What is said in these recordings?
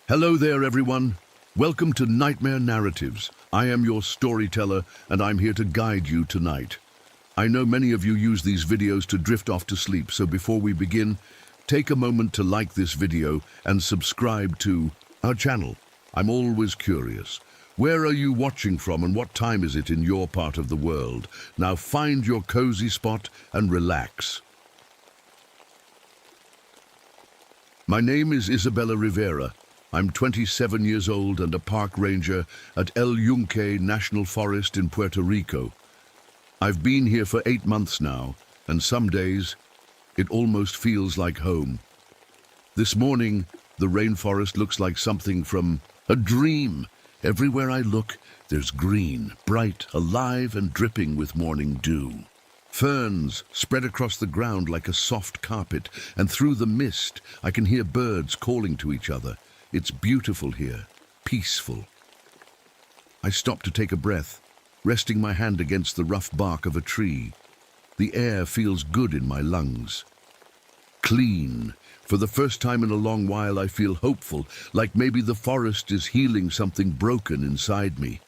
Hello there, everyone. Welcome to Nightmare Narratives. I am your storyteller, and I'm here to guide you tonight. I know many of you use these videos to drift off to sleep, so before we begin, take a moment to like this video and subscribe to our channel. I'm always curious. Where are you watching from and what time is it in your part of the world? Now find your cozy spot and relax. My name is Isabella Rivera. I'm 27 years old and a park ranger at El Yunque National Forest in Puerto Rico. I've been here for 8 months now, and some days it almost feels like home. This morning, the rainforest looks like something from a dream. Everywhere I look, there's green, bright, alive, and dripping with morning dew. Ferns spread across the ground like a soft carpet, and through the mist, I can hear birds calling to each other. It's beautiful here, peaceful. I stop to take a breath, resting my hand against the rough bark of a tree. The air feels good in my lungs. Clean. For the first time in a long while, I feel hopeful, like maybe the forest is healing something broken inside me.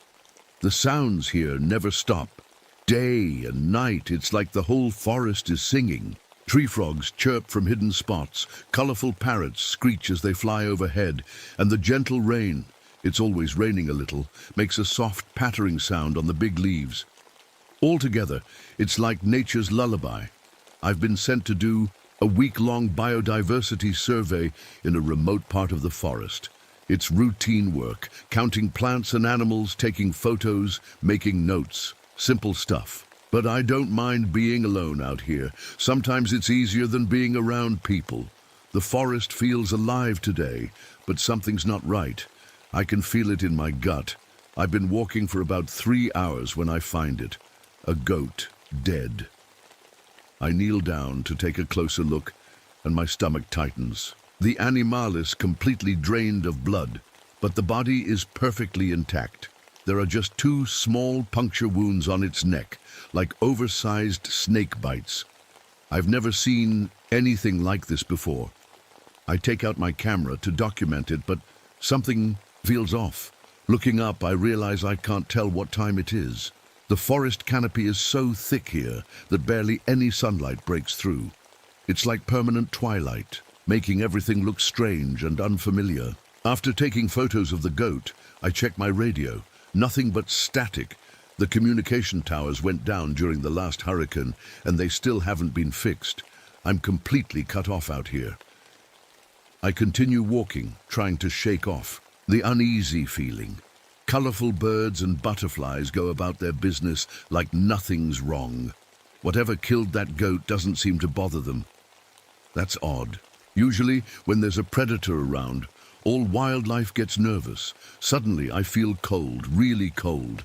The sounds here never stop. Day and night, it's like the whole forest is singing. Tree frogs chirp from hidden spots, colorful parrots screech as they fly overhead, and the gentle rain, it's always raining a little, makes a soft pattering sound on the big leaves. Altogether, it's like nature's lullaby. I've been sent to do a week-long biodiversity survey in a remote part of the forest. It's routine work, counting plants and animals, taking photos, making notes. Simple stuff. But I don't mind being alone out here. Sometimes it's easier than being around people. The forest feels alive today, but something's not right. I can feel it in my gut. I've been walking for about 3 hours when I find it. A goat, dead. I kneel down to take a closer look, and my stomach tightens. The animal is completely drained of blood, but the body is perfectly intact. There are just 2 small puncture wounds on its neck, like oversized snake bites. I've never seen anything like this before. I take out my camera to document it, but something feels off. Looking up, I realize I can't tell what time it is. The forest canopy is so thick here that barely any sunlight breaks through. It's like permanent twilight, making everything look strange and unfamiliar. After taking photos of the goat, I check my radio. Nothing but static. The communication towers went down during the last hurricane, and they still haven't been fixed. I'm completely cut off out here. I continue walking, trying to shake off the uneasy feeling. Colorful birds and butterflies go about their business like nothing's wrong. Whatever killed that goat doesn't seem to bother them. That's odd. Usually, when there's a predator around, all wildlife gets nervous. Suddenly, I feel cold, really cold.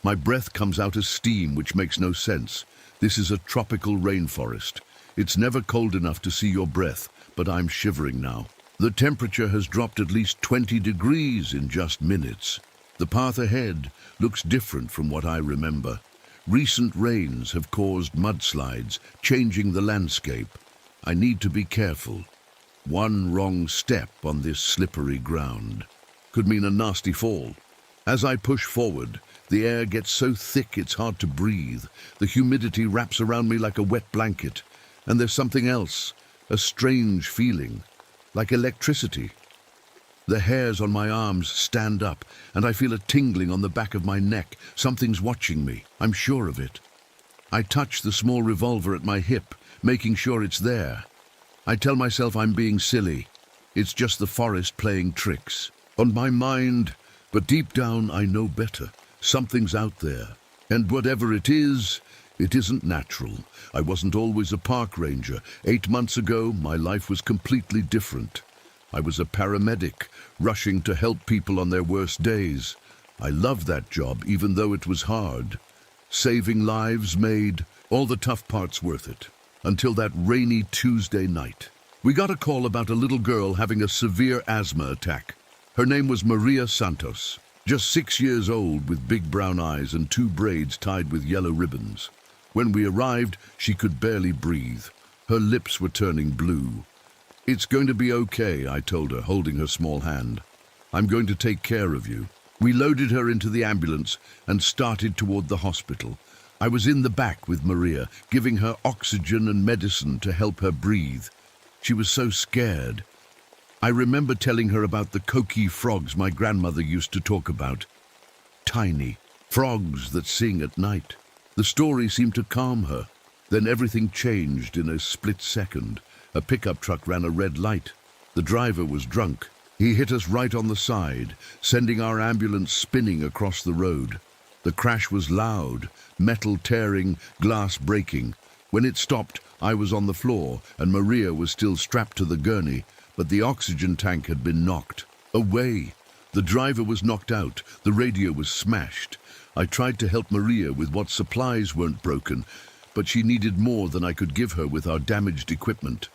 My breath comes out as steam, which makes no sense. This is a tropical rainforest. It's never cold enough to see your breath, but I'm shivering now. The temperature has dropped at least 20 degrees in just minutes. The path ahead looks different from what I remember. Recent rains have caused mudslides, changing the landscape. I need to be careful. One wrong step on this slippery ground could mean a nasty fall. As I push forward, the air gets so thick it's hard to breathe. The humidity wraps around me like a wet blanket. And there's something else, a strange feeling, like electricity. The hairs on my arms stand up, and I feel a tingling on the back of my neck. Something's watching me, I'm sure of it. I touch the small revolver at my hip, making sure it's there. I tell myself I'm being silly. It's just the forest playing tricks on my mind, but deep down I know better. Something's out there, and whatever it isn't natural. I wasn't always a park ranger. 8 months ago, my life was completely different. I was a paramedic, rushing to help people on their worst days. I loved that job, even though it was hard. Saving lives made all the tough parts worth it. Until that rainy Tuesday night. We got a call about a little girl having a severe asthma attack. Her name was Maria Santos, just 6 years old with big brown eyes and 2 braids tied with yellow ribbons. When we arrived, she could barely breathe. Her lips were turning blue. "It's going to be okay," I told her, holding her small hand. I'm going to take care of you." We loaded her into the ambulance and started toward the hospital. I was in the back with Maria, giving her oxygen and medicine to help her breathe. She was so scared. I remember telling her about the coqui frogs my grandmother used to talk about. Tiny frogs that sing at night. The story seemed to calm her. Then everything changed in a split second. A pickup truck ran a red light. The driver was drunk. He hit us right on the side, sending our ambulance spinning across the road. The crash was loud, metal tearing, glass breaking. When it stopped, I was on the floor, and Maria was still strapped to the gurney, but the oxygen tank had been knocked away. The driver was knocked out. The radio was smashed. I tried to help Maria with what supplies weren't broken, but she needed more than I could give her with our damaged equipment.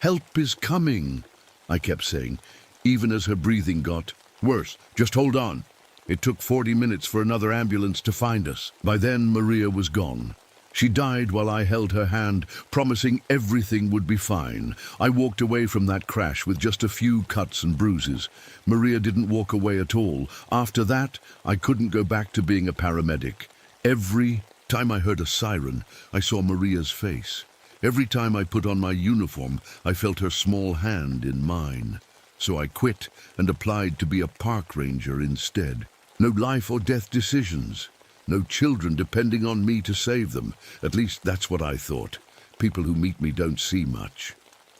"Help is coming," I kept saying, even as her breathing got worse. "Just hold on." It took 40 minutes for another ambulance to find us. By then, Maria was gone. She died while I held her hand, promising everything would be fine. I walked away from that crash with just a few cuts and bruises. Maria didn't walk away at all. After that, I couldn't go back to being a paramedic. Every time I heard a siren, I saw Maria's face. Every time I put on my uniform, I felt her small hand in mine. So I quit and applied to be a park ranger instead. No life or death decisions. No children depending on me to save them. At least that's what I thought. People who meet me don't see much.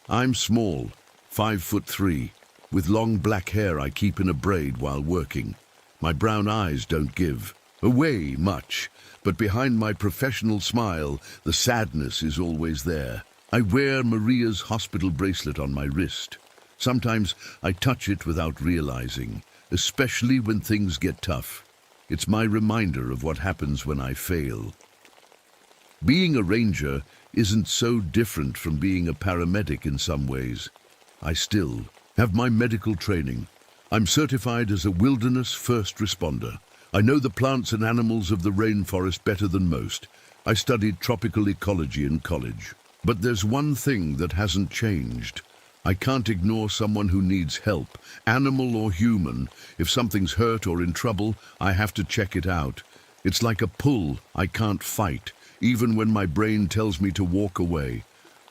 I'm small, 5'3", with long black hair I keep in a braid while working. My brown eyes don't give away much, but behind my professional smile, the sadness is always there. I wear Maria's hospital bracelet on my wrist. Sometimes I touch it without realizing, especially when things get tough. It's my reminder of what happens when I fail. Being a ranger isn't so different from being a paramedic in some ways. I still have my medical training. I'm certified as a wilderness first responder. I know the plants and animals of the rainforest better than most. I studied tropical ecology in college. But there's one thing that hasn't changed. I can't ignore someone who needs help, animal or human. If something's hurt or in trouble, I have to check it out. It's like a pull I can't fight, even when my brain tells me to walk away.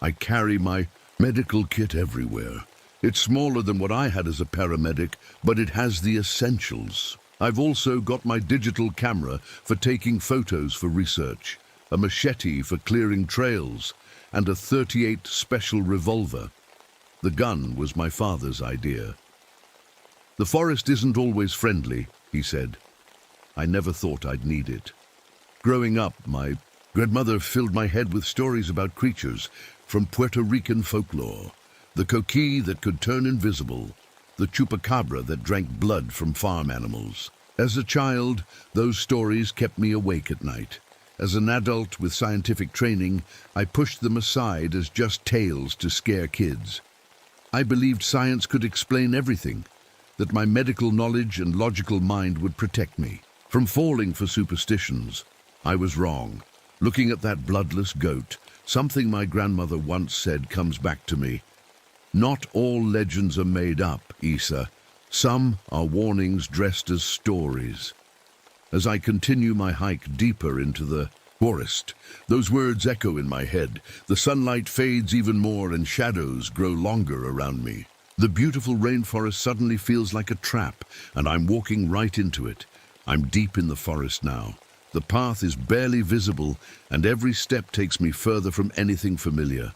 I carry my medical kit everywhere. It's smaller than what I had as a paramedic, but it has the essentials. I've also got my digital camera for taking photos for research, a machete for clearing trails, and a .38 special revolver. The gun was my father's idea. "The forest isn't always friendly," he said. I never thought I'd need it. Growing up, my grandmother filled my head with stories about creatures from Puerto Rican folklore. The coqui that could turn invisible, the chupacabra that drank blood from farm animals. As a child, those stories kept me awake at night. As an adult with scientific training, I pushed them aside as just tales to scare kids. I believed science could explain everything, that my medical knowledge and logical mind would protect me from falling for superstitions. I was wrong. Looking at that bloodless goat, something my grandmother once said comes back to me. Not all legends are made up, Isa. Some are warnings dressed as stories. As I continue my hike deeper into the forest, those words echo in my head. The sunlight fades even more and shadows grow longer around me. The beautiful rainforest suddenly feels like a trap, and I'm walking right into it. I'm deep in the forest now. The path is barely visible, and every step takes me further from anything familiar.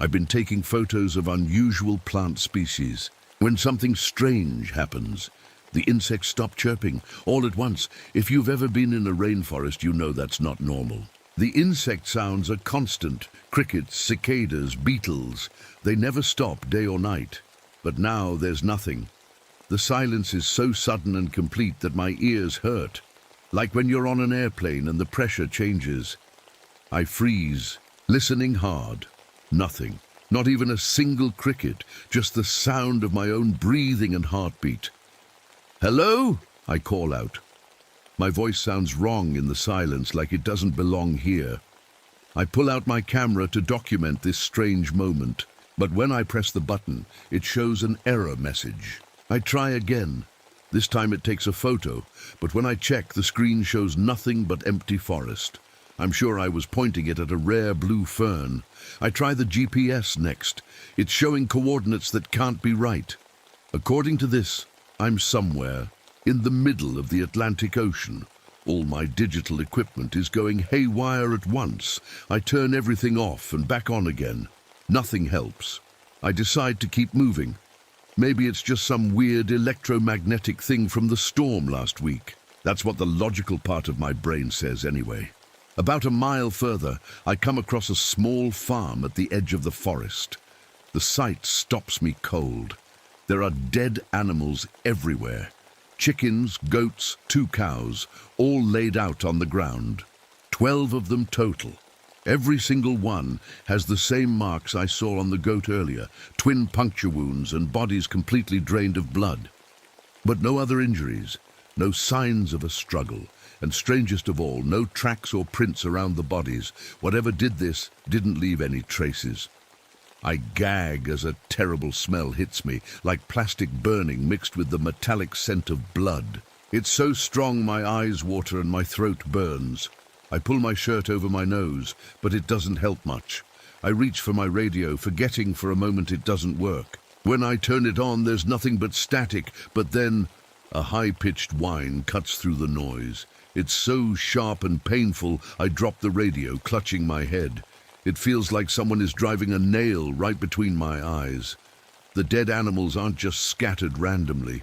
I've been taking photos of unusual plant species. When something strange happens, the insects stop chirping all at once. If you've ever been in a rainforest, you know that's not normal. The insect sounds are constant. Crickets, cicadas, beetles. They never stop day or night. But now there's nothing. The silence is so sudden and complete that my ears hurt. Like when you're on an airplane and the pressure changes. I freeze, listening hard. Nothing. Not even a single cricket, just the sound of my own breathing and heartbeat. "Hello?" I call out. My voice sounds wrong in the silence, like it doesn't belong here. I pull out my camera to document this strange moment, but when I press the button, it shows an error message. I try again. This time it takes a photo, but when I check, the screen shows nothing but empty forest. I'm sure I was pointing it at a rare blue fern. I try the GPS next. It's showing coordinates that can't be right. According to this, I'm somewhere in the middle of the Atlantic Ocean. All my digital equipment is going haywire at once. I turn everything off and back on again. Nothing helps. I decide to keep moving. Maybe it's just some weird electromagnetic thing from the storm last week. That's what the logical part of my brain says anyway. About a mile further, I come across a small farm at the edge of the forest. The sight stops me cold. There are dead animals everywhere. Chickens, goats, 2 cows, all laid out on the ground. 12 of them total. Every single one has the same marks I saw on the goat earlier, twin puncture wounds and bodies completely drained of blood. But no other injuries, no signs of a struggle, and strangest of all, no tracks or prints around the bodies. Whatever did this didn't leave any traces. I gag as a terrible smell hits me, like plastic burning mixed with the metallic scent of blood. It's so strong my eyes water and my throat burns. I pull my shirt over my nose, but it doesn't help much. I reach for my radio, forgetting for a moment it doesn't work. When I turn it on, there's nothing but static, but then a high-pitched whine cuts through the noise. It's so sharp and painful, I drop the radio, clutching my head. It feels like someone is driving a nail right between my eyes. The dead animals aren't just scattered randomly.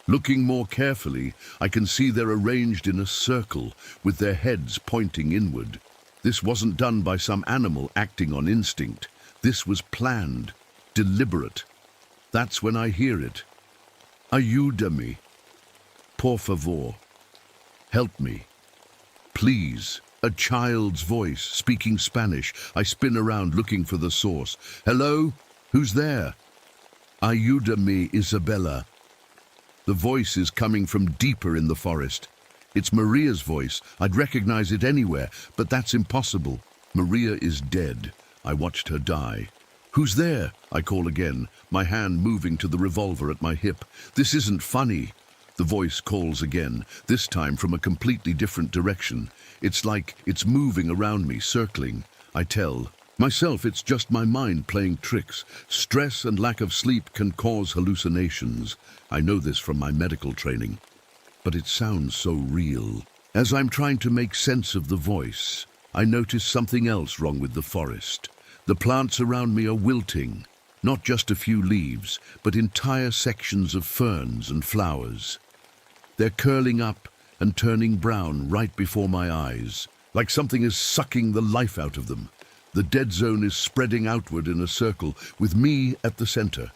Looking more carefully, I can see they're arranged in a circle, with their heads pointing inward. This wasn't done by some animal acting on instinct. This was planned, deliberate. That's when I hear it. Ayúdame. Por favor. Help me. Please. A child's voice, speaking Spanish. I spin around looking for the source. Hello? Who's there? Ayúdame, Isabella. The voice is coming from deeper in the forest. It's Maria's voice. I'd recognize it anywhere, but that's impossible. Maria is dead. I watched her die. Who's there? I call again, my hand moving to the revolver at my hip. This isn't funny. The voice calls again, this time from a completely different direction. It's like it's moving around me, circling. I tell myself it's just my mind playing tricks. Stress and lack of sleep can cause hallucinations. I know this from my medical training. But it sounds so real. As I'm trying to make sense of the voice, I notice something else wrong with the forest. The plants around me are wilting. Not just a few leaves, but entire sections of ferns and flowers. They're curling up and turning brown right before my eyes, like something is sucking the life out of them. The dead zone is spreading outward in a circle, with me at the center.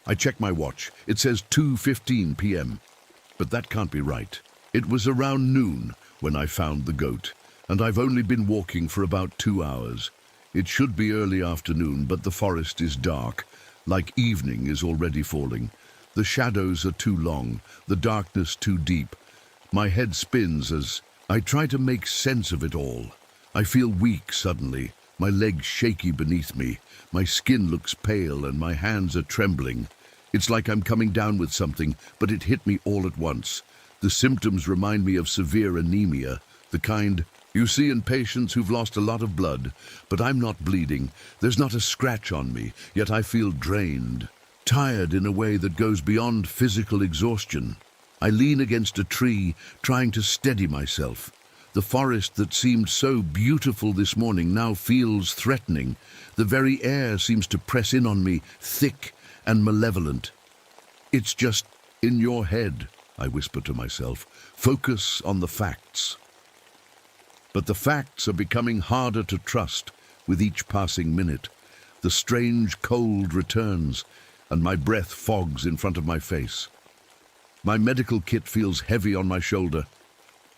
I check my watch. It says 2:15 p.m. But that can't be right. It was around noon when I found the goat, and I've only been walking for about 2 hours. It should be early afternoon, but the forest is dark, like evening is already falling. The shadows are too long, the darkness too deep. My head spins as I try to make sense of it all. I feel weak suddenly, my legs shaky beneath me. My skin looks pale and my hands are trembling. It's like I'm coming down with something, but it hit me all at once. The symptoms remind me of severe anemia, the kind you see in patients who've lost a lot of blood. But I'm not bleeding. There's not a scratch on me, yet I feel drained. Tired in a way that goes beyond physical exhaustion. I lean against a tree, trying to steady myself. The forest that seemed so beautiful this morning now feels threatening. The very air seems to press in on me, thick and malevolent. It's just in your head, I whisper to myself. Focus on the facts. But the facts are becoming harder to trust with each passing minute. The strange cold returns, and my breath fogs in front of my face. My medical kit feels heavy on my shoulder.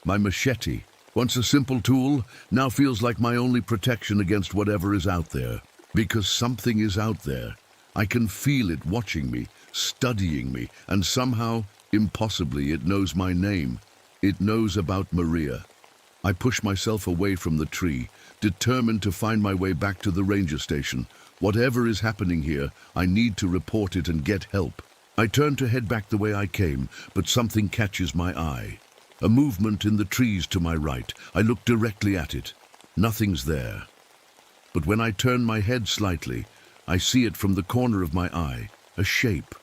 My machete, once a simple tool, now feels like my only protection against whatever is out there. Because something is out there. I can feel it watching me, studying me, and somehow, impossibly, it knows my name. It knows about Maria. I push myself away from the tree, determined to find my way back to the ranger station. Whatever is happening here, I need to report it and get help. I turn to head back the way I came, but something catches my eye. A movement in the trees to my right. I look directly at it. Nothing's there. But when I turn my head slightly, I see it from the corner of my eye, a shape,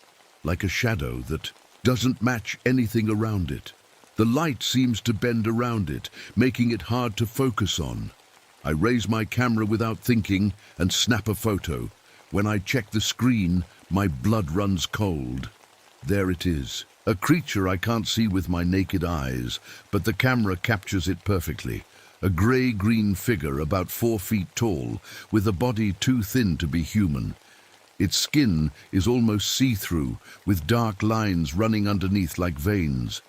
like a shadow that doesn't match anything around it. The light seems to bend around it, making it hard to focus on. I raise my camera without thinking and snap a photo. When I check the screen, my blood runs cold. There it is, a creature I can't see with my naked eyes, but the camera captures it perfectly. A grey-green figure about 4 feet tall, with a body too thin to be human. Its skin is almost see-through, with dark lines running underneath like veins.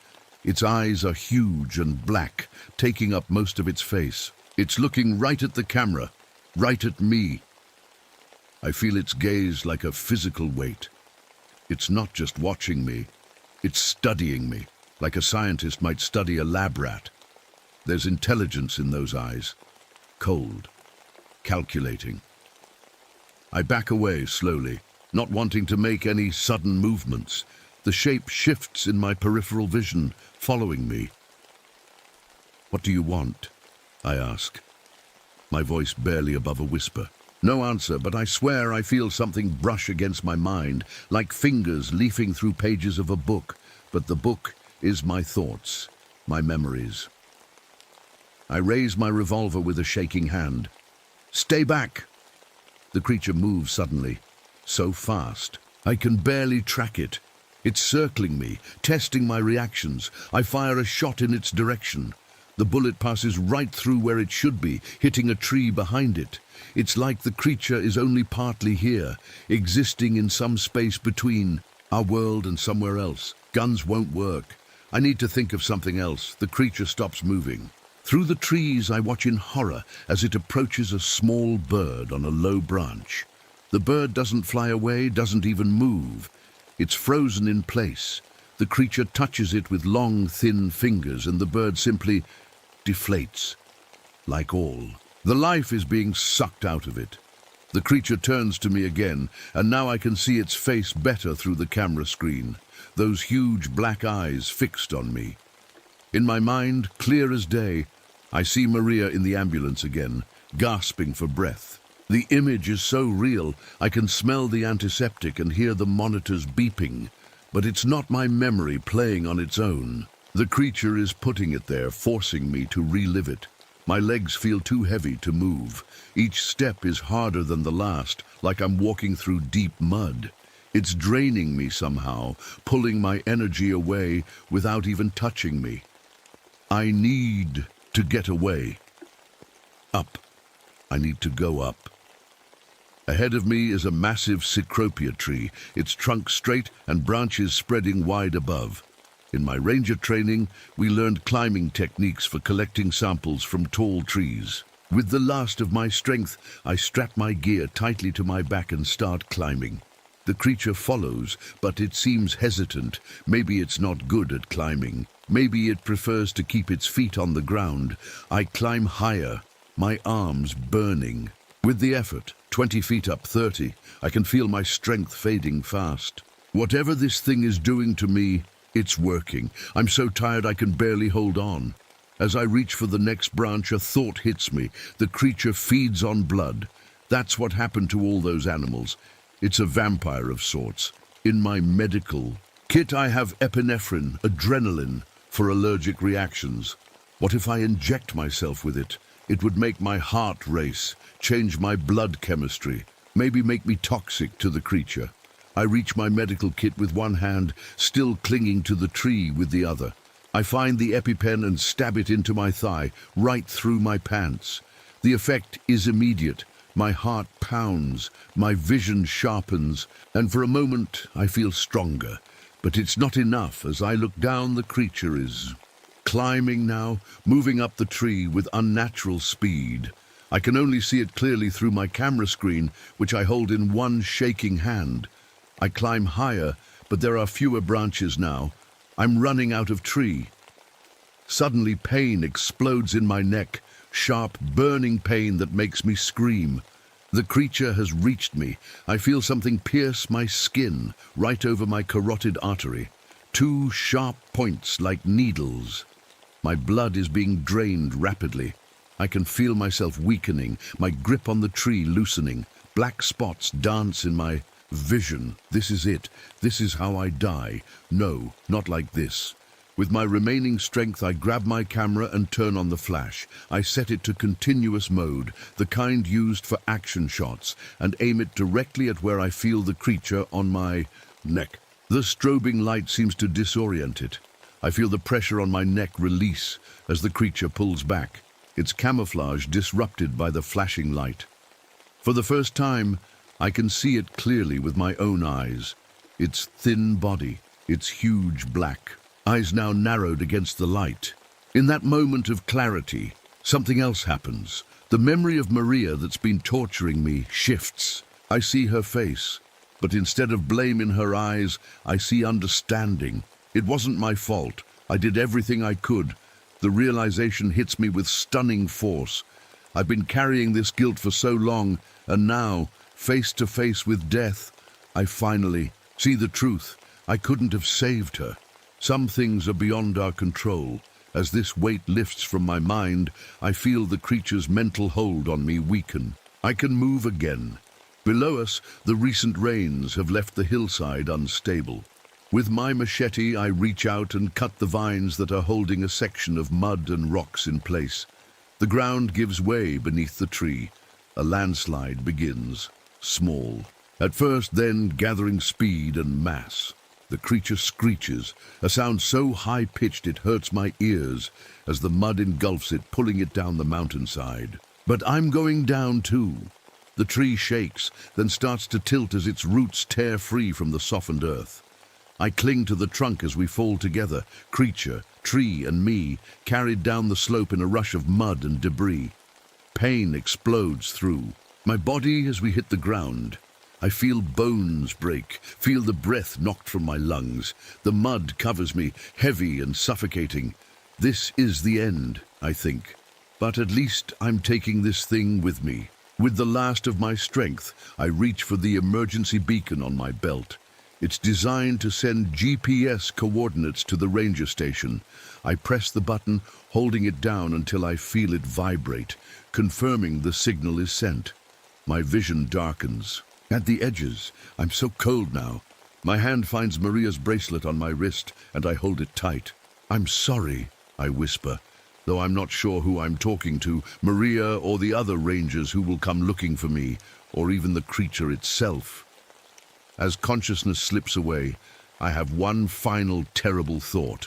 Its eyes are huge and black, taking up most of its face. It's looking right at the camera, right at me. I feel its gaze like a physical weight. It's not just watching me, it's studying me, like a scientist might study a lab rat. There's intelligence in those eyes, cold, calculating. I back away slowly, not wanting to make any sudden movements. The shape shifts in my peripheral vision, following me. "What do you want?" I ask, my voice barely above a whisper. No answer, but I swear I feel something brush against my mind, like fingers leafing through pages of a book. But the book is my thoughts, my memories. I raise my revolver with a shaking hand. "Stay back!" The creature moves suddenly, so fast. I can barely track it. It's circling me, testing my reactions. I fire a shot in its direction. The bullet passes right through where it should be, hitting a tree behind it. It's like the creature is only partly here, existing in some space between our world and somewhere else. Guns won't work. I need to think of something else. The creature stops moving. Through the trees, I watch in horror as it approaches a small bird on a low branch. The bird doesn't fly away, doesn't even move. It's frozen in place. The creature touches it with long, thin fingers, and the bird simply deflates, like all. The life is being sucked out of it. The creature turns to me again, and now I can see its face better through the camera screen, those huge black eyes fixed on me. In my mind, clear as day, I see Maria in the ambulance again, gasping for breath. The image is so real, I can smell the antiseptic and hear the monitors beeping. But it's not my memory playing on its own. The creature is putting it there, forcing me to relive it. My legs feel too heavy to move. Each step is harder than the last, like I'm walking through deep mud. It's draining me somehow, pulling my energy away without even touching me. I need to get away. Up. I need to go up. Ahead of me is a massive cecropia tree, its trunk straight and branches spreading wide above. In my ranger training, we learned climbing techniques for collecting samples from tall trees. With the last of my strength, I strap my gear tightly to my back and start climbing. The creature follows, but it seems hesitant. Maybe it's not good at climbing. Maybe it prefers to keep its feet on the ground. I climb higher, my arms burning. With the effort, 20 feet up, 30, I can feel my strength fading fast. Whatever this thing is doing to me, it's working. I'm so tired I can barely hold on. As I reach for the next branch, a thought hits me. The creature feeds on blood. That's what happened to all those animals. It's a vampire of sorts. In my medical kit, I have epinephrine, adrenaline, for allergic reactions. What if I inject myself with it? It would make my heart race, change my blood chemistry, maybe make me toxic to the creature. I reach my medical kit with one hand, still clinging to the tree with the other. I find the EpiPen and stab it into my thigh, right through my pants. The effect is immediate. My heart pounds, my vision sharpens, and for a moment I feel stronger. But it's not enough. As I look down, the creature is climbing now, moving up the tree with unnatural speed. I can only see it clearly through my camera screen, which I hold in one shaking hand. I climb higher, but there are fewer branches now. I'm running out of tree. Suddenly pain explodes in my neck, sharp, burning pain that makes me scream. The creature has reached me. I feel something pierce my skin, right over my carotid artery. Two sharp points like needles. My blood is being drained rapidly. I can feel myself weakening, my grip on the tree loosening. Black spots dance in my vision. This is it. This is how I die. No, not like this. With my remaining strength, I grab my camera and turn on the flash. I set it to continuous mode, the kind used for action shots, and aim it directly at where I feel the creature on my neck. The strobing light seems to disorient it. I feel the pressure on my neck release as the creature pulls back, its camouflage disrupted by the flashing light. For the first time, I can see it clearly with my own eyes. Its thin body, its huge black eyes now narrowed against the light. In that moment of clarity, something else happens. The memory of Maria that's been torturing me shifts. I see her face, but instead of blame in her eyes, I see understanding. It wasn't my fault. I did everything I could. The realization hits me with stunning force. I've been carrying this guilt for so long, and now, face to face with death, I finally see the truth. I couldn't have saved her. Some things are beyond our control. As this weight lifts from my mind, I feel the creature's mental hold on me weaken. I can move again. Below us, the recent rains have left the hillside unstable. With my machete, I reach out and cut the vines that are holding a section of mud and rocks in place. The ground gives way beneath the tree. A landslide begins, small. At first, then gathering speed and mass. The creature screeches, a sound so high-pitched it hurts my ears as the mud engulfs it, pulling it down the mountainside. But I'm going down too. The tree shakes, then starts to tilt as its roots tear free from the softened earth. I cling to the trunk as we fall together, creature, tree, and me, carried down the slope in a rush of mud and debris. Pain explodes through my body as we hit the ground. I feel bones break, feel the breath knocked from my lungs. The mud covers me, heavy and suffocating. This is the end, I think. But at least I'm taking this thing with me. With the last of my strength, I reach for the emergency beacon on my belt. It's designed to send GPS coordinates to the ranger station. I press the button, holding it down until I feel it vibrate, confirming the signal is sent. My vision darkens. At the edges, I'm so cold now. My hand finds Maria's bracelet on my wrist, and I hold it tight. "I'm sorry," I whisper, though I'm not sure who I'm talking to, Maria or the other rangers who will come looking for me, or even the creature itself. As consciousness slips away, I have one final terrible thought.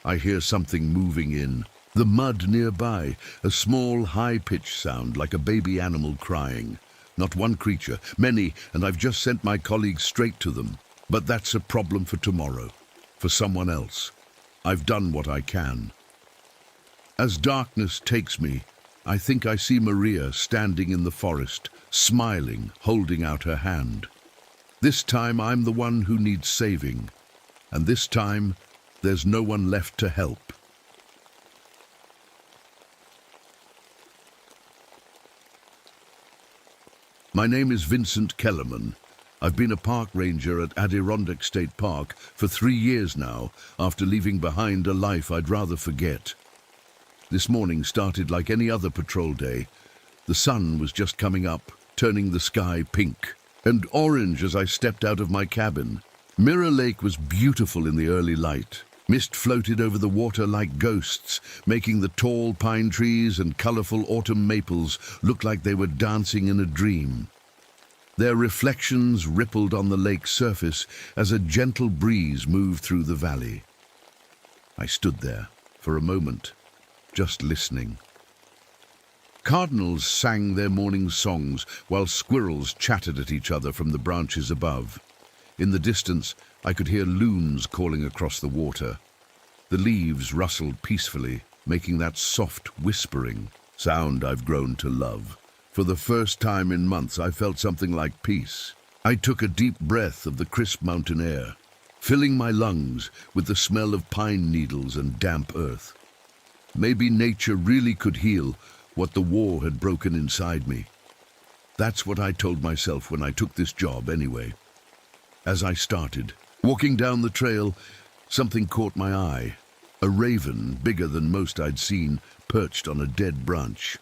I hear something moving in. The mud nearby, a small, high-pitched sound like a baby animal crying. Not one creature, many, and I've just sent my colleagues straight to them. But that's a problem for tomorrow, for someone else. I've done what I can. As darkness takes me, I think I see Maria standing in the forest, smiling, holding out her hand. This time I'm the one who needs saving, and this time there's no one left to help. My name is Vincent Kellerman. I've been a park ranger at Adirondack State Park for 3 years now, after leaving behind a life I'd rather forget. This morning started like any other patrol day. The sun was just coming up, turning the sky pink and orange as I stepped out of my cabin. Mirror Lake was beautiful in the early light. Mist floated over the water like ghosts, making the tall pine trees and colorful autumn maples look like they were dancing in a dream. Their reflections rippled on the lake's surface as a gentle breeze moved through the valley. I stood there for a moment, just listening. Cardinals sang their morning songs while squirrels chattered at each other from the branches above. In the distance, I could hear loons calling across the water. The leaves rustled peacefully, making that soft whispering sound I've grown to love. For the first time in months, I felt something like peace. I took a deep breath of the crisp mountain air, filling my lungs with the smell of pine needles and damp earth. Maybe nature really could heal what the war had broken inside me. That's what I told myself when I took this job anyway. As I started, walking down the trail, something caught my eye. A raven, bigger than most I'd seen, perched on a dead branch.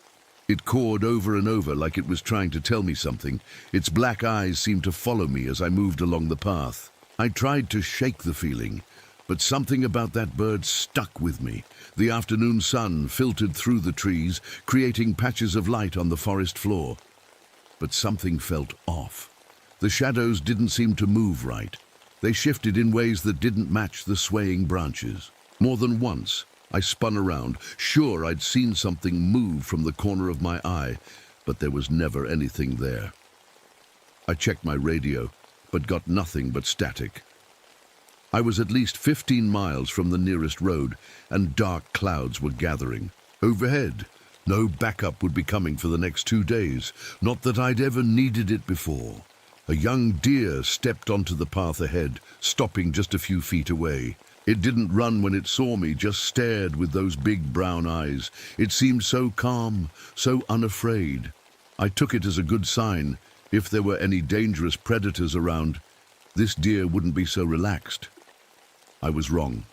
It cawed over and over like it was trying to tell me something. Its black eyes seemed to follow me as I moved along the path. I tried to shake the feeling, but something about that bird stuck with me. The afternoon sun filtered through the trees, creating patches of light on the forest floor. But something felt off. The shadows didn't seem to move right. They shifted in ways that didn't match the swaying branches. More than once, I spun around, sure I'd seen something move from the corner of my eye, but there was never anything there. I checked my radio, but got nothing but static. I was at least 15 miles from the nearest road, and dark clouds were gathering. Overhead, no backup would be coming for the next 2 days, not that I'd ever needed it before. A young deer stepped onto the path ahead, stopping just a few feet away. It didn't run when it saw me, just stared with those big brown eyes. It seemed so calm, so unafraid. I took it as a good sign. If there were any dangerous predators around, this deer wouldn't be so relaxed. I was wrong.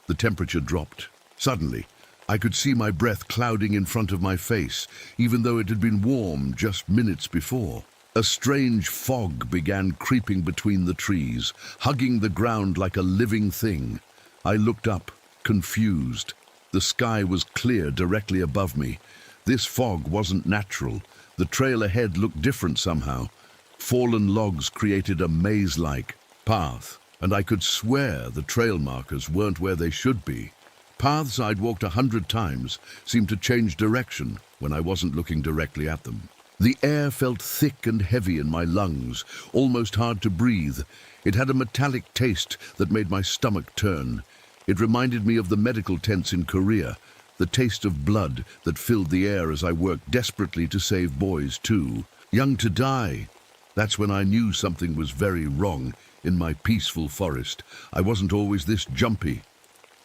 The temperature dropped. Suddenly, I could see my breath clouding in front of my face, even though it had been warm just minutes before. A strange fog began creeping between the trees, hugging the ground like a living thing. I looked up, confused. The sky was clear directly above me. This fog wasn't natural. The trail ahead looked different somehow. Fallen logs created a maze-like path, and I could swear the trail markers weren't where they should be. Paths I'd walked 100 times seemed to change direction when I wasn't looking directly at them. The air felt thick and heavy in my lungs, almost hard to breathe. It had a metallic taste that made my stomach turn. It reminded me of the medical tents in Korea, the taste of blood that filled the air as I worked desperately to save boys too. Young to die. That's when I knew something was very wrong in my peaceful forest. I wasn't always this jumpy.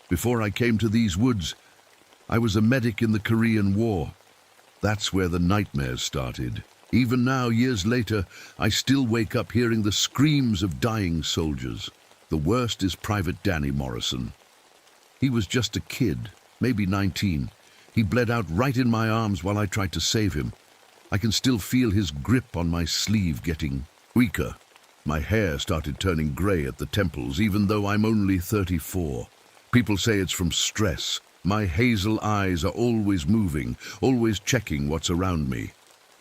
Before I came to these woods, I was a medic in the Korean War. That's where the nightmares started. Even now, years later, I still wake up hearing the screams of dying soldiers. The worst is Private Danny Morrison. He was just a kid, maybe 19. He bled out right in my arms while I tried to save him. I can still feel his grip on my sleeve getting weaker. My hair started turning grey at the temples, even though I'm only 34. People say it's from stress. My hazel eyes are always moving, always checking what's around me.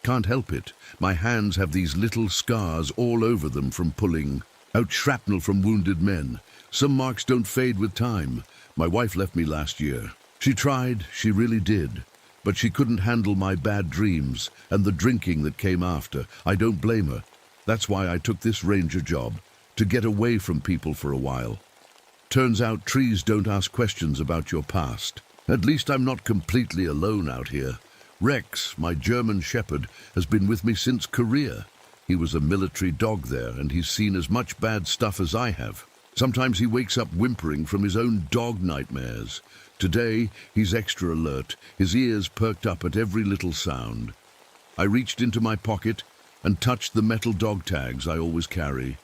Can't help it. My hands have these little scars all over them from pulling out shrapnel from wounded men. Some marks don't fade with time. My wife left me last year. She tried, she really did. But she couldn't handle my bad dreams and the drinking that came after. I don't blame her. That's why I took this ranger job, to get away from people for a while. Turns out trees don't ask questions about your past. At least I'm not completely alone out here. Rex, my German shepherd, has been with me since Korea. He was a military dog there, and he's seen as much bad stuff as I have. Sometimes he wakes up whimpering from his own dog nightmares. Today, he's extra alert, his ears perked up at every little sound. I reached into my pocket and touched the metal dog tags I always carry.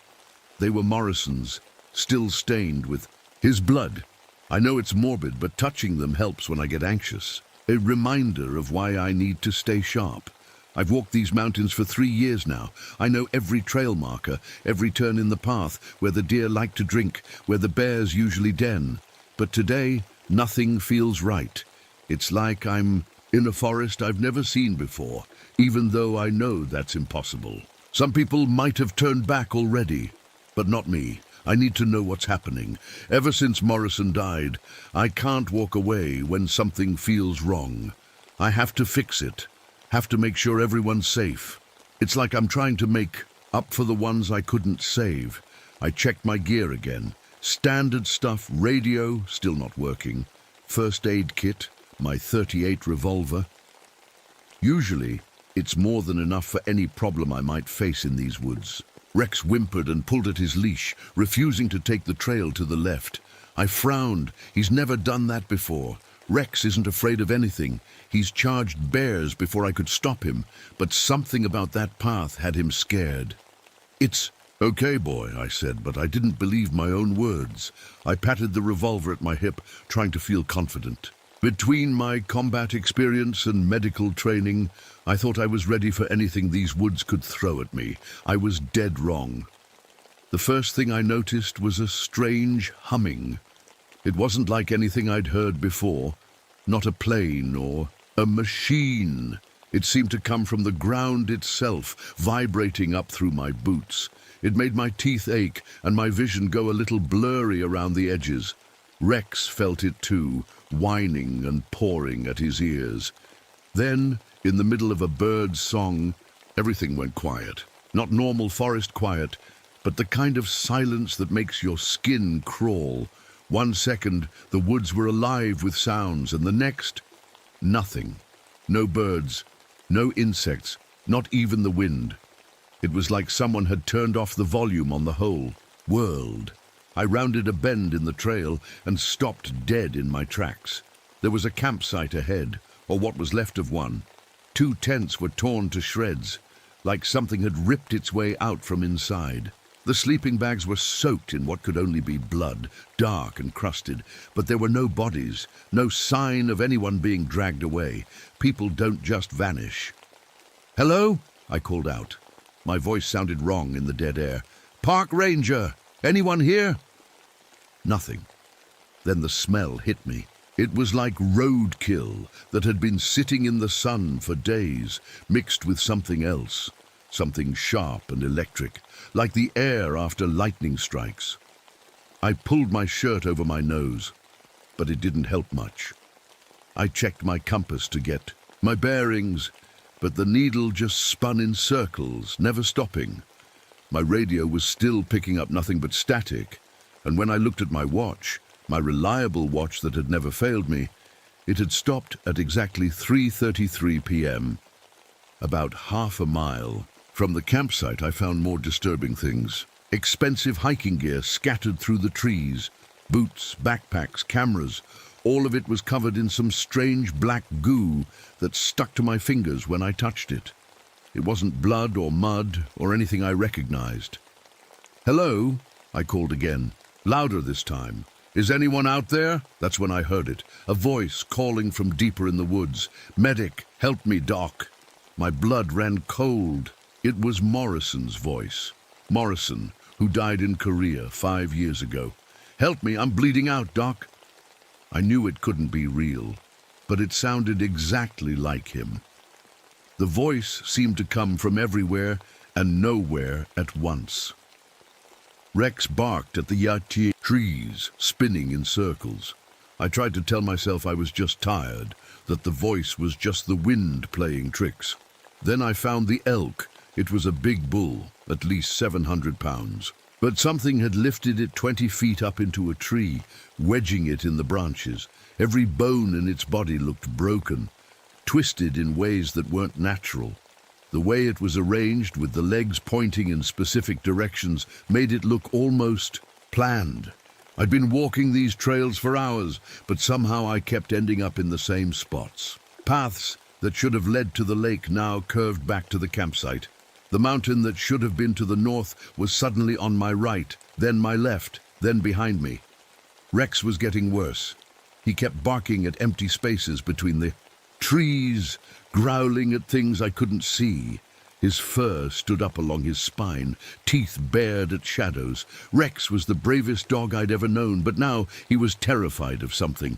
They were Morrison's, still stained with his blood. I know it's morbid, but touching them helps when I get anxious. A reminder of why I need to stay sharp. I've walked these mountains for 3 years now. I know every trail marker, every turn in the path, where the deer like to drink, where the bears usually den. But today, nothing feels right. It's like I'm in a forest I've never seen before, even though I know that's impossible. Some people might have turned back already, but not me. I need to know what's happening. Ever since Morrison died, I can't walk away when something feels wrong. I have to fix it. Have to make sure everyone's safe. It's like I'm trying to make up for the ones I couldn't save. I checked my gear again. Standard stuff, radio, still not working. First aid kit, my .38 revolver. Usually, it's more than enough for any problem I might face in these woods. Rex whimpered and pulled at his leash, refusing to take the trail to the left. I frowned. He's never done that before. Rex isn't afraid of anything. He's charged bears before I could stop him, but something about that path had him scared. "It's okay, boy," I said, but I didn't believe my own words. I patted the revolver at my hip, trying to feel confident. Between my combat experience and medical training, I thought I was ready for anything these woods could throw at me. I was dead wrong. The first thing I noticed was a strange humming. It wasn't like anything I'd heard before, not a plane or a machine. It seemed to come from the ground itself, vibrating up through my boots. It made my teeth ache and my vision go a little blurry around the edges. Rex felt it too, whining and pawing at his ears. Then, in the middle of a bird's song, everything went quiet. Not normal forest quiet, but the kind of silence that makes your skin crawl. 1 second, the woods were alive with sounds, and the next, nothing. No birds, no insects, not even the wind. It was like someone had turned off the volume on the whole world. I rounded a bend in the trail and stopped dead in my tracks. There was a campsite ahead, or what was left of one. 2 tents were torn to shreds, like something had ripped its way out from inside. The sleeping bags were soaked in what could only be blood, dark and crusted, but there were no bodies, no sign of anyone being dragged away. People don't just vanish. "Hello?" I called out. My voice sounded wrong in the dead air. "Park Ranger! Anyone here?" Nothing. Then the smell hit me. It was like roadkill that had been sitting in the sun for days, mixed with something else. Something sharp and electric, like the air after lightning strikes. I pulled my shirt over my nose, but it didn't help much. I checked my compass to get my bearings, but the needle just spun in circles, never stopping. My radio was still picking up nothing but static, and when I looked at my watch, my reliable watch that had never failed me, it had stopped at exactly 3:33 p.m., about half a mile. From the campsite, I found more disturbing things. Expensive hiking gear scattered through the trees, boots, backpacks, cameras. All of it was covered in some strange black goo that stuck to my fingers when I touched it. It wasn't blood or mud or anything I recognized. "Hello?" I called again, louder this time. "Is anyone out there?" That's when I heard it, a voice calling from deeper in the woods. "Medic, help me, Doc." My blood ran cold. It was Morrison's voice. Morrison, who died in Korea 5 years ago. "Help me, I'm bleeding out, Doc." I knew it couldn't be real, but it sounded exactly like him. The voice seemed to come from everywhere and nowhere at once. Rex barked at the yati trees, spinning in circles. I tried to tell myself I was just tired, that the voice was just the wind playing tricks. Then I found the elk. It was a big bull, at least 700 pounds. But something had lifted it 20 feet up into a tree, wedging it in the branches. Every bone in its body looked broken, twisted in ways that weren't natural. The way it was arranged, with the legs pointing in specific directions, made it look almost planned. I'd been walking these trails for hours, but somehow I kept ending up in the same spots. Paths that should have led to the lake now curved back to the campsite. The mountain that should have been to the north was suddenly on my right, then my left, then behind me. Rex was getting worse. He kept barking at empty spaces between the trees, growling at things I couldn't see. His fur stood up along his spine, teeth bared at shadows. Rex was the bravest dog I'd ever known, but now he was terrified of something.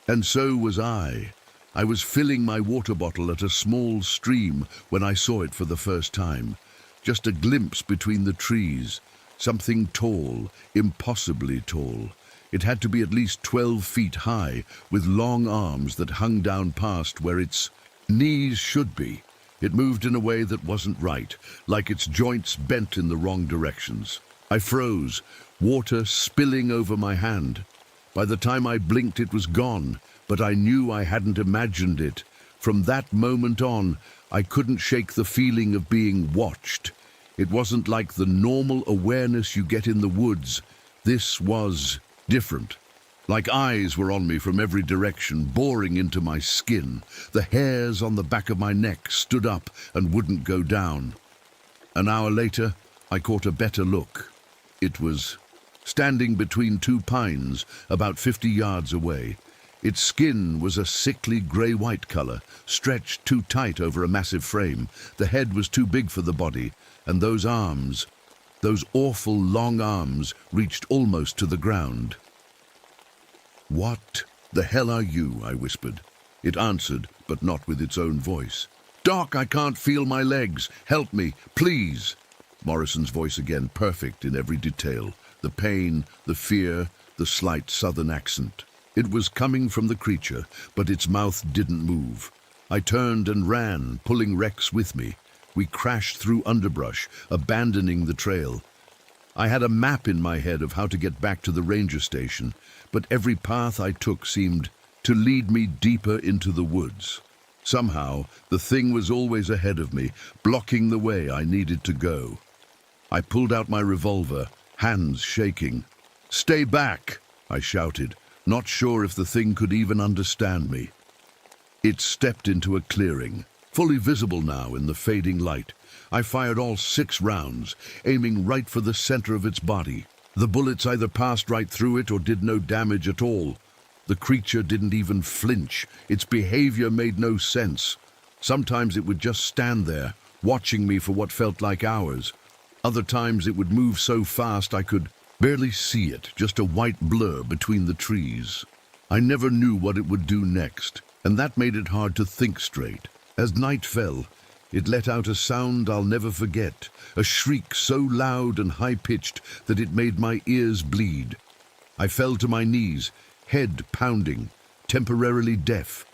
And so was I. I was filling my water bottle at a small stream when I saw it for the first time. Just a glimpse between the trees. Something tall, impossibly tall. It had to be at least 12 feet high, with long arms that hung down past where its knees should be. It moved in a way that wasn't right, like its joints bent in the wrong directions. I froze, water spilling over my hand. By the time I blinked, it was gone. But I knew I hadn't imagined it. From that moment on, I couldn't shake the feeling of being watched. It wasn't like the normal awareness you get in the woods. This was different. Like eyes were on me from every direction, boring into my skin. The hairs on the back of my neck stood up and wouldn't go down. An hour later, I caught a better look. It was standing between two pines, about 50 yards away. Its skin was a sickly grey-white colour, stretched too tight over a massive frame. The head was too big for the body, and those arms, those awful long arms, reached almost to the ground. "What the hell are you?" I whispered. It answered, but not with its own voice. "Doc, I can't feel my legs. Help me, please." Morrison's voice again, perfect in every detail. The pain, the fear, the slight southern accent. It was coming from the creature, but its mouth didn't move. I turned and ran, pulling Rex with me. We crashed through underbrush, abandoning the trail. I had a map in my head of how to get back to the ranger station, but every path I took seemed to lead me deeper into the woods. Somehow, the thing was always ahead of me, blocking the way I needed to go. I pulled out my revolver, hands shaking. "Stay back!" I shouted, not sure if the thing could even understand me. It stepped into a clearing, fully visible now in the fading light. I fired all 6 rounds, aiming right for the center of its body. The bullets either passed right through it or did no damage at all. The creature didn't even flinch. Its behavior made no sense. Sometimes it would just stand there, watching me for what felt like hours. Other times it would move so fast I could barely see it, just a white blur between the trees. I never knew what it would do next, and that made it hard to think straight. As night fell, it let out a sound I'll never forget, a shriek so loud and high-pitched that it made my ears bleed. I fell to my knees, head pounding, temporarily deaf.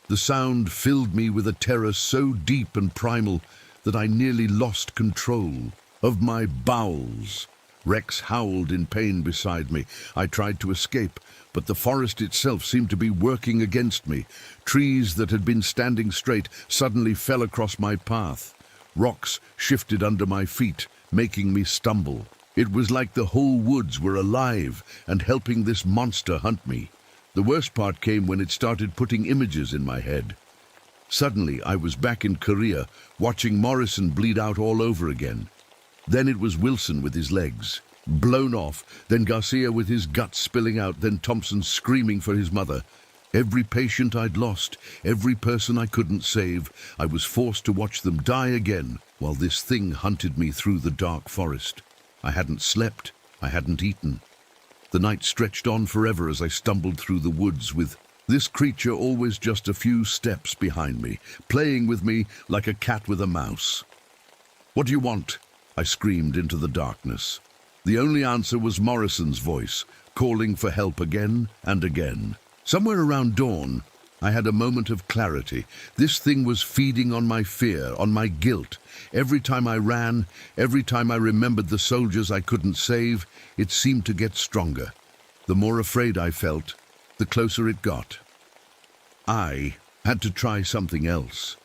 The sound filled me with a terror so deep and primal that I nearly lost control of my bowels. Rex howled in pain beside me. I tried to escape, but the forest itself seemed to be working against me. Trees that had been standing straight suddenly fell across my path. Rocks shifted under my feet, making me stumble. It was like the whole woods were alive and helping this monster hunt me. The worst part came when it started putting images in my head. Suddenly, I was back in Korea, watching Morrison bleed out all over again. Then it was Wilson with his legs blown off, then Garcia with his guts spilling out, then Thompson screaming for his mother. Every patient I'd lost, every person I couldn't save, I was forced to watch them die again while this thing hunted me through the dark forest. I hadn't slept, I hadn't eaten. The night stretched on forever as I stumbled through the woods with this creature always just a few steps behind me, playing with me like a cat with a mouse. "What do you want?" I screamed into the darkness. The only answer was Morrison's voice, calling for help again and again. Somewhere around dawn, I had a moment of clarity. This thing was feeding on my fear, on my guilt. Every time I ran, every time I remembered the soldiers I couldn't save, it seemed to get stronger. The more afraid I felt, the closer it got. I had to try something else.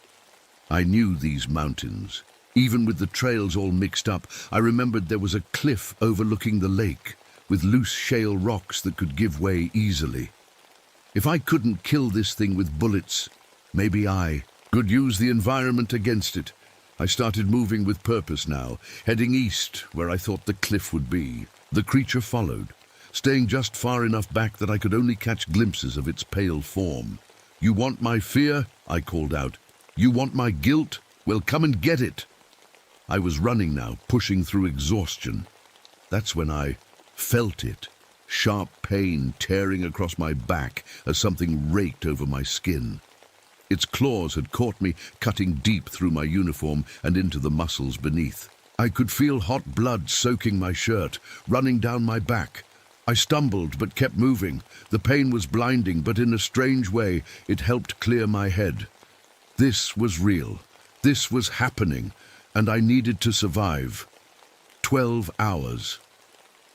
I knew these mountains. Even with the trails all mixed up, I remembered there was a cliff overlooking the lake, with loose shale rocks that could give way easily. If I couldn't kill this thing with bullets, maybe I could use the environment against it. I started moving with purpose now, heading east where I thought the cliff would be. The creature followed, staying just far enough back that I could only catch glimpses of its pale form. "You want my fear?" I called out. "You want my guilt? Well, come and get it." I was running now, pushing through exhaustion. That's when I felt it, sharp pain tearing across my back as something raked over my skin. Its claws had caught me, cutting deep through my uniform and into the muscles beneath. I could feel hot blood soaking my shirt, running down my back. I stumbled but kept moving. The pain was blinding, but in a strange way, it helped clear my head. This was real. This was happening, and I needed to survive. 12 hours.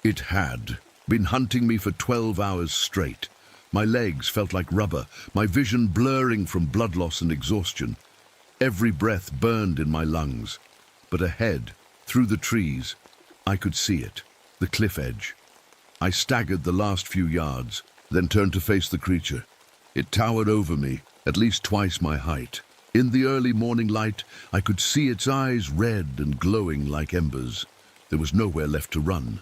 It had been hunting me for 12 hours straight. My legs felt like rubber, my vision blurring from blood loss and exhaustion. Every breath burned in my lungs. But ahead, through the trees, I could see it, the cliff edge. I staggered the last few yards, then turned to face the creature. It towered over me, at least twice my height. In the early morning light, I could see its eyes red and glowing like embers. There was nowhere left to run.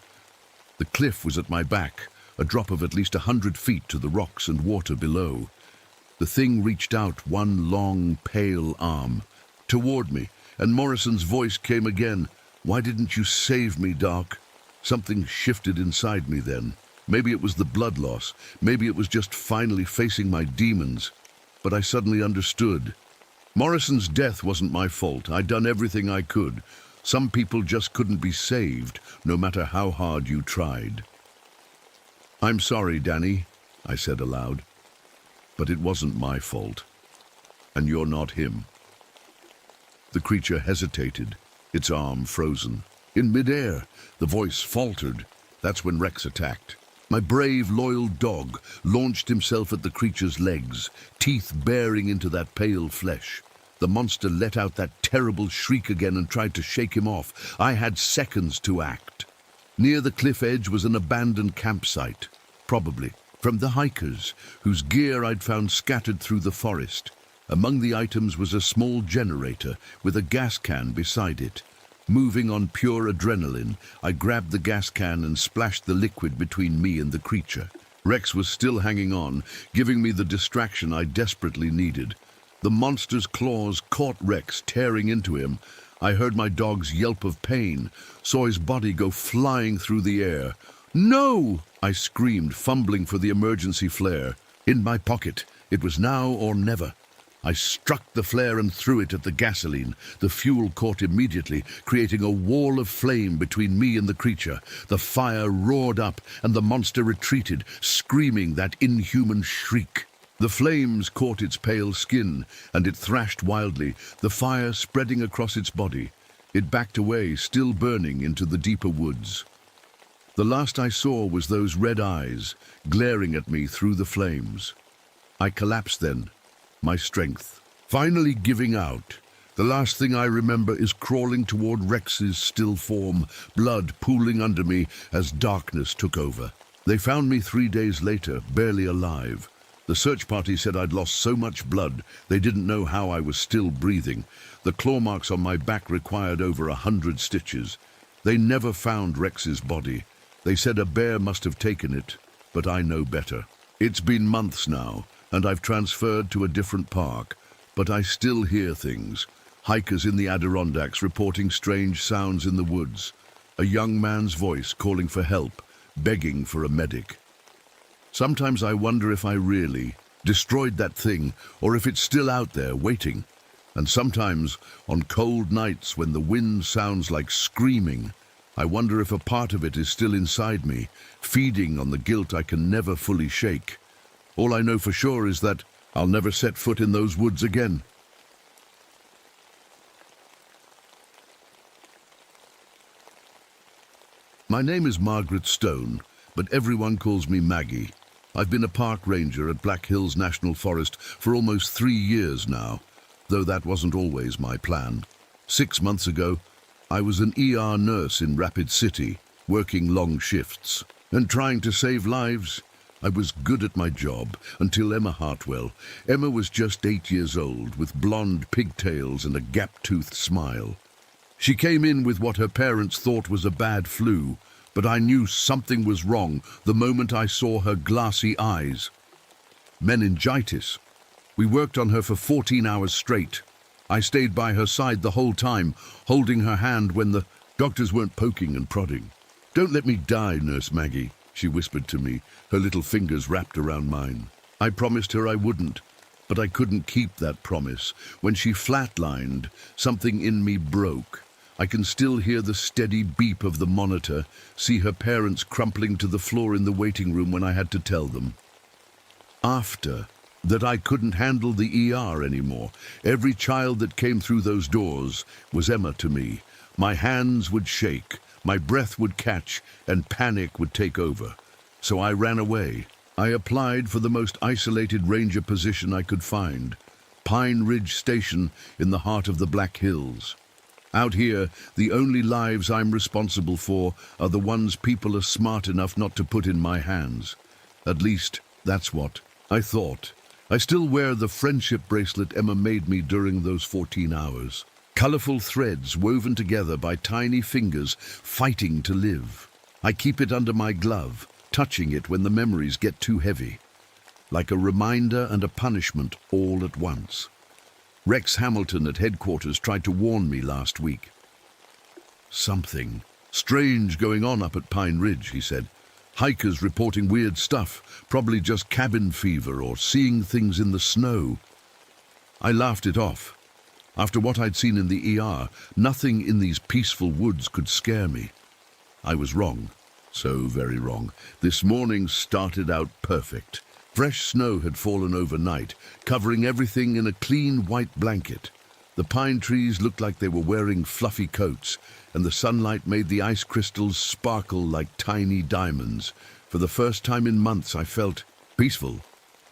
The cliff was at my back, a drop of at least 100 feet to the rocks and water below. The thing reached out one long, pale arm toward me, and Morrison's voice came again. "Why didn't you save me, Doc?" Something shifted inside me then. Maybe it was the blood loss. Maybe it was just finally facing my demons. But I suddenly understood. Morrison's death wasn't my fault. I'd done everything I could. Some people just couldn't be saved, no matter how hard you tried. "I'm sorry, Danny," I said aloud. "But it wasn't my fault. And you're not him." The creature hesitated, its arm frozen. In midair, the voice faltered. That's when Rex attacked. My brave, loyal dog launched himself at the creature's legs, teeth baring into that pale flesh. The monster let out that terrible shriek again and tried to shake him off. I had seconds to act. Near the cliff edge was an abandoned campsite, probably from the hikers, whose gear I'd found scattered through the forest. Among the items was a small generator with a gas can beside it. Moving on pure adrenaline, I grabbed the gas can and splashed the liquid between me and the creature. Rex was still hanging on, giving me the distraction I desperately needed. The monster's claws caught Rex, tearing into him. I heard my dog's yelp of pain, saw his body go flying through the air. "No!" I screamed, fumbling for the emergency flare. In my pocket, it was now or never. I struck the flare and threw it at the gasoline. The fuel caught immediately, creating a wall of flame between me and the creature. The fire roared up, and the monster retreated, screaming that inhuman shriek. The flames caught its pale skin, and it thrashed wildly, the fire spreading across its body. It backed away, still burning, into the deeper woods. The last I saw was those red eyes, glaring at me through the flames. I collapsed then, my strength finally giving out. The last thing I remember is crawling toward Rex's still form, blood pooling under me as darkness took over. They found me 3 days later, barely alive. The search party said I'd lost so much blood, they didn't know how I was still breathing. The claw marks on my back required over 100 stitches. They never found Rex's body. They said a bear must have taken it, but I know better. It's been months now, and I've transferred to a different park, but I still hear things. Hikers in the Adirondacks reporting strange sounds in the woods. A young man's voice calling for help, begging for a medic. Sometimes I wonder if I really destroyed that thing, or if it's still out there waiting. And sometimes, on cold nights when the wind sounds like screaming, I wonder if a part of it is still inside me, feeding on the guilt I can never fully shake. All I know for sure is that I'll never set foot in those woods again. My name is Margaret Stone, but everyone calls me Maggie. I've been a park ranger at Black Hills National Forest for almost 3 years now, though that wasn't always my plan. 6 months ago, I was an ER nurse in Rapid City, working long shifts and trying to save lives. I was good at my job until Emma Hartwell. Emma was just 8 years old, with blonde pigtails and a gap-toothed smile. She came in with what her parents thought was a bad flu, but I knew something was wrong the moment I saw her glassy eyes. Meningitis. We worked on her for 14 hours straight. I stayed by her side the whole time, holding her hand when the doctors weren't poking and prodding. "Don't let me die, Nurse Maggie," she whispered to me, her little fingers wrapped around mine. I promised her I wouldn't, but I couldn't keep that promise. When she flatlined, something in me broke. I can still hear the steady beep of the monitor, see her parents crumpling to the floor in the waiting room when I had to tell them. After that, I couldn't handle the ER anymore. Every child that came through those doors was Emma to me. My hands would shake, my breath would catch, and panic would take over. So I ran away. I applied for the most isolated ranger position I could find, Pine Ridge Station in the heart of the Black Hills. Out here, the only lives I'm responsible for are the ones people are smart enough not to put in my hands. At least, That's what I thought. I still wear the friendship bracelet Emma made me during those 14 hours. Colorful threads woven together by tiny fingers fighting to live. I keep it under my glove, touching it when the memories get too heavy. Like a reminder and a punishment all at once. Rex Hamilton at headquarters tried to warn me last week. Something strange going on up at Pine Ridge, he said. Hikers reporting weird stuff, probably just cabin fever or seeing things in the snow. I laughed it off. After what I'd seen in the ER, nothing in these peaceful woods could scare me. I was wrong, so very wrong. This morning started out perfect. Fresh snow had fallen overnight, covering everything in a clean white blanket. The pine trees looked like they were wearing fluffy coats, and the sunlight made the ice crystals sparkle like tiny diamonds. For the first time in months, I felt peaceful.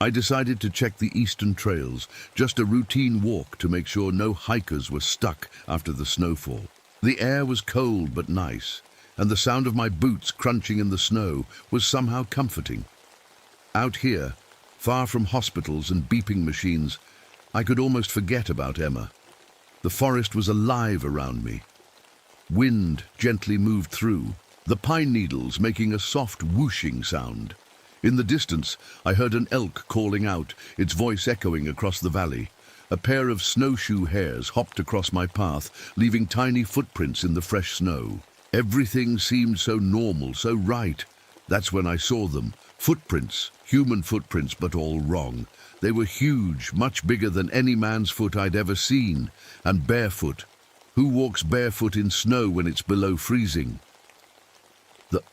I decided to check the eastern trails, just a routine walk to make sure no hikers were stuck after the snowfall. The air was cold but nice, and the sound of my boots crunching in the snow was somehow comforting. Out here, far from hospitals and beeping machines, I could almost forget about Emma. The forest was alive around me. Wind gently moved through, the pine needles making a soft whooshing sound. In the distance, I heard an elk calling out, its voice echoing across the valley. A pair of snowshoe hares hopped across my path, leaving tiny footprints in the fresh snow. Everything seemed so normal, so right. That's when I saw them. Footprints, human footprints, but all wrong. They were huge, much bigger than any man's foot I'd ever seen, and barefoot. Who walks barefoot in snow when it's below freezing? The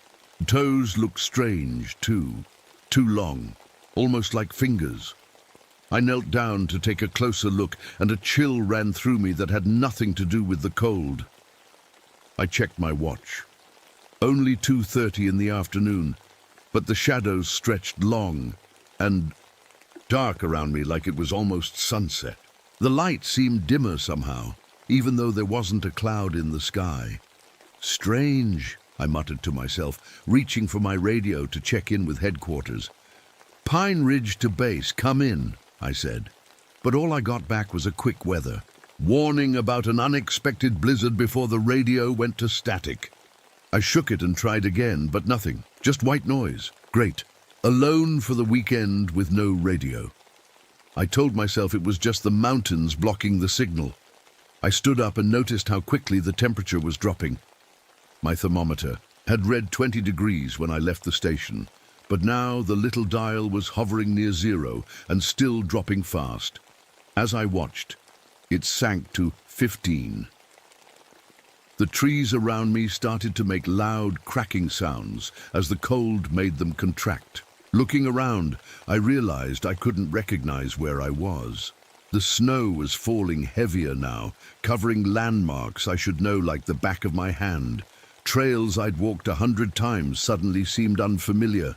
toes looked strange, too. Too long, almost like fingers. I knelt down to take a closer look, and a chill ran through me that had nothing to do with the cold. I checked my watch. Only 2:30 in the afternoon, but the shadows stretched long and dark around me like it was almost sunset. The light seemed dimmer somehow, even though there wasn't a cloud in the sky. Strange, I muttered to myself, reaching for my radio to check in with headquarters. Pine Ridge to base, come in, I said. But all I got back was a quick weather warning about an unexpected blizzard before the radio went to static. I shook it and tried again, but nothing, just white noise. Great. Alone for the weekend with no radio. I told myself it was just the mountains blocking the signal. I stood up and noticed how quickly the temperature was dropping. My thermometer had read 20 degrees when I left the station, but now the little dial was hovering near zero and still dropping fast. As I watched, it sank to 15. The trees around me started to make loud cracking sounds as the cold made them contract. Looking around, I realized I couldn't recognize where I was. The snow was falling heavier now, covering landmarks I should know like the back of my hand. Trails I'd walked 100 times suddenly seemed unfamiliar.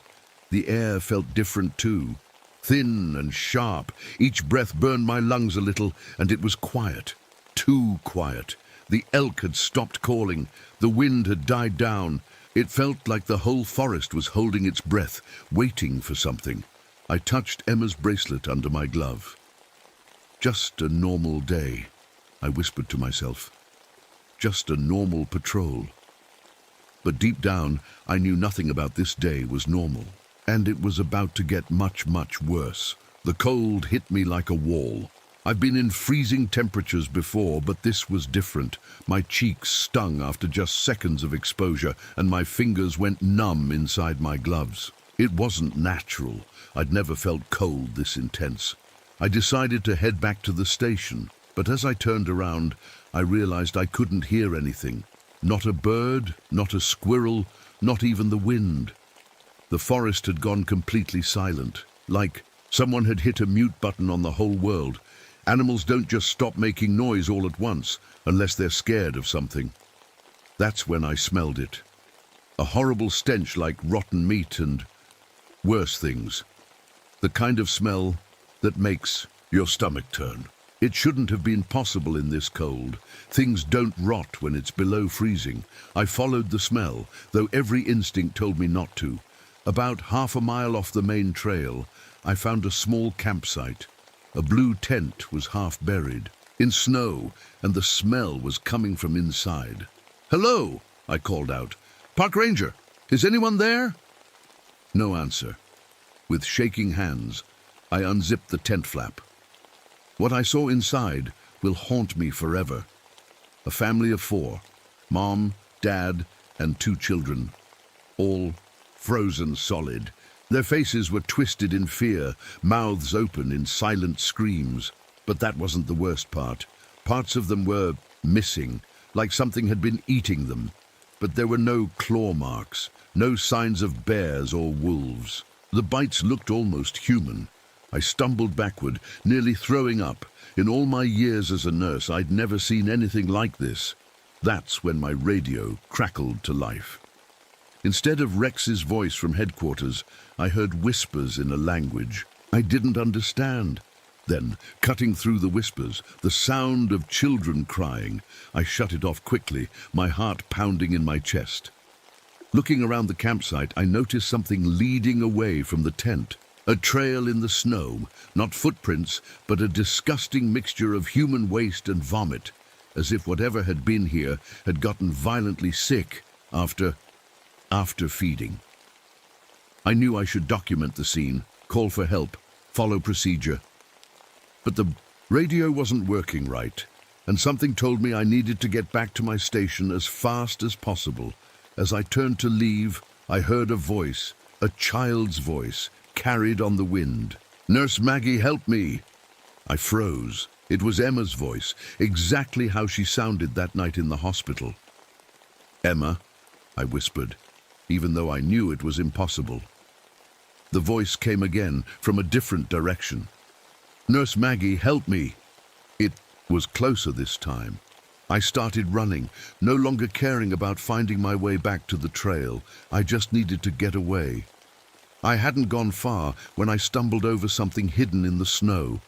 The air felt different too. Thin and sharp, each breath burned my lungs a little, and it was quiet. Too quiet. The elk had stopped calling. The wind had died down. It felt like the whole forest was holding its breath, waiting for something. I touched Emma's bracelet under my glove. Just a normal day, I whispered to myself. Just a normal patrol. But deep down, I knew nothing about this day was normal. And it was about to get much, much worse. The cold hit me like a wall. I've been in freezing temperatures before, but this was different. My cheeks stung after just seconds of exposure, and my fingers went numb inside my gloves. It wasn't natural. I'd never felt cold this intense. I decided to head back to the station, but as I turned around, I realized I couldn't hear anything. Not a bird, not a squirrel, not even the wind. The forest had gone completely silent, like someone had hit a mute button on the whole world. Animals don't just stop making noise all at once, unless they're scared of something. That's when I smelled it. A horrible stench like rotten meat and worse things. The kind of smell that makes your stomach turn. It shouldn't have been possible in this cold. Things don't rot when it's below freezing. I followed the smell, though every instinct told me not to. About half a mile off the main trail, I found a small campsite. A blue tent was half buried in snow, and the smell was coming from inside. "Hello," I called out. "Park Ranger, is anyone there?" No answer. With shaking hands, I unzipped the tent flap. What I saw inside will haunt me forever. A family of 4, Mom, Dad, and 2 children, all frozen solid. Their faces were twisted in fear, mouths open in silent screams. But that wasn't the worst part. Parts of them were missing, like something had been eating them. But there were no claw marks, no signs of bears or wolves. The bites looked almost human. I stumbled backward, nearly throwing up. In all my years as a nurse, I'd never seen anything like this. That's when my radio crackled to life. Instead of Rex's voice from headquarters, I heard whispers in a language I didn't understand. Then, cutting through the whispers, the sound of children crying. I shut it off quickly, my heart pounding in my chest. Looking around the campsite, I noticed something leading away from the tent. A trail in the snow, not footprints, but a disgusting mixture of human waste and vomit, as if whatever had been here had gotten violently sick after feeding. I knew I should document the scene, call for help, follow procedure. But the radio wasn't working right, and something told me I needed to get back to my station as fast as possible. As I turned to leave, I heard a voice, a child's voice, carried on the wind. "Nurse Maggie, help me!" I froze. It was Emma's voice, exactly how she sounded that night in the hospital. "Emma," I whispered, even though I knew it was impossible. The voice came again, from a different direction. "Nurse Maggie, help me!" It was closer this time. I started running, no longer caring about finding my way back to the trail. I just needed to get away. I hadn't gone far when I stumbled over something hidden in the snow.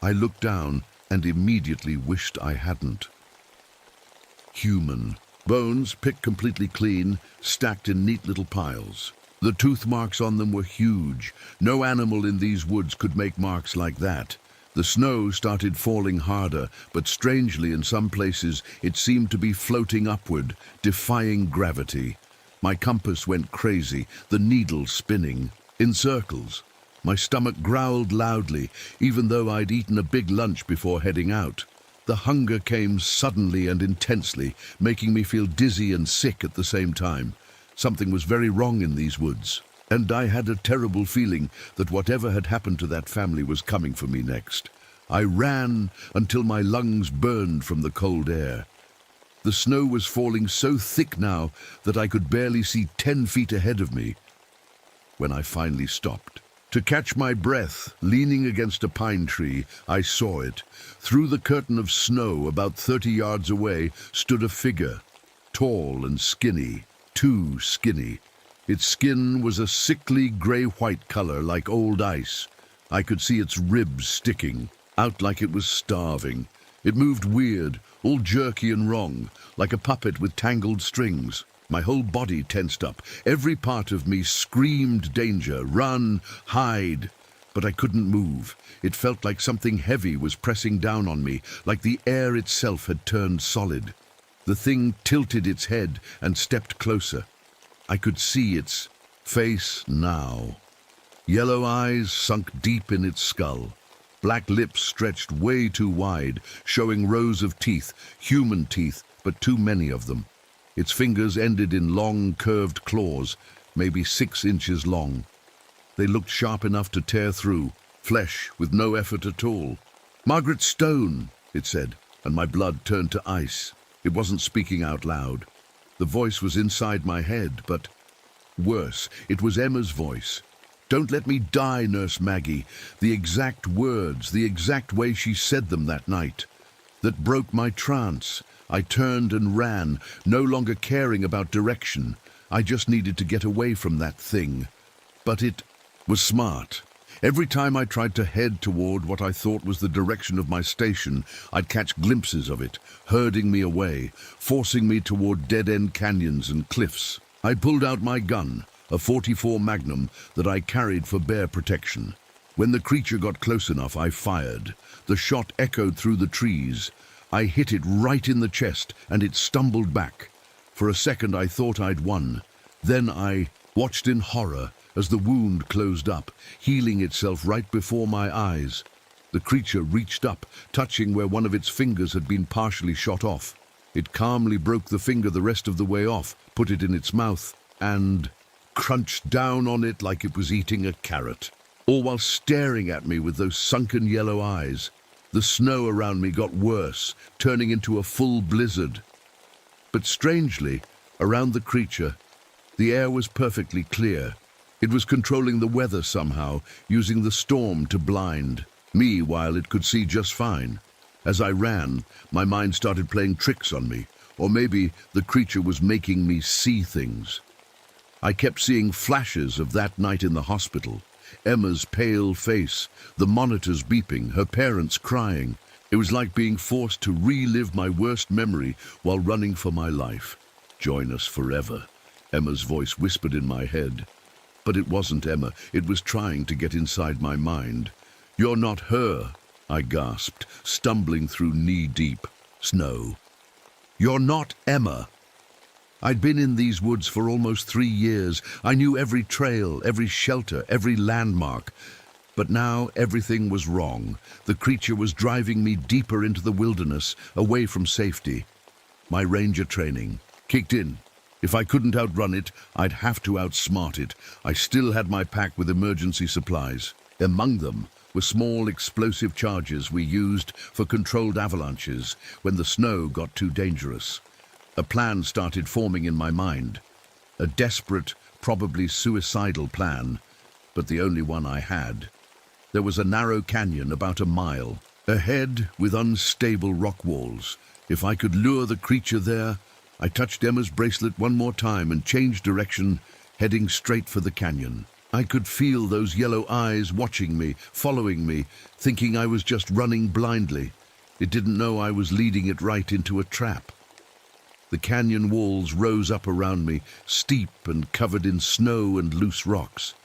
I looked down and immediately wished I hadn't. Human. Bones, picked completely clean, stacked in neat little piles. The tooth marks on them were huge. No animal in these woods could make marks like that. The snow started falling harder, but strangely in some places it seemed to be floating upward, defying gravity. My compass went crazy, the needle spinning, in circles. My stomach growled loudly, even though I'd eaten a big lunch before heading out. The hunger came suddenly and intensely, making me feel dizzy and sick at the same time. Something was very wrong in these woods, and I had a terrible feeling that whatever had happened to that family was coming for me next. I ran until my lungs burned from the cold air. The snow was falling so thick now that I could barely see 10 feet ahead of me when I finally stopped. To catch my breath, leaning against a pine tree, I saw it. Through the curtain of snow, about 30 yards away, stood a figure, tall and skinny, too skinny. Its skin was a sickly gray-white color like old ice. I could see its ribs sticking, out like it was starving. It moved weird, all jerky and wrong, like a puppet with tangled strings. My whole body tensed up. Every part of me screamed danger, run, hide. But I couldn't move. It felt like something heavy was pressing down on me, like the air itself had turned solid. The thing tilted its head and stepped closer. I could see its face now. Yellow eyes sunk deep in its skull. Black lips stretched way too wide, showing rows of teeth, human teeth, but too many of them. Its fingers ended in long, curved claws, maybe 6 inches long. They looked sharp enough to tear through, flesh with no effort at all. "Margaret Stone," it said, and my blood turned to ice. It wasn't speaking out loud. The voice was inside my head, but worse, it was Emma's voice. "Don't let me die, Nurse Maggie." The exact words, the exact way she said them that night. That broke my trance. I turned and ran, no longer caring about direction. I just needed to get away from that thing. But it was smart. Every time I tried to head toward what I thought was the direction of my station, I'd catch glimpses of it, herding me away, forcing me toward dead-end canyons and cliffs. I pulled out my gun, a .44 Magnum that I carried for bear protection. When the creature got close enough, I fired. The shot echoed through the trees. I hit it right in the chest, and it stumbled back. For a second, I thought I'd won. Then I watched in horror as the wound closed up, healing itself right before my eyes. The creature reached up, touching where one of its fingers had been partially shot off. It calmly broke the finger the rest of the way off, put it in its mouth, and crunched down on it like it was eating a carrot, all while staring at me with those sunken yellow eyes. The snow around me got worse, turning into a full blizzard. But strangely, around the creature, the air was perfectly clear. It was controlling the weather somehow, using the storm to blind me while it could see just fine. As I ran, my mind started playing tricks on me, or maybe the creature was making me see things. I kept seeing flashes of that night in the hospital. Emma's pale face, the monitors beeping, her parents crying. It was like being forced to relive my worst memory while running for my life. "Join us forever," Emma's voice whispered in my head. But it wasn't Emma, it was trying to get inside my mind. "You're not her," I gasped, stumbling through knee-deep snow. "You're not Emma." I'd been in these woods for almost 3 years. I knew every trail, every shelter, every landmark. But now everything was wrong. The creature was driving me deeper into the wilderness, away from safety. My ranger training kicked in. If I couldn't outrun it, I'd have to outsmart it. I still had my pack with emergency supplies. Among them were small explosive charges we used for controlled avalanches when the snow got too dangerous. A plan started forming in my mind. A desperate, probably suicidal plan, but the only one I had. There was a narrow canyon about a mile ahead with unstable rock walls. If I could lure the creature there, I touched Emma's bracelet one more time and changed direction, heading straight for the canyon. I could feel those yellow eyes watching me, following me, thinking I was just running blindly. It didn't know I was leading it right into a trap. The canyon walls rose up around me, steep and covered in snow and loose rocks.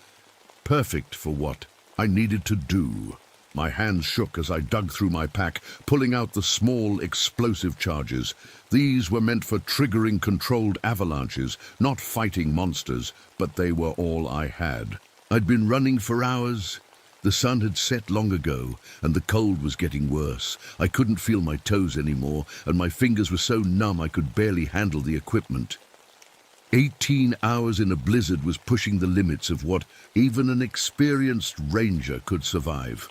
Perfect for what I needed to do. My hands shook as I dug through my pack, pulling out the small explosive charges. These were meant for triggering controlled avalanches, not fighting monsters, but they were all I had. I'd been running for hours. The sun had set long ago, and the cold was getting worse. I couldn't feel my toes anymore, and my fingers were so numb I could barely handle the equipment. 18 hours in a blizzard was pushing the limits of what even an experienced ranger could survive.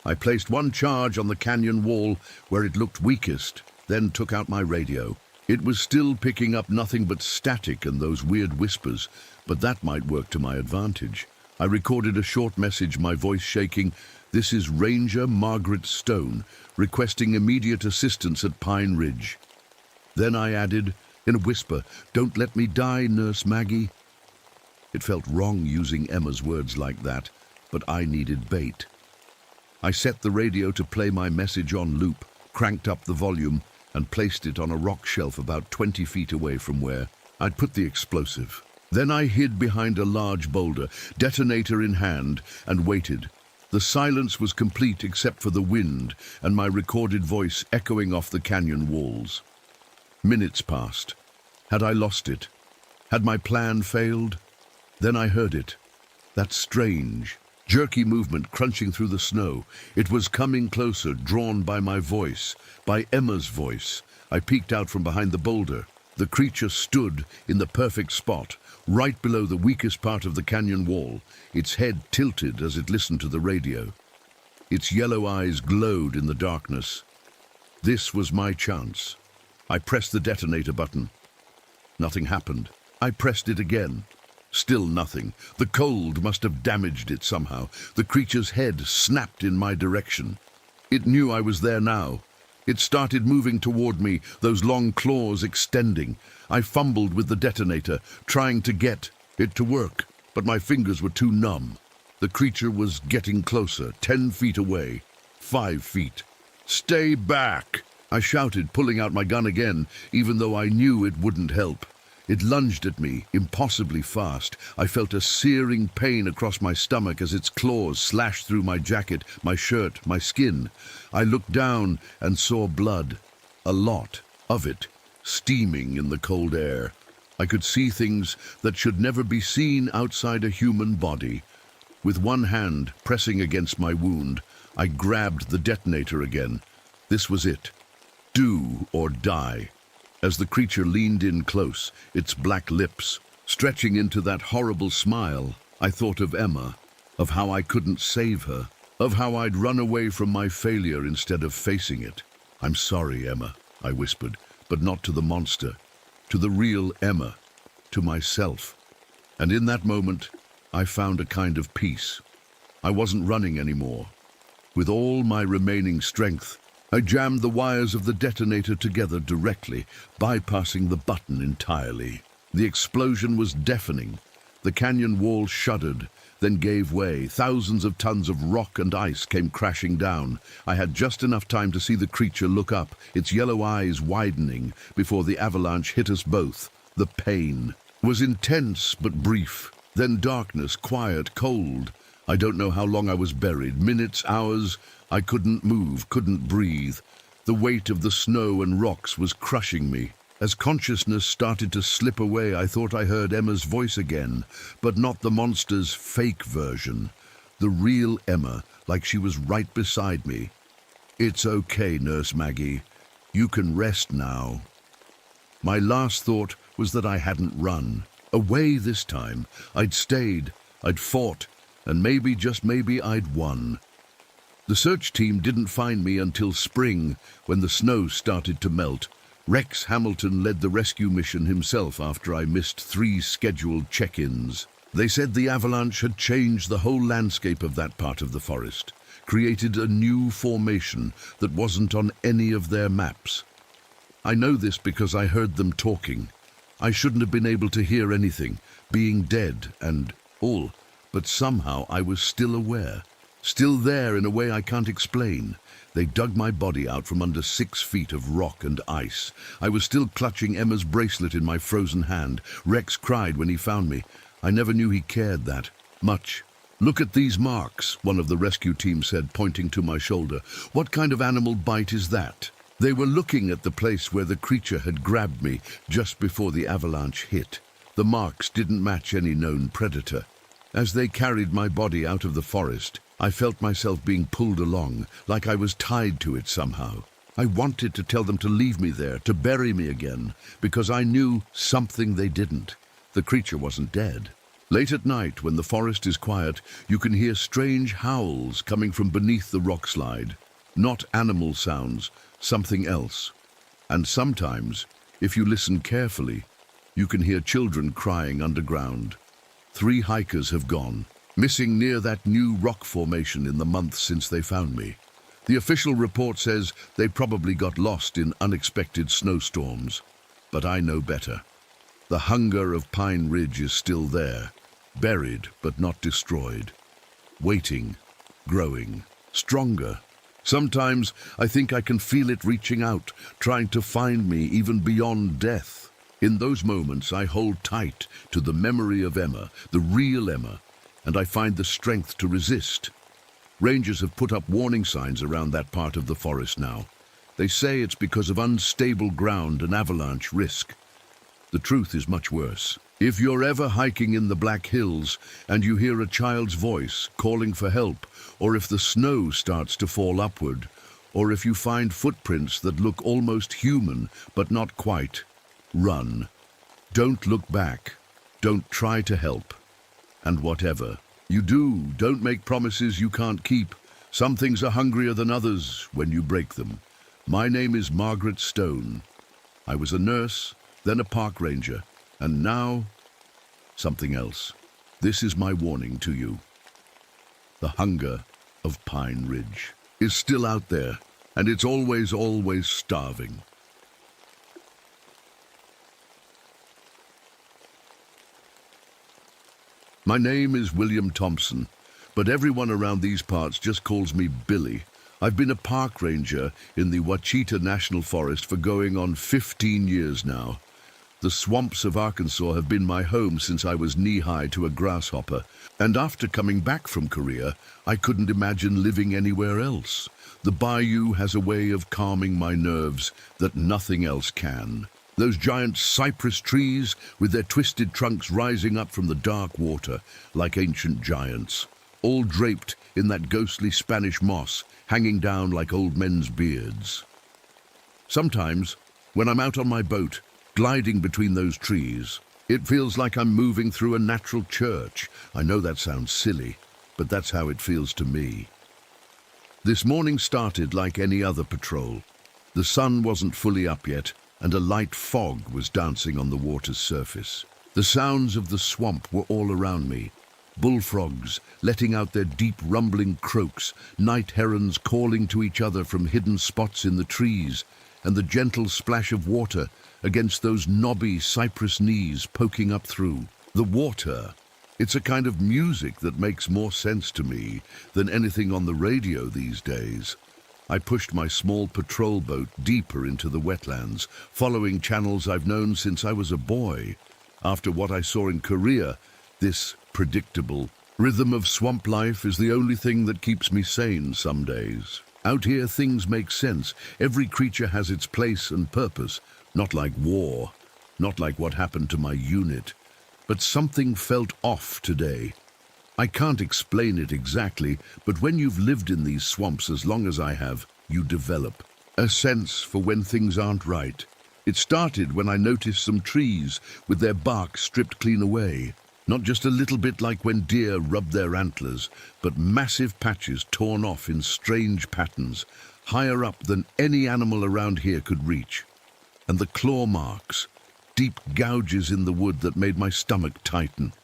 I placed one charge on the canyon wall where it looked weakest, then took out my radio. It was still picking up nothing but static and those weird whispers, but that might work to my advantage. I recorded a short message, my voice shaking. "This is Ranger Margaret Stone, requesting immediate assistance at Pine Ridge." Then I added, in a whisper, "Don't let me die, Nurse Maggie." It felt wrong using Emma's words like that, but I needed bait. I set the radio to play my message on loop, cranked up the volume, and placed it on a rock shelf about 20 feet away from where I'd put the explosive. Then I hid behind a large boulder, detonator in hand, and waited. The silence was complete except for the wind and my recorded voice echoing off the canyon walls. Minutes passed. Had I lost it? Had my plan failed? Then I heard it. That strange, jerky movement crunching through the snow. It was coming closer, drawn by my voice, by Emma's voice. I peeked out from behind the boulder. The creature stood in the perfect spot, right below the weakest part of the canyon wall, its head tilted as it listened to the radio. Its yellow eyes glowed in the darkness. This was my chance. I pressed the detonator button. Nothing happened. I pressed it again. Still nothing. The cold must have damaged it somehow. The creature's head snapped in my direction. It knew I was there now. It started moving toward me, those long claws extending. I fumbled with the detonator, trying to get it to work, but my fingers were too numb. The creature was getting closer, 10 feet away, 5 feet. "Stay back!" I shouted, pulling out my gun again, even though I knew it wouldn't help. It lunged at me, impossibly fast. I felt a searing pain across my stomach as its claws slashed through my jacket, my shirt, my skin. I looked down and saw blood, a lot of it, steaming in the cold air. I could see things that should never be seen outside a human body. With one hand pressing against my wound, I grabbed the detonator again. This was it. Do or die. As the creature leaned in close, its black lips stretching into that horrible smile, I thought of Emma, of how I couldn't save her, of how I'd run away from my failure instead of facing it. "I'm sorry, Emma," I whispered, but not to the monster, to the real Emma, to myself. And in that moment, I found a kind of peace. I wasn't running anymore. With all my remaining strength, I jammed the wires of the detonator together directly, bypassing the button entirely. The explosion was deafening. The canyon wall shuddered, then gave way. Thousands of tons of rock and ice came crashing down. I had just enough time to see the creature look up, its yellow eyes widening, before the avalanche hit us both. The pain was intense but brief. Then darkness, quiet, cold. I don't know how long I was buried. Minutes, hours. I couldn't move, couldn't breathe. The weight of the snow and rocks was crushing me. As consciousness started to slip away, I thought I heard Emma's voice again, but not the monster's fake version. The real Emma, like she was right beside me. "It's okay, Nurse Maggie. You can rest now." My last thought was that I hadn't run away this time. I'd stayed, I'd fought, and maybe, just maybe, I'd won. The search team didn't find me until spring, when the snow started to melt. Rex Hamilton led the rescue mission himself after I missed 3 scheduled check-ins. They said the avalanche had changed the whole landscape of that part of the forest, created a new formation that wasn't on any of their maps. I know this because I heard them talking. I shouldn't have been able to hear anything, being dead and all, but somehow I was still aware. Still there in a way I can't explain. They dug my body out from under 6 feet of rock and ice. I was still clutching Emma's bracelet in my frozen hand. Rex cried when he found me. I never knew he cared that much. "Look at these marks," one of the rescue team said, pointing to my shoulder. "What kind of animal bite is that?" They were looking at the place where the creature had grabbed me just before the avalanche hit. The marks didn't match any known predator. As they carried my body out of the forest, I felt myself being pulled along, like I was tied to it somehow. I wanted to tell them to leave me there, to bury me again, because I knew something they didn't. The creature wasn't dead. Late at night, when the forest is quiet, you can hear strange howls coming from beneath the rock slide. Not animal sounds, something else. And sometimes, if you listen carefully, you can hear children crying underground. 3 hikers have gone, missing near that new rock formation in the months since they found me. The official report says they probably got lost in unexpected snowstorms. But I know better. The hunger of Pine Ridge is still there, buried but not destroyed. Waiting, growing, stronger. Sometimes I think I can feel it reaching out, trying to find me even beyond death. In those moments I hold tight to the memory of Emma, the real Emma, and I find the strength to resist. Rangers have put up warning signs around that part of the forest now. They say it's because of unstable ground and avalanche risk. The truth is much worse. If you're ever hiking in the Black Hills and you hear a child's voice calling for help, or if the snow starts to fall upward, or if you find footprints that look almost human but not quite, run. Don't look back. Don't try to help. And whatever you do, don't make promises you can't keep. Some things are hungrier than others when you break them. My name is Margaret Stone. I was a nurse, then a park ranger, and now something else. This is my warning to you. The hunger of Pine Ridge is still out there, and it's always starving. My name is William Thompson, but everyone around these parts just calls me Billy. I've been a park ranger in the Ouachita National Forest for going on 15 years now. The swamps of Arkansas have been my home since I was knee-high to a grasshopper, and after coming back from Korea, I couldn't imagine living anywhere else. The bayou has a way of calming my nerves that nothing else can. Those giant cypress trees with their twisted trunks rising up from the dark water like ancient giants, all draped in that ghostly Spanish moss hanging down like old men's beards. Sometimes, when I'm out on my boat, gliding between those trees, it feels like I'm moving through a natural church. I know that sounds silly, but that's how it feels to me. This morning started like any other patrol. The sun wasn't fully up yet, and a light fog was dancing on the water's surface. The sounds of the swamp were all around me. Bullfrogs letting out their deep rumbling croaks, night herons calling to each other from hidden spots in the trees, and the gentle splash of water against those knobby cypress knees poking up through. The water, it's a kind of music that makes more sense to me than anything on the radio these days. I pushed my small patrol boat deeper into the wetlands, following channels I've known since I was a boy. After what I saw in Korea, this predictable rhythm of swamp life is the only thing that keeps me sane some days. Out here things make sense. Every creature has its place and purpose. Not like war, not like what happened to my unit. But something felt off today. I can't explain it exactly, but when you've lived in these swamps as long as I have, you develop a sense for when things aren't right. It started when I noticed some trees with their bark stripped clean away. Not just a little bit like when deer rub their antlers, but massive patches torn off in strange patterns, higher up than any animal around here could reach. And the claw marks, deep gouges in the wood that made my stomach tighten.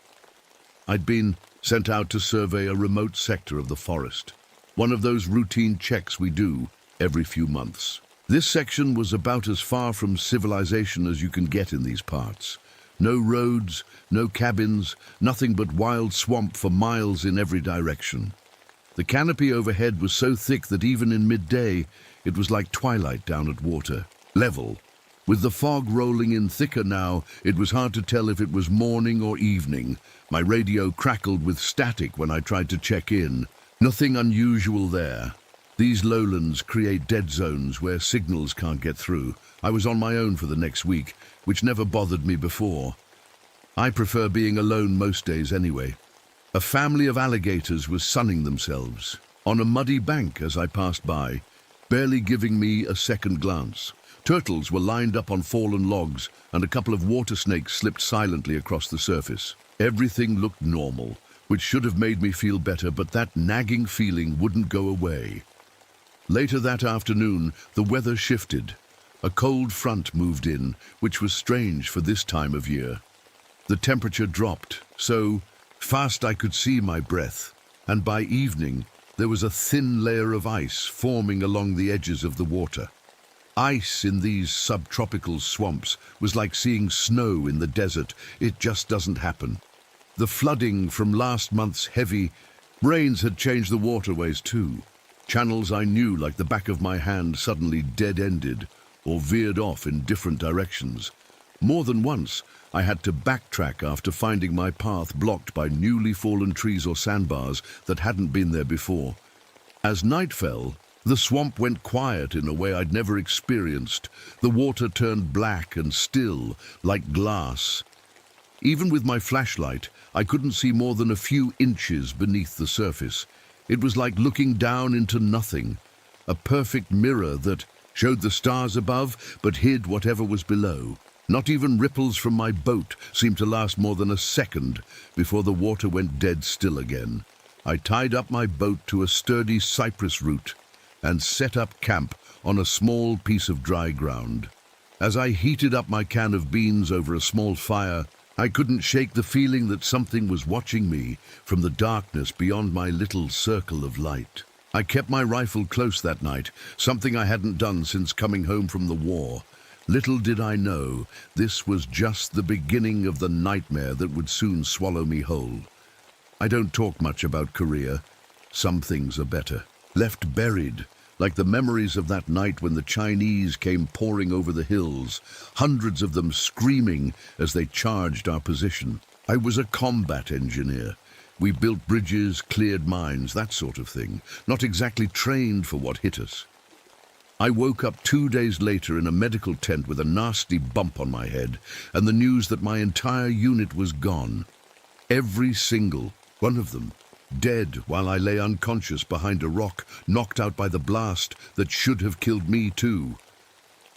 I'd been sent out to survey a remote sector of the forest, one of those routine checks we do every few months. This section was about as far from civilization as you can get in these parts. No roads, no cabins, nothing but wild swamp for miles in every direction. The canopy overhead was so thick that even in midday, it was like twilight down at water level. With the fog rolling in thicker now, it was hard to tell if it was morning or evening. My radio crackled with static when I tried to check in. Nothing unusual there. These lowlands create dead zones where signals can't get through. I was on my own for the next week, which never bothered me before. I prefer being alone most days anyway. A family of alligators was sunning themselves on a muddy bank as I passed by, barely giving me a second glance. Turtles were lined up on fallen logs, and a couple of water snakes slipped silently across the surface. Everything looked normal, which should have made me feel better, but that nagging feeling wouldn't go away. Later that afternoon, the weather shifted. A cold front moved in, which was strange for this time of year. The temperature dropped, so fast I could see my breath, and by evening, there was a thin layer of ice forming along the edges of the water. Ice in these subtropical swamps was like seeing snow in the desert. It just doesn't happen. The flooding from last month's heavy rains had changed the waterways too. Channels I knew like the back of my hand suddenly dead-ended or veered off in different directions. More than once, I had to backtrack after finding my path blocked by newly fallen trees or sandbars that hadn't been there before. As night fell, the swamp went quiet in a way I'd never experienced. The water turned black and still, like glass. Even with my flashlight, I couldn't see more than a few inches beneath the surface. It was like looking down into nothing, a perfect mirror that showed the stars above but hid whatever was below. Not even ripples from my boat seemed to last more than a second before the water went dead still again. I tied up my boat to a sturdy cypress root and set up camp on a small piece of dry ground. As I heated up my can of beans over a small fire, I couldn't shake the feeling that something was watching me from the darkness beyond my little circle of light. I kept my rifle close that night, something I hadn't done since coming home from the war. Little did I know, this was just the beginning of the nightmare that would soon swallow me whole. I don't talk much about Korea. Some things are better. Left buried, like the memories of that night when the Chinese came pouring over the hills, hundreds of them screaming as they charged our position. I was a combat engineer. We built bridges, cleared mines, that sort of thing, not exactly trained for what hit us. I woke up 2 days later in a medical tent with a nasty bump on my head and the news that my entire unit was gone. Every single one of them, dead while I lay unconscious behind a rock, knocked out by the blast that should have killed me too.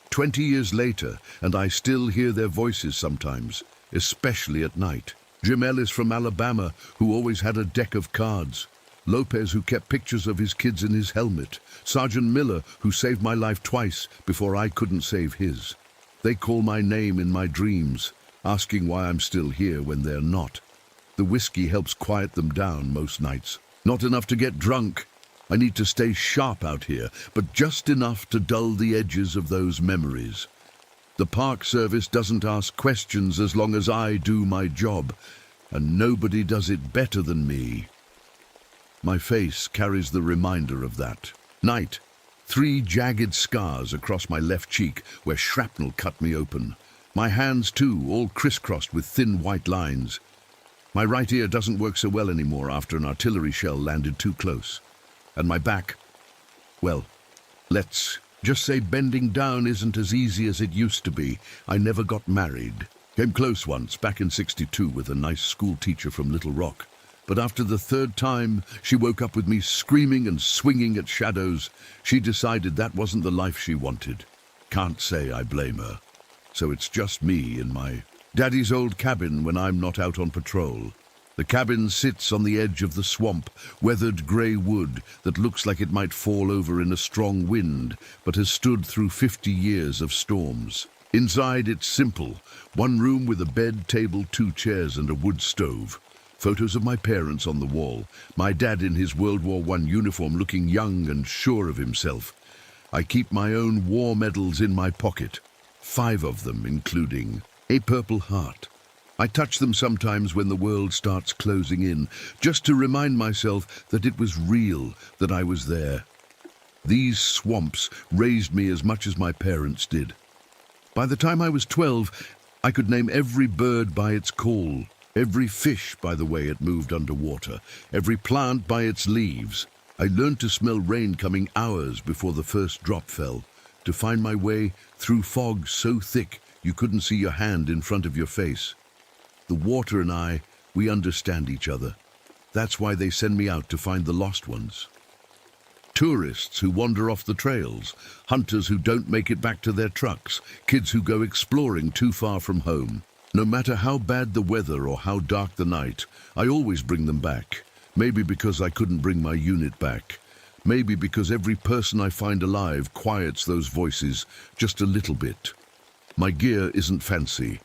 20 years later, and I still hear their voices sometimes, especially at night. Jim Ellis from Alabama, who always had a deck of cards. Lopez, who kept pictures of his kids in his helmet. Sergeant Miller, who saved my life twice before I couldn't save his. They call my name in my dreams, asking why I'm still here when they're not. The whiskey helps quiet them down most nights. Not enough to get drunk. I need to stay sharp out here, but just enough to dull the edges of those memories. The Park Service doesn't ask questions as long as I do my job, and nobody does it better than me. My face carries the reminder of that. Night. 3 jagged scars across my left cheek where shrapnel cut me open. My hands too, all crisscrossed with thin white lines. My right ear doesn't work so well anymore after an artillery shell landed too close. And my back, well, let's just say bending down isn't as easy as it used to be. I never got married. Came close once, back in '62, with a nice school teacher from Little Rock. But after the 3rd time, she woke up with me screaming and swinging at shadows. She decided that wasn't the life she wanted. Can't say I blame her. So it's just me in my daddy's old cabin when I'm not out on patrol. The cabin sits on the edge of the swamp, weathered grey wood that looks like it might fall over in a strong wind, but has stood through 50 years of storms. Inside it's simple, 1 room with a bed, table, 2 chairs and a wood stove. Photos of my parents on the wall, my dad in his World War I uniform looking young and sure of himself. I keep my own war medals in my pocket, 5 of them including a Purple Heart. I touch them sometimes when the world starts closing in, just to remind myself that it was real, that I was there. These swamps raised me as much as my parents did. By the time I was 12, I could name every bird by its call, every fish by the way it moved underwater, every plant by its leaves. I learned to smell rain coming hours before the first drop fell, to find my way through fog so thick you couldn't see your hand in front of your face. The water and I, we understand each other. That's why they send me out to find the lost ones. Tourists who wander off the trails, hunters who don't make it back to their trucks, kids who go exploring too far from home. No matter how bad the weather or how dark the night, I always bring them back. Maybe because I couldn't bring my unit back. Maybe because every person I find alive quiets those voices just a little bit. My gear isn't fancy.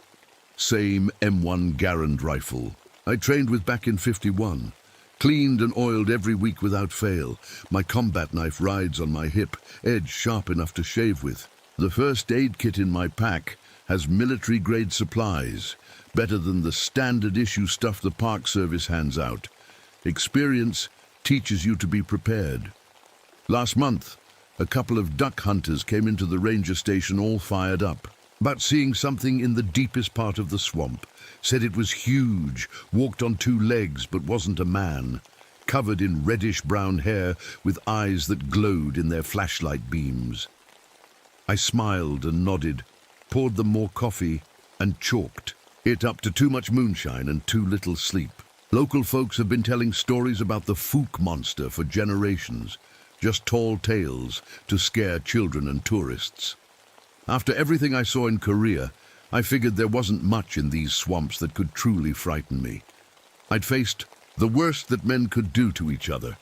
Same M1 Garand rifle I trained with back in '51. Cleaned and oiled every week without fail. My combat knife rides on my hip, edge sharp enough to shave with. The first aid kit in my pack has military-grade supplies, better than the standard issue stuff the Park Service hands out. Experience teaches you to be prepared. Last month, a couple of duck hunters came into the ranger station all fired up, about seeing something in the deepest part of the swamp. Said it was huge, walked on 2 legs but wasn't a man, covered in reddish-brown hair with eyes that glowed in their flashlight beams. I smiled and nodded, poured them more coffee and chalked it up to too much moonshine and too little sleep. Local folks have been telling stories about the Fook monster for generations, just tall tales to scare children and tourists. After everything I saw in Korea, I figured there wasn't much in these swamps that could truly frighten me. I'd faced the worst that men could do to each other.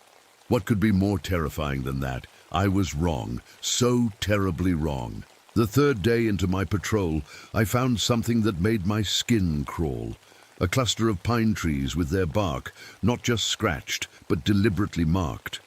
What could be more terrifying than that? I was wrong, so terribly wrong. The 3rd day into my patrol, I found something that made my skin crawl. A cluster of pine trees with their bark, not just scratched, but deliberately marked.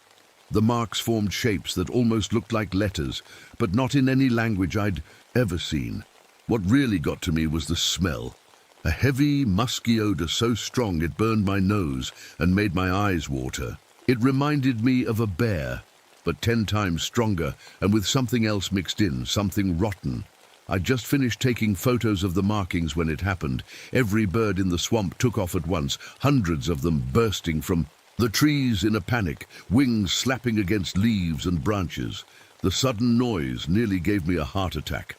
The marks formed shapes that almost looked like letters, but not in any language I'd ever seen. What really got to me was the smell. A heavy, musky odor so strong it burned my nose and made my eyes water. It reminded me of a bear, but 10 times stronger, and with something else mixed in, something rotten. I'd just finished taking photos of the markings when it happened. Every bird in the swamp took off at once, hundreds of them bursting from the trees in a panic, wings slapping against leaves and branches. The sudden noise nearly gave me a heart attack.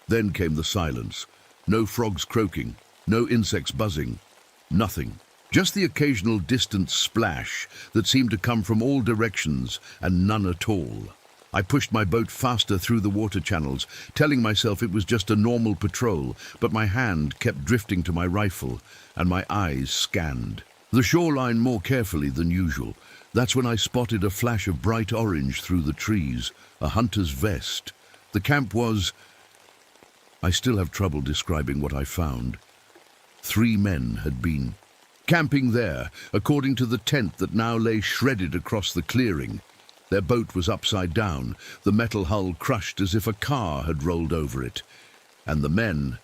Then came the silence. No frogs croaking, no insects buzzing, nothing. Just the occasional distant splash that seemed to come from all directions and none at all. I pushed my boat faster through the water channels, telling myself it was just a normal patrol, but my hand kept drifting to my rifle and my eyes scanned the shoreline more carefully than usual. That's when I spotted a flash of bright orange through the trees, a hunter's vest. The camp was... I still have trouble describing what I found. 3 men had been camping there, according to the tent that now lay shredded across the clearing. Their boat was upside down, the metal hull crushed as if a car had rolled over it. And the men,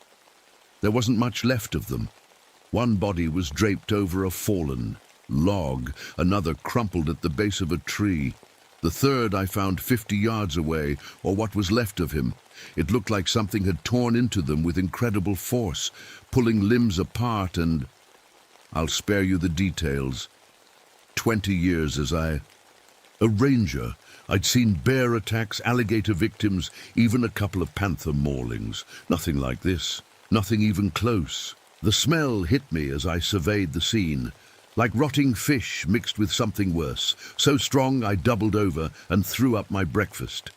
there wasn't much left of them. One body was draped over a fallen log, another crumpled at the base of a tree. The third I found 50 yards away, or what was left of him. It looked like something had torn into them with incredible force, pulling limbs apart and... I'll spare you the details. 20 years as a ranger, I'd seen bear attacks, alligator victims, even a couple of panther maulings. Nothing like this, nothing even close. The smell hit me as I surveyed the scene, like rotting fish mixed with something worse. So strong I doubled over and threw up my breakfast.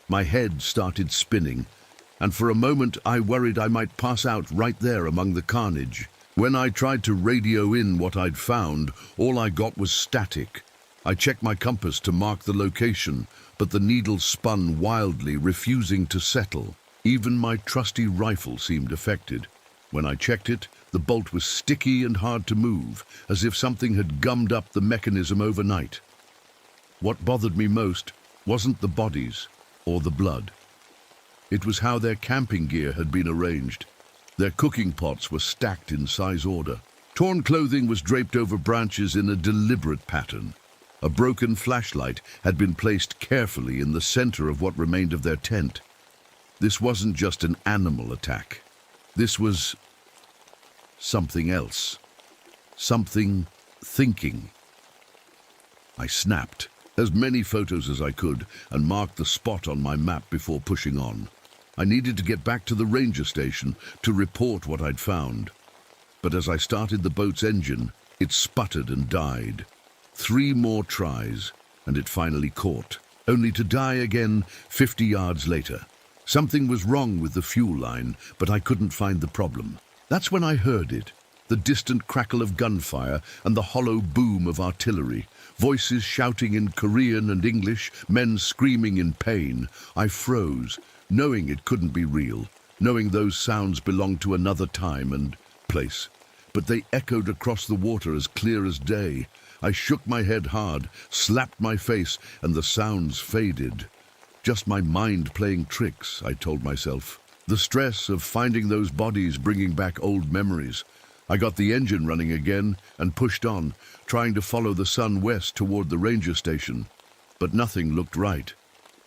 My head started spinning, and for a moment I worried I might pass out right there among the carnage. When I tried to radio in what I'd found, all I got was static. I checked my compass to mark the location, but the needle spun wildly, refusing to settle. Even my trusty rifle seemed affected. When I checked it, the bolt was sticky and hard to move, as if something had gummed up the mechanism overnight. What bothered me most wasn't the bodies or the blood. It was how their camping gear had been arranged. Their cooking pots were stacked in size order. Torn clothing was draped over branches in a deliberate pattern. A broken flashlight had been placed carefully in the center of what remained of their tent. This wasn't just an animal attack. This was something else. Something thinking. I snapped as many photos as I could and marked the spot on my map before pushing on. I needed to get back to the ranger station to report what I'd found. But as I started the boat's engine, it sputtered and died. 3 more tries, and it finally caught, only to die again 50 yards later. Something was wrong with the fuel line, but I couldn't find the problem. That's when I heard it, the distant crackle of gunfire and the hollow boom of artillery, voices shouting in Korean and English, men screaming in pain. I froze, knowing it couldn't be real, knowing those sounds belonged to another time and place. But they echoed across the water as clear as day. I shook my head hard, slapped my face, and the sounds faded. Just my mind playing tricks, I told myself. The stress of finding those bodies bringing back old memories. I got the engine running again and pushed on, trying to follow the sun west toward the ranger station. But nothing looked right.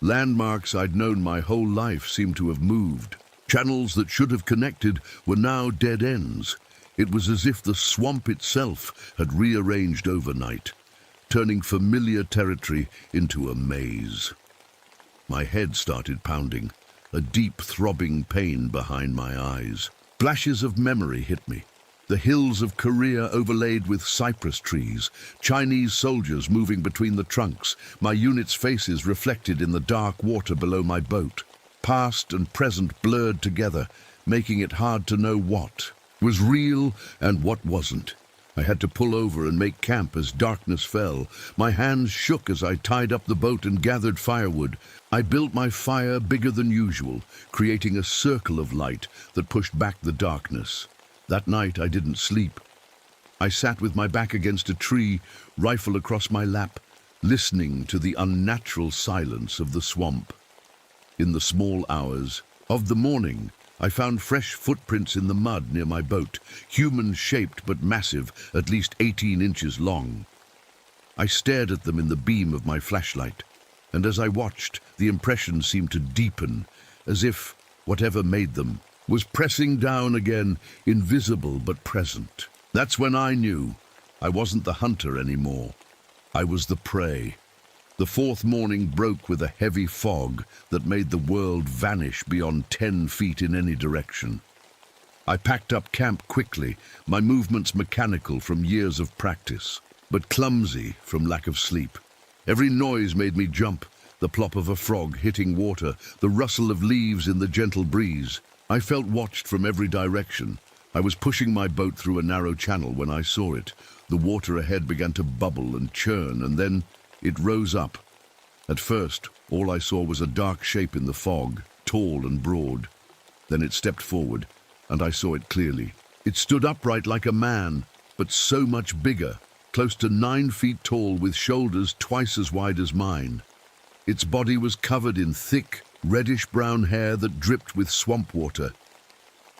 Landmarks I'd known my whole life seemed to have moved. Channels that should have connected were now dead ends. It was as if the swamp itself had rearranged overnight, turning familiar territory into a maze. My head started pounding, a deep throbbing pain behind my eyes. Flashes of memory hit me. The hills of Korea overlaid with cypress trees, Chinese soldiers moving between the trunks, my unit's faces reflected in the dark water below my boat. Past and present blurred together, making it hard to know what was real and what wasn't. I had to pull over and make camp as darkness fell. My hands shook as I tied up the boat and gathered firewood. I built my fire bigger than usual, creating a circle of light that pushed back the darkness. That night I didn't sleep. I sat with my back against a tree, rifle across my lap, listening to the unnatural silence of the swamp. In the small hours of the morning, I found fresh footprints in the mud near my boat, human-shaped but massive, at least 18 inches long. I stared at them in the beam of my flashlight. and as I watched, the impressions seemed to deepen, as if whatever made them was pressing down again, invisible but present. That's when I knew I wasn't the hunter anymore. I was the prey. The fourth morning broke with a heavy fog that made the world vanish beyond 10 feet in any direction. I packed up camp quickly, my movements mechanical from years of practice, but clumsy from lack of sleep. Every noise made me jump, the plop of a frog hitting water, the rustle of leaves in the gentle breeze. I felt watched from every direction. I was pushing my boat through a narrow channel when I saw it. The water ahead began to bubble and churn, and then it rose up. At first, all I saw was a dark shape in the fog, tall and broad. Then it stepped forward, and I saw it clearly. It stood upright like a man, but so much bigger, close to 9 feet tall with shoulders twice as wide as mine. Its body was covered in thick, reddish-brown hair that dripped with swamp water.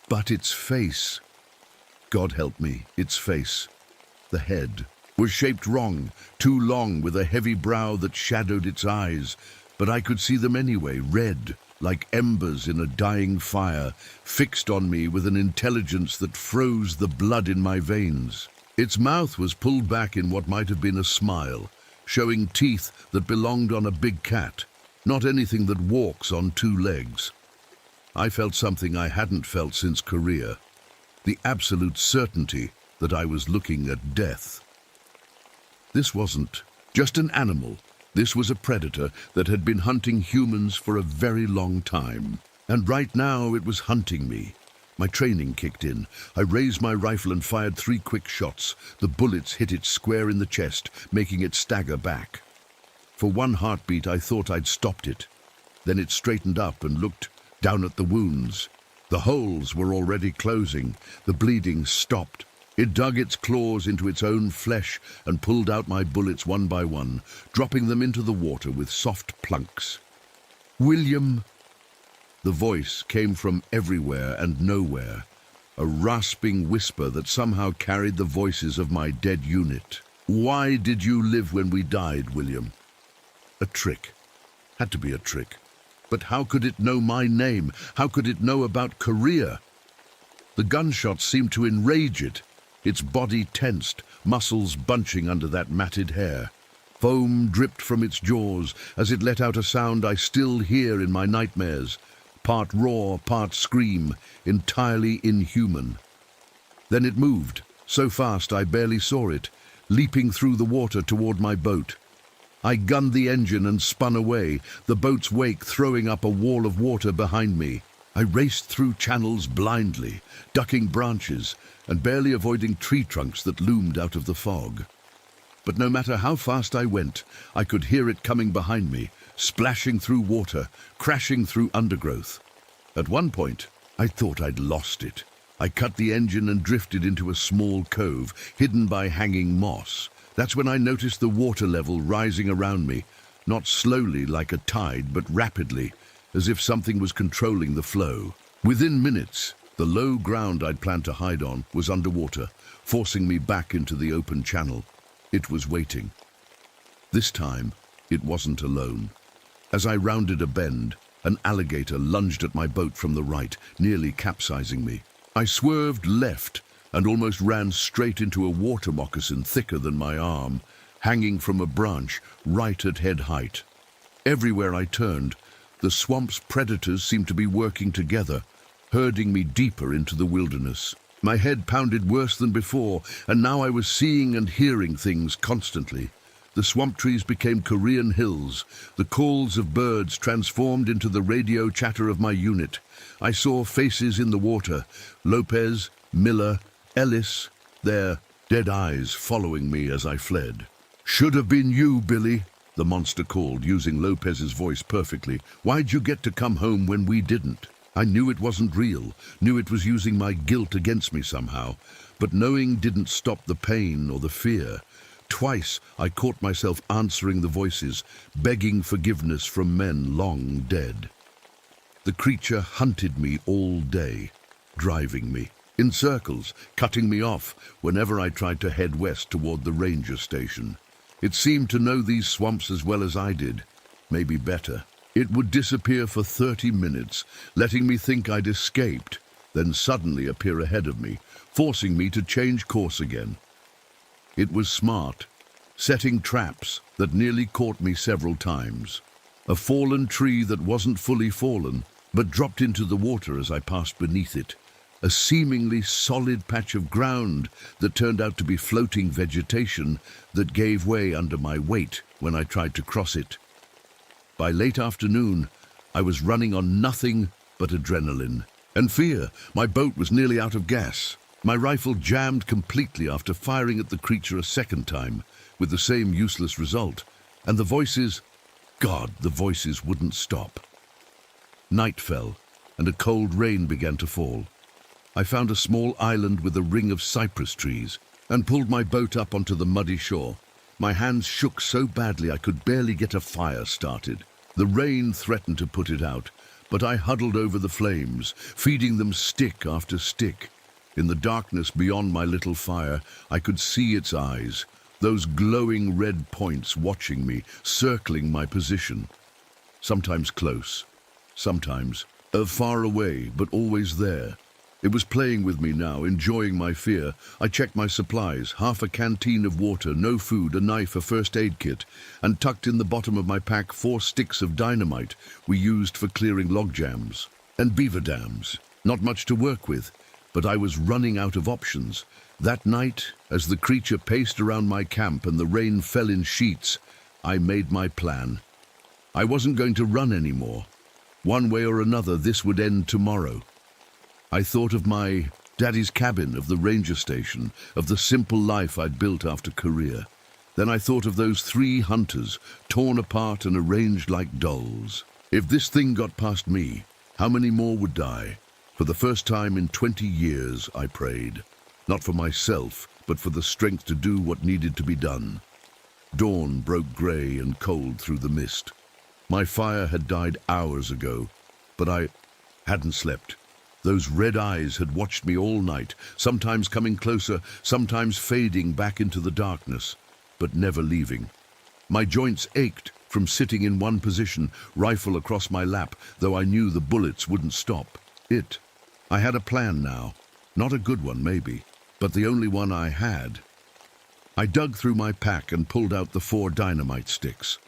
But its face, God help me, its face, the head, was shaped wrong, too long with a heavy brow that shadowed its eyes, but I could see them anyway, red, like embers in a dying fire, fixed on me with an intelligence that froze the blood in my veins. Its mouth was pulled back in what might have been a smile, showing teeth that belonged on a big cat, not anything that walks on 2 legs. I felt something I hadn't felt since Korea, the absolute certainty that I was looking at death. This wasn't just an animal. This was a predator that had been hunting humans for a very long time. And right now it was hunting me. My training kicked in. I raised my rifle and fired 3 quick shots. The bullets hit it square in the chest, making it stagger back. For 1 heartbeat, I thought I'd stopped it. Then it straightened up and looked down at the wounds. The holes were already closing. The bleeding stopped. It dug its claws into its own flesh and pulled out my bullets one by one, dropping them into the water with soft plunks. "William!" The voice came from everywhere and nowhere, a rasping whisper that somehow carried the voices of my dead unit. "Why did you live when we died, William?" A trick. Had to be a trick. But how could it know my name? How could it know about Korea? The gunshots seemed to enrage it. Its body tensed, muscles bunching under that matted hair. Foam dripped from its jaws as it let out a sound I still hear in my nightmares. Part roar, part scream, entirely inhuman. Then it moved, so fast I barely saw it, leaping through the water toward my boat. I gunned the engine and spun away, the boat's wake throwing up a wall of water behind me. I raced through channels blindly, ducking branches and barely avoiding tree trunks that loomed out of the fog. But no matter how fast I went, I could hear it coming behind me, splashing through water, crashing through undergrowth. At one point, I thought I'd lost it. I cut the engine and drifted into a small cove, hidden by hanging moss. That's when I noticed the water level rising around me, not slowly like a tide, but rapidly, as if something was controlling the flow. Within minutes, the low ground I'd planned to hide on was underwater, forcing me back into the open channel. It was waiting. This time, it wasn't alone. As I rounded a bend, an alligator lunged at my boat from the right, nearly capsizing me. I swerved left and almost ran straight into a water moccasin thicker than my arm, hanging from a branch right at head height. Everywhere I turned, the swamp's predators seemed to be working together, herding me deeper into the wilderness. My head pounded worse than before, and now I was seeing and hearing things constantly. The swamp trees became Korean hills. The calls of birds transformed into the radio chatter of my unit. I saw faces in the water, Lopez, Miller, Ellis, their dead eyes following me as I fled. "Should have been you, Billy," the monster called, using Lopez's voice perfectly. "Why'd you get to come home when we didn't?" I knew it wasn't real, knew it was using my guilt against me somehow, but knowing didn't stop the pain or the fear. Twice I caught myself answering the voices, begging forgiveness from men long dead. The creature hunted me all day, driving me in circles, cutting me off whenever I tried to head west toward the ranger station. It seemed to know these swamps as well as I did. maybe better. It would disappear for 30 minutes, letting me think I'd escaped, then suddenly appear ahead of me, forcing me to change course again. It was smart, setting traps that nearly caught me several times. A fallen tree that wasn't fully fallen, but dropped into the water as I passed beneath it. A seemingly solid patch of ground that turned out to be floating vegetation that gave way under my weight when I tried to cross it. By late afternoon, I was running on nothing but adrenaline and fear. My boat was nearly out of gas. My rifle jammed completely after firing at the creature a second time, with the same useless result. And the voices, God, the voices wouldn't stop. Night fell, and a cold rain began to fall. I found a small island with a ring of cypress trees and pulled my boat up onto the muddy shore. My hands shook so badly I could barely get a fire started. The rain threatened to put it out, but I huddled over the flames, feeding them stick after stick. In the darkness beyond my little fire, I could see its eyes, those glowing red points watching me, circling my position. Sometimes close, sometimes far away, but always there. It was playing with me now, enjoying my fear. I checked my supplies, half a canteen of water, no food, a knife, a first aid kit, and tucked in the bottom of my pack 4 sticks of dynamite we used for clearing log jams and beaver dams. Not much to work with, but I was running out of options. That night, as the creature paced around my camp and the rain fell in sheets, I made my plan. I wasn't going to run anymore. One way or another, this would end tomorrow. I thought of my daddy's cabin, of the ranger station, of the simple life I'd built after Korea. Then I thought of those 3 hunters, torn apart and arranged like dolls. If this thing got past me, how many more would die? For the first time in 20 years, I prayed. Not for myself, but for the strength to do what needed to be done. Dawn broke grey and cold through the mist. My fire had died hours ago, but I hadn't slept. Those red eyes had watched me all night, sometimes coming closer, sometimes fading back into the darkness, but never leaving. My joints ached from sitting in one position, rifle across my lap, though I knew the bullets wouldn't stop. I had a plan now. Not a good one, maybe, but the only one I had. I dug through my pack and pulled out the 4 dynamite sticks.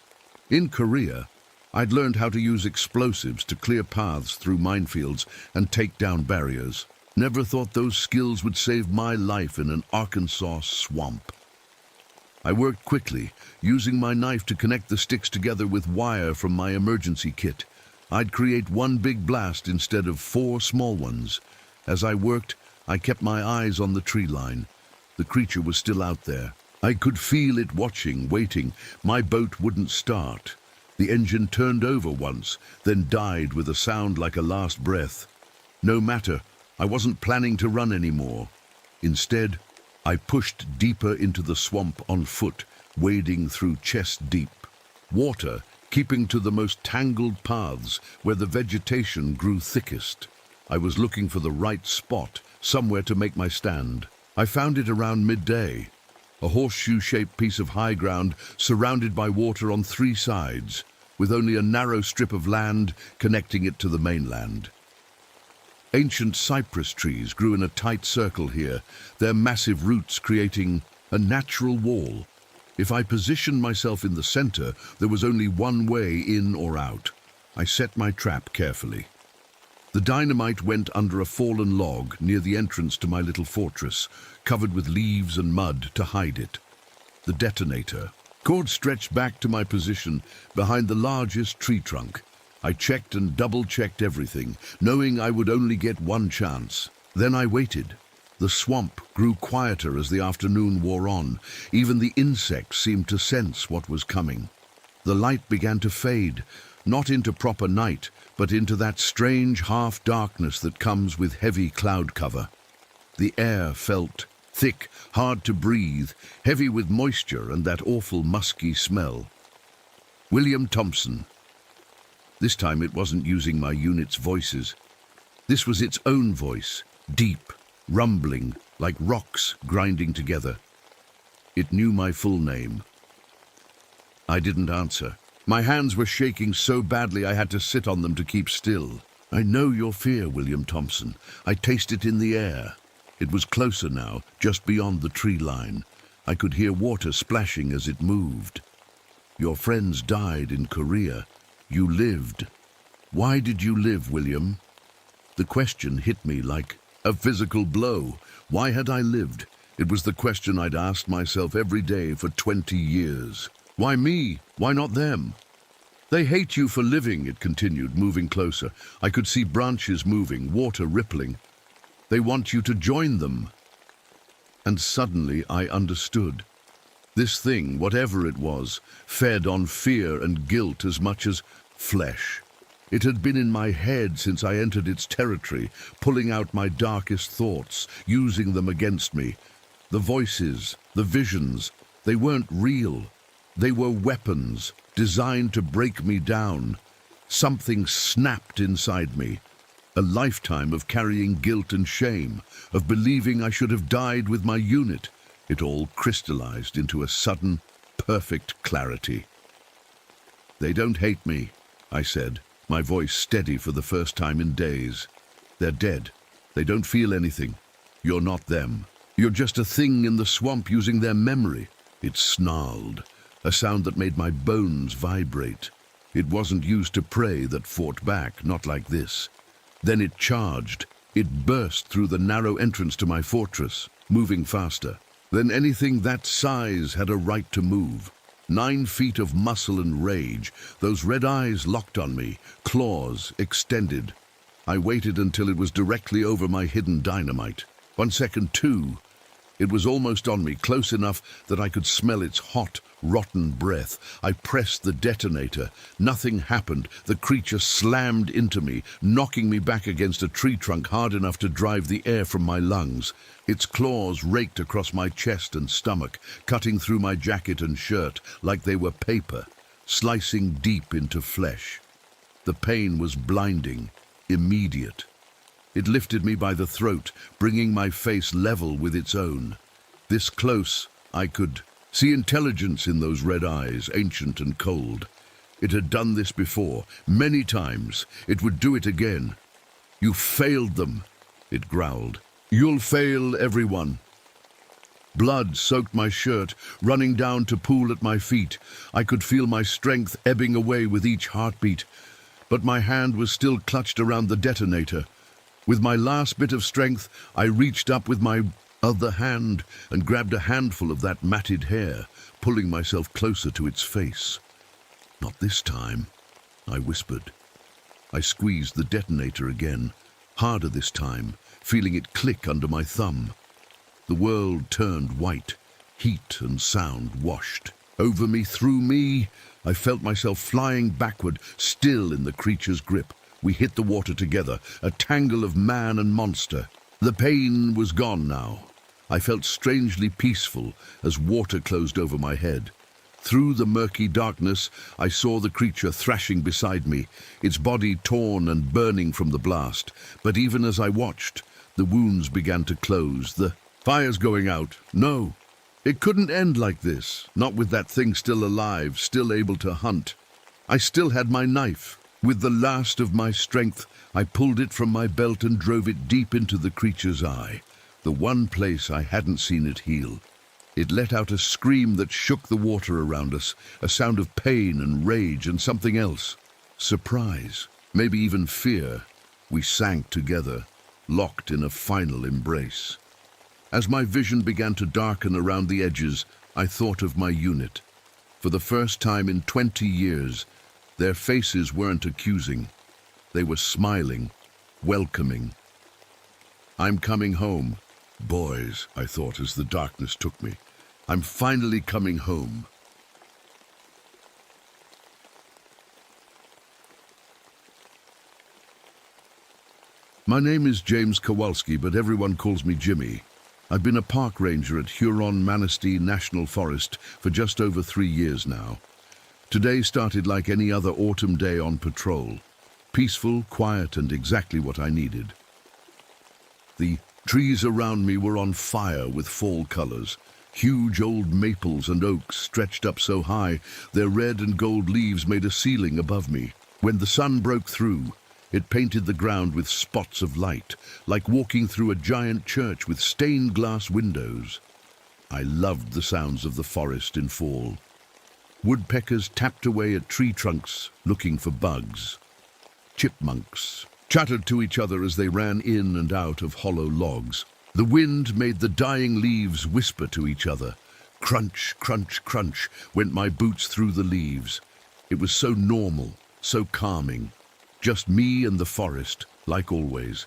In Korea, I'd learned how to use explosives to clear paths through minefields and take down barriers. Never thought those skills would save my life in an Arkansas swamp. I worked quickly, using my knife to connect the sticks together with wire from my emergency kit. I'd create one big blast instead of 4 small ones. As I worked, I kept my eyes on the tree line. The creature was still out there. I could feel it watching, waiting. My boat wouldn't start. The engine turned over once, then died with a sound like a last breath. No matter, I wasn't planning to run anymore. Instead, I pushed deeper into the swamp on foot, wading through chest deep. Water keeping to the most tangled paths where the vegetation grew thickest. I was looking for the right spot, somewhere to make my stand. I found it around midday, a horseshoe-shaped piece of high ground surrounded by water on 3 sides, with only a narrow strip of land connecting it to the mainland. Ancient cypress trees grew in a tight circle here, their massive roots creating a natural wall. If I positioned myself in the center, there was only one way in or out. I set my trap carefully. The dynamite went under a fallen log near the entrance to my little fortress, covered with leaves and mud to hide it. The detonator. Cord stretched back to my position behind the largest tree trunk. I checked and double-checked everything, knowing I would only get one chance. Then I waited. The swamp grew quieter as the afternoon wore on. Even the insects seemed to sense what was coming. The light began to fade, not into proper night, but into that strange half-darkness that comes with heavy cloud cover. The air felt thick, hard to breathe, heavy with moisture and that awful musky smell. William Thompson. This time it wasn't using my unit's voices. This was its own voice, deep, rumbling, like rocks grinding together. It knew my full name. I didn't answer. My hands were shaking so badly I had to sit on them to keep still. I know your fear, William Thompson. I taste it in the air. It was closer now, just beyond the tree line. I could hear water splashing as it moved. Your friends died in Korea. You lived. Why did you live, William? The question hit me like a physical blow. Why had I lived? It was the question I'd asked myself every day for 20 years. Why me? Why not them? They hate you for living, it continued, moving closer. I could see branches moving, water rippling. They want you to join them. And suddenly I understood. This thing, whatever it was, fed on fear and guilt as much as flesh. It had been in my head since I entered its territory, pulling out my darkest thoughts, using them against me. The voices, the visions, they weren't real. They were weapons, designed to break me down. Something snapped inside me. A lifetime of carrying guilt and shame, of believing I should have died with my unit. It all crystallized into a sudden, perfect clarity. They don't hate me, I said, my voice steady for the first time in days. They're dead. They don't feel anything. You're not them. You're just a thing in the swamp using their memory. It snarled, a sound that made my bones vibrate. It wasn't used to prey that fought back, not like this. Then it charged. It burst through the narrow entrance to my fortress, moving faster than anything that size had a right to move. 9 feet of muscle and rage, those red eyes locked on me, claws extended. I waited until it was directly over my hidden dynamite. 1 second, 2. It was almost on me, close enough that I could smell its hot, rotten breath. I pressed the detonator. Nothing happened. The creature slammed into me, knocking me back against a tree trunk hard enough to drive the air from my lungs. Its claws raked across my chest and stomach, cutting through my jacket and shirt like they were paper, slicing deep into flesh. The pain was blinding, immediate. It lifted me by the throat, bringing my face level with its own. This close, I could see intelligence in those red eyes, ancient and cold. It had done this before, many times. It would do it again. You failed them, it growled. You'll fail everyone. Blood soaked my shirt, running down to pool at my feet. I could feel my strength ebbing away with each heartbeat, but my hand was still clutched around the detonator. With my last bit of strength, I reached up with my other hand and grabbed a handful of that matted hair, pulling myself closer to its face. Not this time, I whispered. I squeezed the detonator again, harder this time, feeling it click under my thumb. The world turned white, heat and sound washed over me, through me. I felt myself flying backward, still in the creature's grip. We hit the water together, a tangle of man and monster. The pain was gone now. I felt strangely peaceful as water closed over my head. Through the murky darkness, I saw the creature thrashing beside me, its body torn and burning from the blast. But even as I watched, the wounds began to close. The fire's going out. No, it couldn't end like this, not with that thing still alive, still able to hunt. I still had my knife. With the last of my strength, I pulled it from my belt and drove it deep into the creature's eye, the one place I hadn't seen it heal. It let out a scream that shook the water around us, a sound of pain and rage and something else. Surprise, maybe even fear. We sank together, locked in a final embrace. As my vision began to darken around the edges, I thought of my unit. For the first time in 20 years, their faces weren't accusing. They were smiling, welcoming. I'm coming home, boys, I thought as the darkness took me. I'm finally coming home. My name is James Kowalski, but everyone calls me Jimmy. I've been a park ranger at Huron-Manistee National Forest for just over 3 years now. Today started like any other autumn day on patrol. Peaceful, quiet, and exactly what I needed. The trees around me were on fire with fall colors. Huge old maples and oaks stretched up so high, their red and gold leaves made a ceiling above me. When the sun broke through, it painted the ground with spots of light, like walking through a giant church with stained glass windows. I loved the sounds of the forest in fall. Woodpeckers tapped away at tree trunks, looking for bugs. Chipmunks chattered to each other as they ran in and out of hollow logs. The wind made the dying leaves whisper to each other. Crunch, crunch, crunch went my boots through the leaves. It was so normal, so calming. Just me and the forest, like always.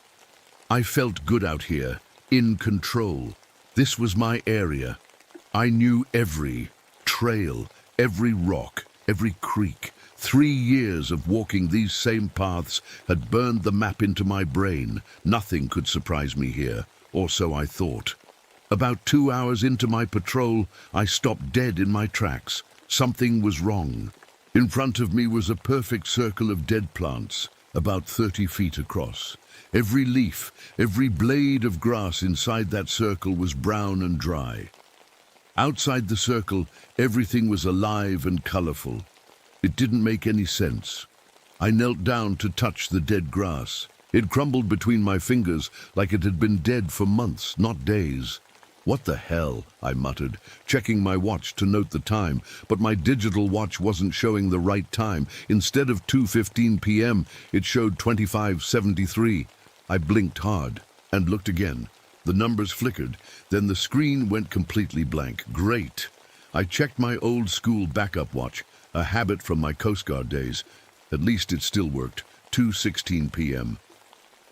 I felt good out here, in control. This was my area. I knew every trail, every rock, every creek. 3 years of walking these same paths had burned the map into my brain. Nothing could surprise me here, or so I thought. About 2 hours into my patrol, I stopped dead in my tracks. Something was wrong. In front of me was a perfect circle of dead plants, about 30 feet across. Every leaf, every blade of grass inside that circle was brown and dry. Outside the circle, everything was alive and colorful. It didn't make any sense. I knelt down to touch the dead grass. It crumbled between my fingers like it had been dead for months, not days. What the hell, I muttered, checking my watch to note the time, but my digital watch wasn't showing the right time. Instead of 2:15 p.m., it showed 25:73. I blinked hard and looked again. The numbers flickered, then the screen went completely blank. Great! I checked my old school backup watch, a habit from my Coast Guard days. At least it still worked, 2:16 p.m.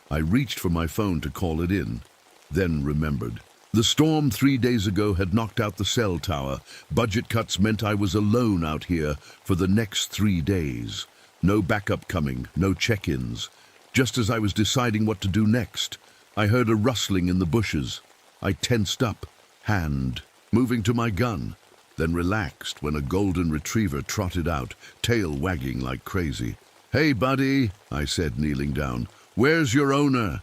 I reached for my phone to call it in, then remembered. The storm 3 days ago had knocked out the cell tower. Budget cuts meant I was alone out here for the next 3 days. No backup coming, no check-ins. Just as I was deciding what to do next, I heard a rustling in the bushes. I tensed up, hand moving to my gun, then relaxed when a golden retriever trotted out, tail wagging like crazy. "Hey, buddy," I said, kneeling down. "Where's your owner?"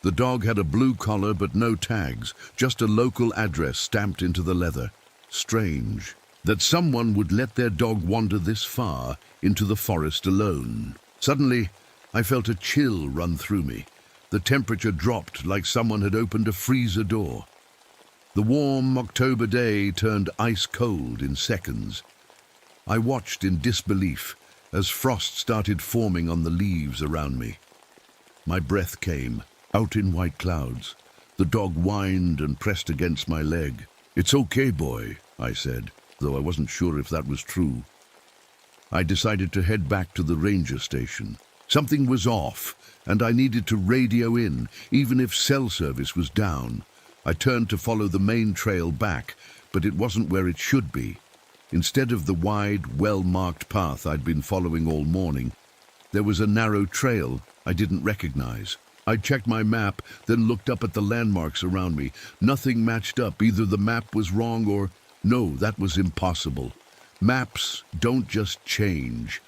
The dog had a blue collar but no tags, just a local address stamped into the leather. Strange that someone would let their dog wander this far into the forest alone. Suddenly, I felt a chill run through me. The temperature dropped like someone had opened a freezer door. The warm October day turned ice cold in seconds. I watched in disbelief as frost started forming on the leaves around me. My breath came, out in white clouds. The dog whined and pressed against my leg. "It's okay, boy," I said, though I wasn't sure if that was true. I decided to head back to the ranger station. Something was off, and I needed to radio in, even if cell service was down. I turned to follow the main trail back, but it wasn't where it should be. Instead of the wide, well-marked path I'd been following all morning, there was a narrow trail I didn't recognize. I checked my map, then looked up at the landmarks around me. Nothing matched up. Either the map was wrong or... No, that was impossible. Maps don't just change.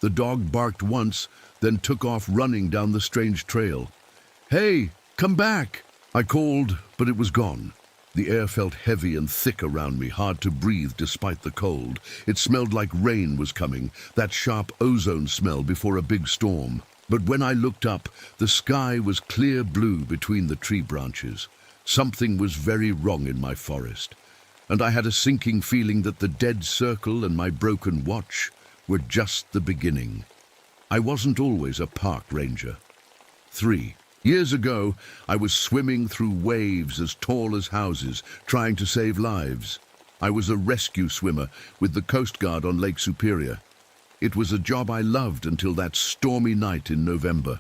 The dog barked once, then took off running down the strange trail. "Hey, come back!" I called, but it was gone. The air felt heavy and thick around me, hard to breathe despite the cold. It smelled like rain was coming, that sharp ozone smell before a big storm. But when I looked up, the sky was clear blue between the tree branches. Something was very wrong in my forest, and I had a sinking feeling that the dead circle and my broken watch were just the beginning. I wasn't always a park ranger. 3 years ago, I was swimming through waves as tall as houses, trying to save lives. I was a rescue swimmer with the Coast Guard on Lake Superior. It was a job I loved until that stormy night in November.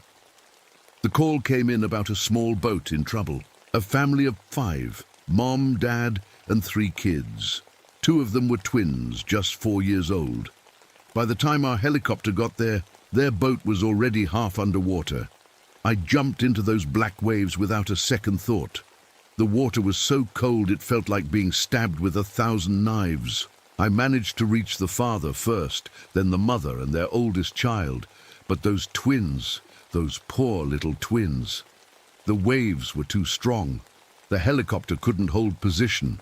The call came in about a small boat in trouble. A family of 5, Mom, Dad, and 3 kids. 2 of them were twins, just 4 years old. By the time our helicopter got there, their boat was already half underwater. I jumped into those black waves without a second thought. The water was so cold it felt like being stabbed with 1,000 knives. I managed to reach the father first, then the mother and their oldest child. But those twins, those poor little twins. The waves were too strong. The helicopter couldn't hold position.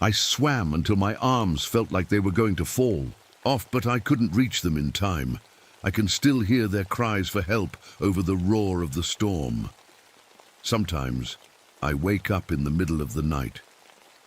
I swam until my arms felt like they were going to fall off, but I couldn't reach them in time. I can still hear their cries for help over the roar of the storm. Sometimes I wake up in the middle of the night,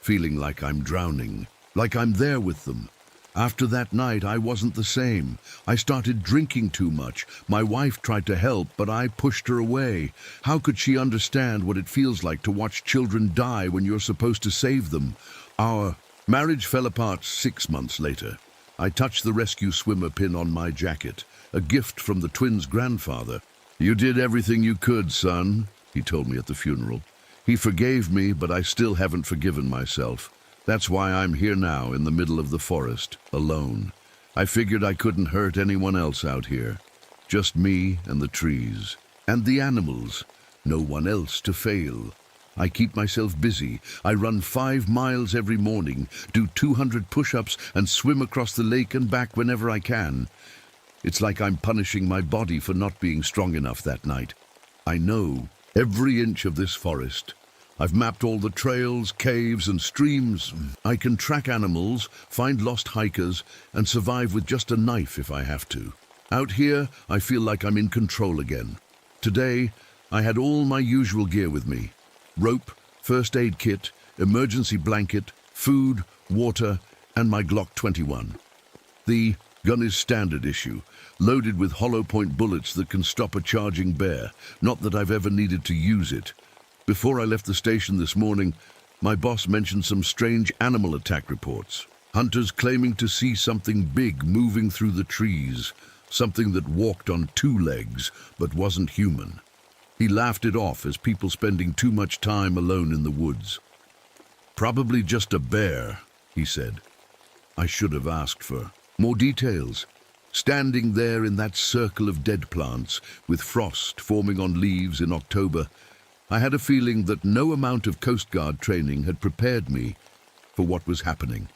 feeling like I'm drowning, like I'm there with them. After that night, I wasn't the same. I started drinking too much. My wife tried to help, but I pushed her away. How could she understand what it feels like to watch children die when you're supposed to save them? Our marriage fell apart 6 months later. I touched the rescue swimmer pin on my jacket, a gift from the twins' grandfather. "You did everything you could, son," he told me at the funeral. He forgave me, but I still haven't forgiven myself. That's why I'm here now in the middle of the forest, alone. I figured I couldn't hurt anyone else out here. Just me and the trees. And the animals. No one else to fail. I keep myself busy. I run 5 miles every morning, do 200 push-ups, and swim across the lake and back whenever I can. It's like I'm punishing my body for not being strong enough that night. I know every inch of this forest. I've mapped all the trails, caves, and streams. I can track animals, find lost hikers, and survive with just a knife if I have to. Out here, I feel like I'm in control again. Today, I had all my usual gear with me. Rope, first aid kit, emergency blanket, food, water, and my Glock 21. The gun is standard issue, loaded with hollow-point bullets that can stop a charging bear. Not that I've ever needed to use it. Before I left the station this morning, my boss mentioned some strange animal attack reports. Hunters claiming to see something big moving through the trees, something that walked on 2 legs but wasn't human. He laughed it off as people spending too much time alone in the woods. "Probably just a bear," he said. I should have asked for more details. Standing there in that circle of dead plants, with frost forming on leaves in October, I had a feeling that no amount of Coast Guard training had prepared me for what was happening.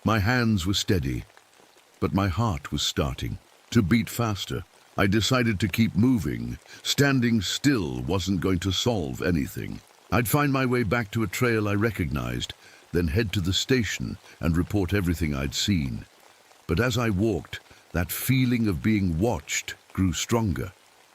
My hands were steady, but my heart was starting to beat faster. I decided to keep moving. Standing still wasn't going to solve anything. I'd find my way back to a trail I recognized, then head to the station and report everything I'd seen. But as I walked, that feeling of being watched grew stronger.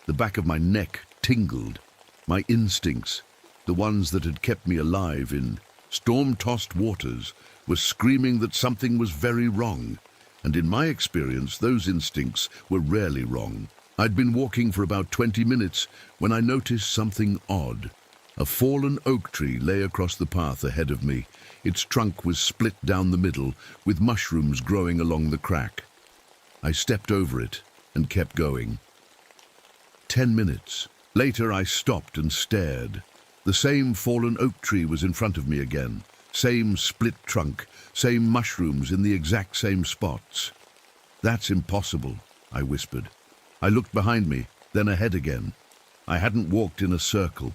The back of my neck tingled. My instincts, the ones that had kept me alive in storm-tossed waters, were screaming that something was very wrong. And in my experience, those instincts were rarely wrong. I'd been walking for about 20 minutes when I noticed something odd. A fallen oak tree lay across the path ahead of me. Its trunk was split down the middle, with mushrooms growing along the crack. I stepped over it and kept going. 10 minutes. Later, I stopped and stared. The same fallen oak tree was in front of me again. Same split trunk, same mushrooms in the exact same spots. "That's impossible," I whispered. I looked behind me, then ahead again. I hadn't walked in a circle.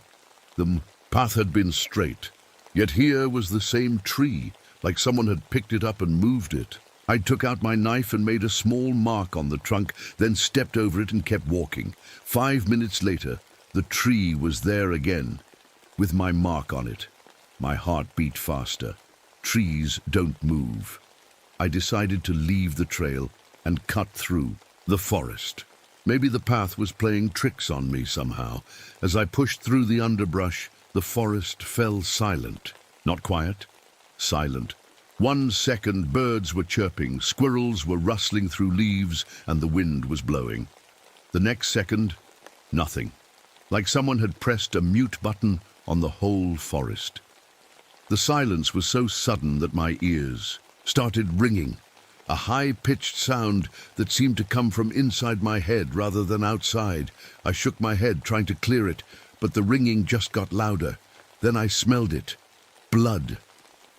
The path had been straight. Yet here was the same tree, like someone had picked it up and moved it. I took out my knife and made a small mark on the trunk, then stepped over it and kept walking. 5 minutes later, the tree was there again, with my mark on it. My heart beat faster. Trees don't move. I decided to leave the trail and cut through the forest. Maybe the path was playing tricks on me somehow. As I pushed through the underbrush, the forest fell silent. Not quiet, silent. 1 second, birds were chirping, squirrels were rustling through leaves, and the wind was blowing. The next second, nothing. Like someone had pressed a mute button on the whole forest. The silence was so sudden that my ears started ringing, a high-pitched sound that seemed to come from inside my head rather than outside. I shook my head, trying to clear it, but the ringing just got louder. Then I smelled it. Blood.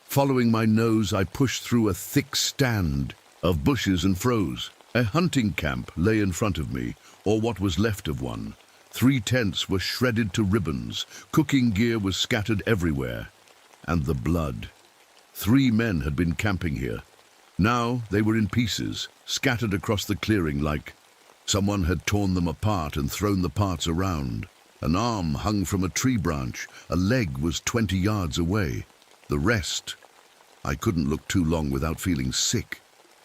Following my nose, I pushed through a thick stand of bushes and froze. A hunting camp lay in front of me, or what was left of one. 3 tents were shredded to ribbons. Cooking gear was scattered everywhere. And the blood. 3 men had been camping here. Now they were in pieces, scattered across the clearing like someone had torn them apart and thrown the parts around. An arm hung from a tree branch. A leg was 20 yards away. The rest, I couldn't look too long without feeling sick.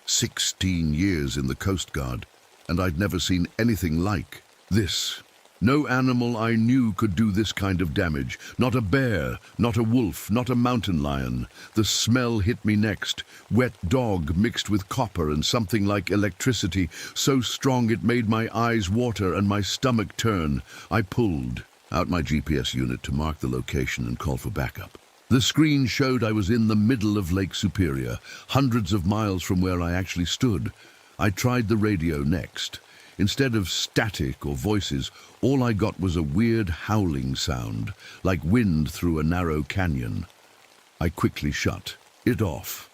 16 years in the Coast Guard, and I'd never seen anything like this. No animal I knew could do this kind of damage. Not a bear, not a wolf, not a mountain lion. The smell hit me next. Wet dog mixed with copper and something like electricity, so strong it made my eyes water and my stomach turn. I pulled out my GPS unit to mark the location and call for backup. The screen showed I was in the middle of Lake Superior, hundreds of miles from where I actually stood. I tried the radio next. Instead of static or voices, all I got was a weird howling sound, like wind through a narrow canyon. I quickly shut it off.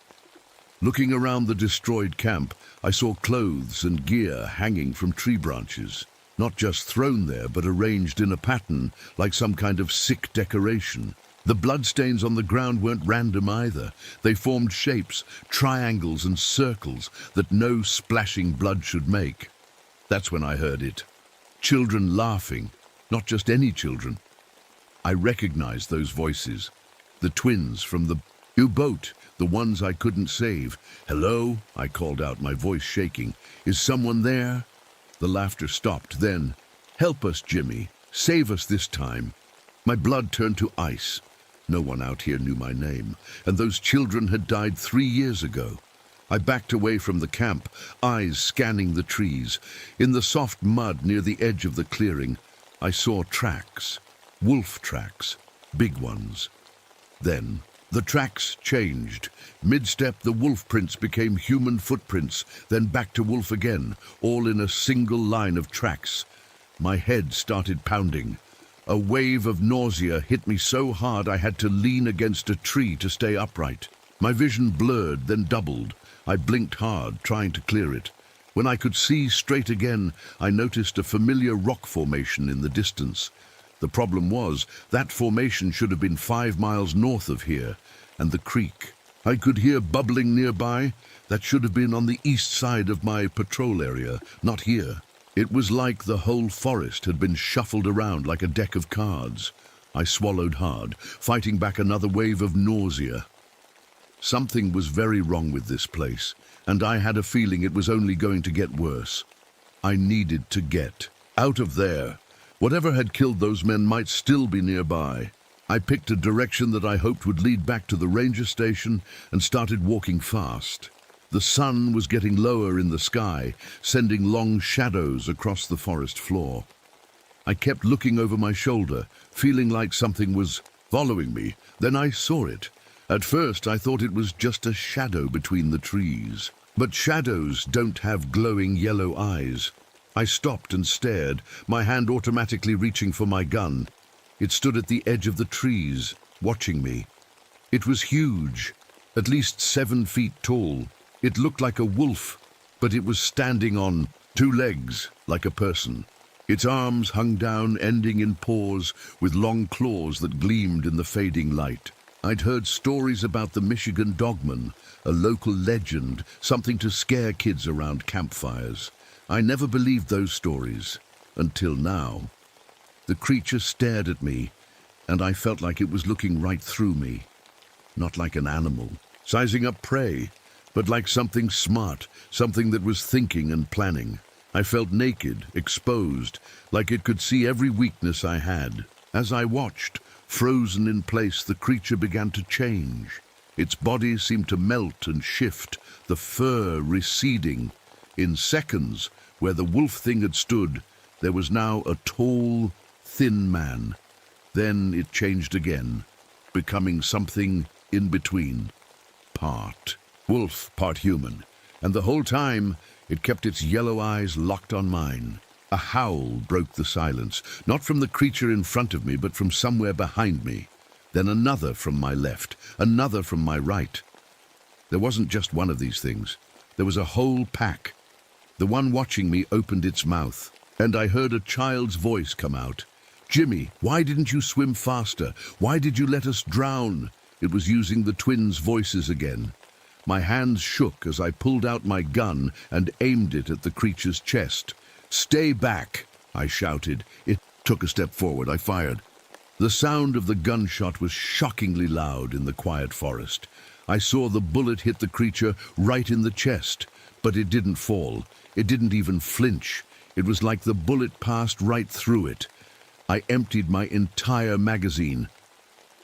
Looking around the destroyed camp, I saw clothes and gear hanging from tree branches. Not just thrown there, but arranged in a pattern, like some kind of sick decoration. The bloodstains on the ground weren't random either. They formed shapes, triangles and circles that no splashing blood should make. That's when I heard it. Children laughing, not just any children. I recognized those voices. The twins from the U-boat, the ones I couldn't save. "Hello?" I called out, my voice shaking. "Is someone there?" The laughter stopped then. "Help us, Jimmy. Save us this time." My blood turned to ice. No one out here knew my name, and those children had died 3 years ago. I backed away from the camp, eyes scanning the trees. In the soft mud near the edge of the clearing, I saw tracks, wolf tracks, big ones. Then the tracks changed. Mid-step, the wolf prints became human footprints, then back to wolf again, all in a single line of tracks. My head started pounding. A wave of nausea hit me so hard I had to lean against a tree to stay upright. My vision blurred, then doubled. I blinked hard, trying to clear it. When I could see straight again, I noticed a familiar rock formation in the distance. The problem was, that formation should have been 5 miles north of here, and the creek I could hear bubbling nearby, that should have been on the east side of my patrol area, not here. It was like the whole forest had been shuffled around like a deck of cards. I swallowed hard, fighting back another wave of nausea. Something was very wrong with this place, and I had a feeling it was only going to get worse. I needed to get out of there. Whatever had killed those men might still be nearby. I picked a direction that I hoped would lead back to the ranger station and started walking fast. The sun was getting lower in the sky, sending long shadows across the forest floor. I kept looking over my shoulder, feeling like something was following me. Then I saw it. At first, I thought it was just a shadow between the trees. But shadows don't have glowing yellow eyes. I stopped and stared, my hand automatically reaching for my gun. It stood at the edge of the trees, watching me. It was huge, at least 7 feet tall. It looked like a wolf, but it was standing on 2 legs, like a person. Its arms hung down, ending in paws, with long claws that gleamed in the fading light. I'd heard stories about the Michigan Dogman, a local legend, something to scare kids around campfires. I never believed those stories, until now. The creature stared at me, and I felt like it was looking right through me. Not like an animal, sizing up prey, but like something smart, something that was thinking and planning. I felt naked, exposed, like it could see every weakness I had. As I watched, frozen in place, the creature began to change. Its body seemed to melt and shift, the fur receding. In seconds, where the wolf thing had stood, there was now a tall, thin man. Then it changed again, becoming something in between. Part wolf, part human. And the whole time, it kept its yellow eyes locked on mine. A howl broke the silence, not from the creature in front of me, but from somewhere behind me. Then another from my left, another from my right. There wasn't just one of these things. There was a whole pack. The one watching me opened its mouth, and I heard a child's voice come out. "Jimmy, why didn't you swim faster? Why did you let us drown?" It was using the twins' voices again. My hands shook as I pulled out my gun and aimed it at the creature's chest. "Stay back," I shouted. It took a step forward. I fired. The sound of the gunshot was shockingly loud in the quiet forest. I saw the bullet hit the creature right in the chest, but it didn't fall. It didn't even flinch. It was like the bullet passed right through it. I emptied my entire magazine.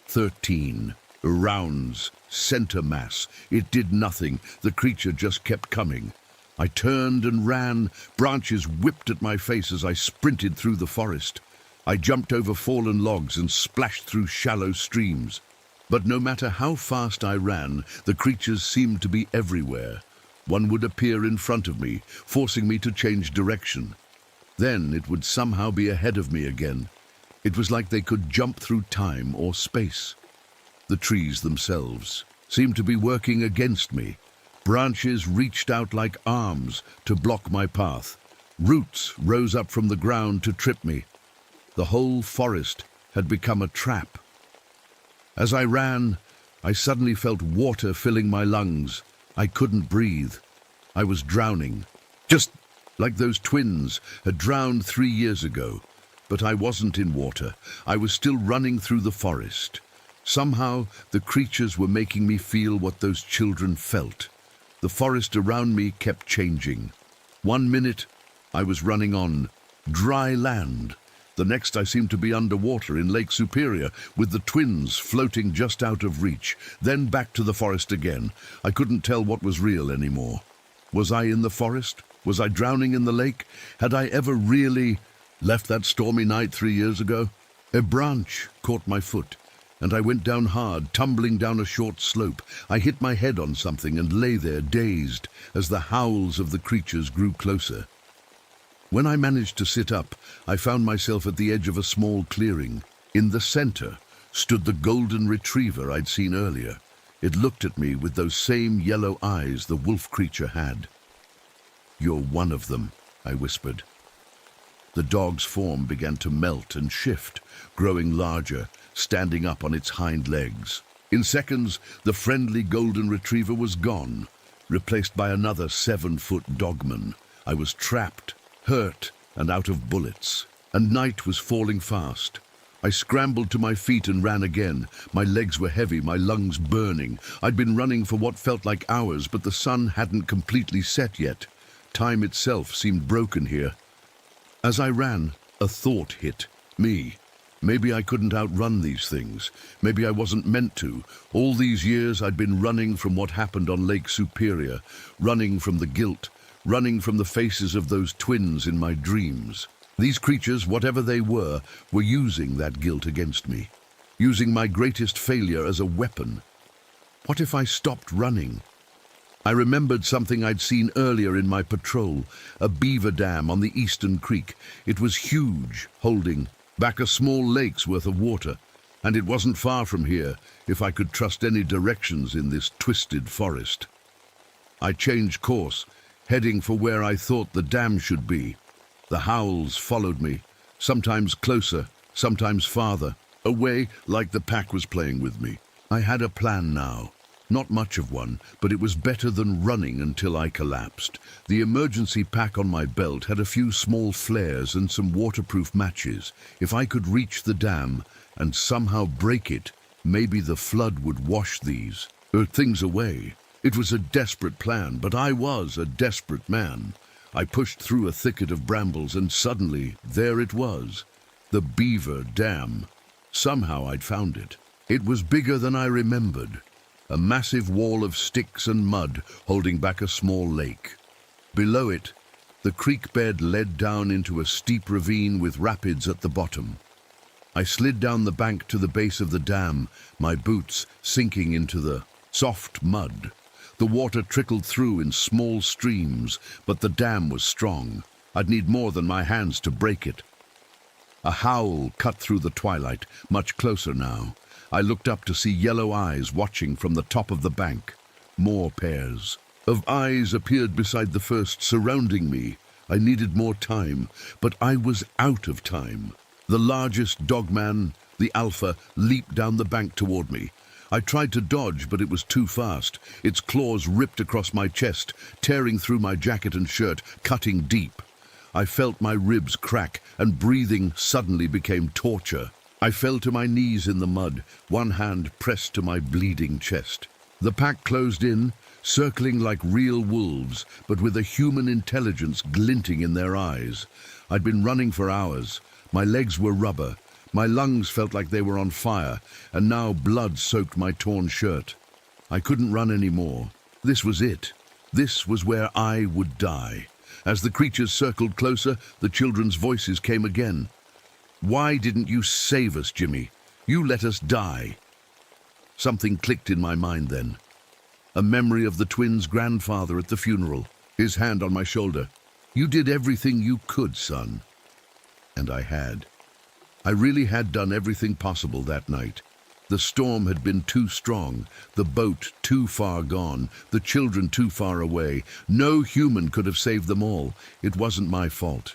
13 rounds, center mass. It did nothing. The creature just kept coming. I turned and ran. Branches whipped at my face as I sprinted through the forest. I jumped over fallen logs and splashed through shallow streams. But no matter how fast I ran, the creatures seemed to be everywhere. One would appear in front of me, forcing me to change direction. Then it would somehow be ahead of me again. It was like they could jump through time or space. The trees themselves seemed to be working against me. Branches reached out like arms to block my path. Roots rose up from the ground to trip me. The whole forest had become a trap. As I ran, I suddenly felt water filling my lungs. I couldn't breathe. I was drowning, just like those twins had drowned 3 years ago. But I wasn't in water. I was still running through the forest. Somehow, the creatures were making me feel what those children felt. The forest around me kept changing. 1 minute, I was running on dry land. The next, I seemed to be underwater in Lake Superior, with the twins floating just out of reach. Then back to the forest again. I couldn't tell what was real anymore. Was I in the forest? Was I drowning in the lake? Had I ever really left that stormy night 3 years ago? A branch caught my foot, and I went down hard, tumbling down a short slope. I hit my head on something and lay there dazed as the howls of the creatures grew closer. When I managed to sit up, I found myself at the edge of a small clearing. In the center stood the golden retriever I'd seen earlier. It looked at me with those same yellow eyes the wolf creature had. "You're one of them," I whispered. The dog's form began to melt and shift, growing larger, standing up on its hind legs. In seconds, the friendly golden retriever was gone, replaced by another 7-foot dogman. I was trapped, hurt, and out of bullets, and night was falling fast. I scrambled to my feet and ran again. My legs were heavy, my lungs burning. I'd been running for what felt like hours, but the sun hadn't completely set yet. Time itself seemed broken here. As I ran, a thought hit me. Maybe I couldn't outrun these things. Maybe I wasn't meant to. All these years I'd been running from what happened on Lake Superior, running from the guilt, running from the faces of those twins in my dreams. These creatures, whatever they were using that guilt against me, using my greatest failure as a weapon. What if I stopped running? I remembered something I'd seen earlier in my patrol, a beaver dam on the eastern creek. It was huge, holding back a small lake's worth of water, and it wasn't far from here if I could trust any directions in this twisted forest. I changed course, heading for where I thought the dam should be. The howls followed me, sometimes closer, sometimes farther, away like the pack was playing with me. I had a plan now. Not much of one, but it was better than running until I collapsed. The emergency pack on my belt had a few small flares and some waterproof matches. If I could reach the dam and somehow break it, maybe the flood would wash these things away. It was a desperate plan, but I was a desperate man. I pushed through a thicket of brambles, and suddenly, there it was, the beaver dam. Somehow I'd found it. It was bigger than I remembered. A massive wall of sticks and mud holding back a small lake. Below it, the creek bed led down into a steep ravine with rapids at the bottom. I slid down the bank to the base of the dam, my boots sinking into the soft mud. The water trickled through in small streams, but the dam was strong. I'd need more than my hands to break it. A howl cut through the twilight, much closer now. I looked up to see yellow eyes watching from the top of the bank. More pairs of eyes appeared beside the first, surrounding me. I needed more time, but I was out of time. The largest dogman, the alpha, leaped down the bank toward me. I tried to dodge, but it was too fast. Its claws ripped across my chest, tearing through my jacket and shirt, cutting deep. I felt my ribs crack, and breathing suddenly became torture. I fell to my knees in the mud, one hand pressed to my bleeding chest. The pack closed in, circling like real wolves, but with a human intelligence glinting in their eyes. I'd been running for hours. My legs were rubber. My lungs felt like they were on fire, and now blood soaked my torn shirt. I couldn't run anymore. This was it. This was where I would die. As the creatures circled closer, the children's voices came again. "Why didn't you save us, Jimmy? You let us die." Something clicked in my mind then. A memory of the twins' grandfather at the funeral, his hand on my shoulder. "You did everything you could, son." And I had. I really had done everything possible that night. The storm had been too strong, the boat too far gone, the children too far away. No human could have saved them all. It wasn't my fault.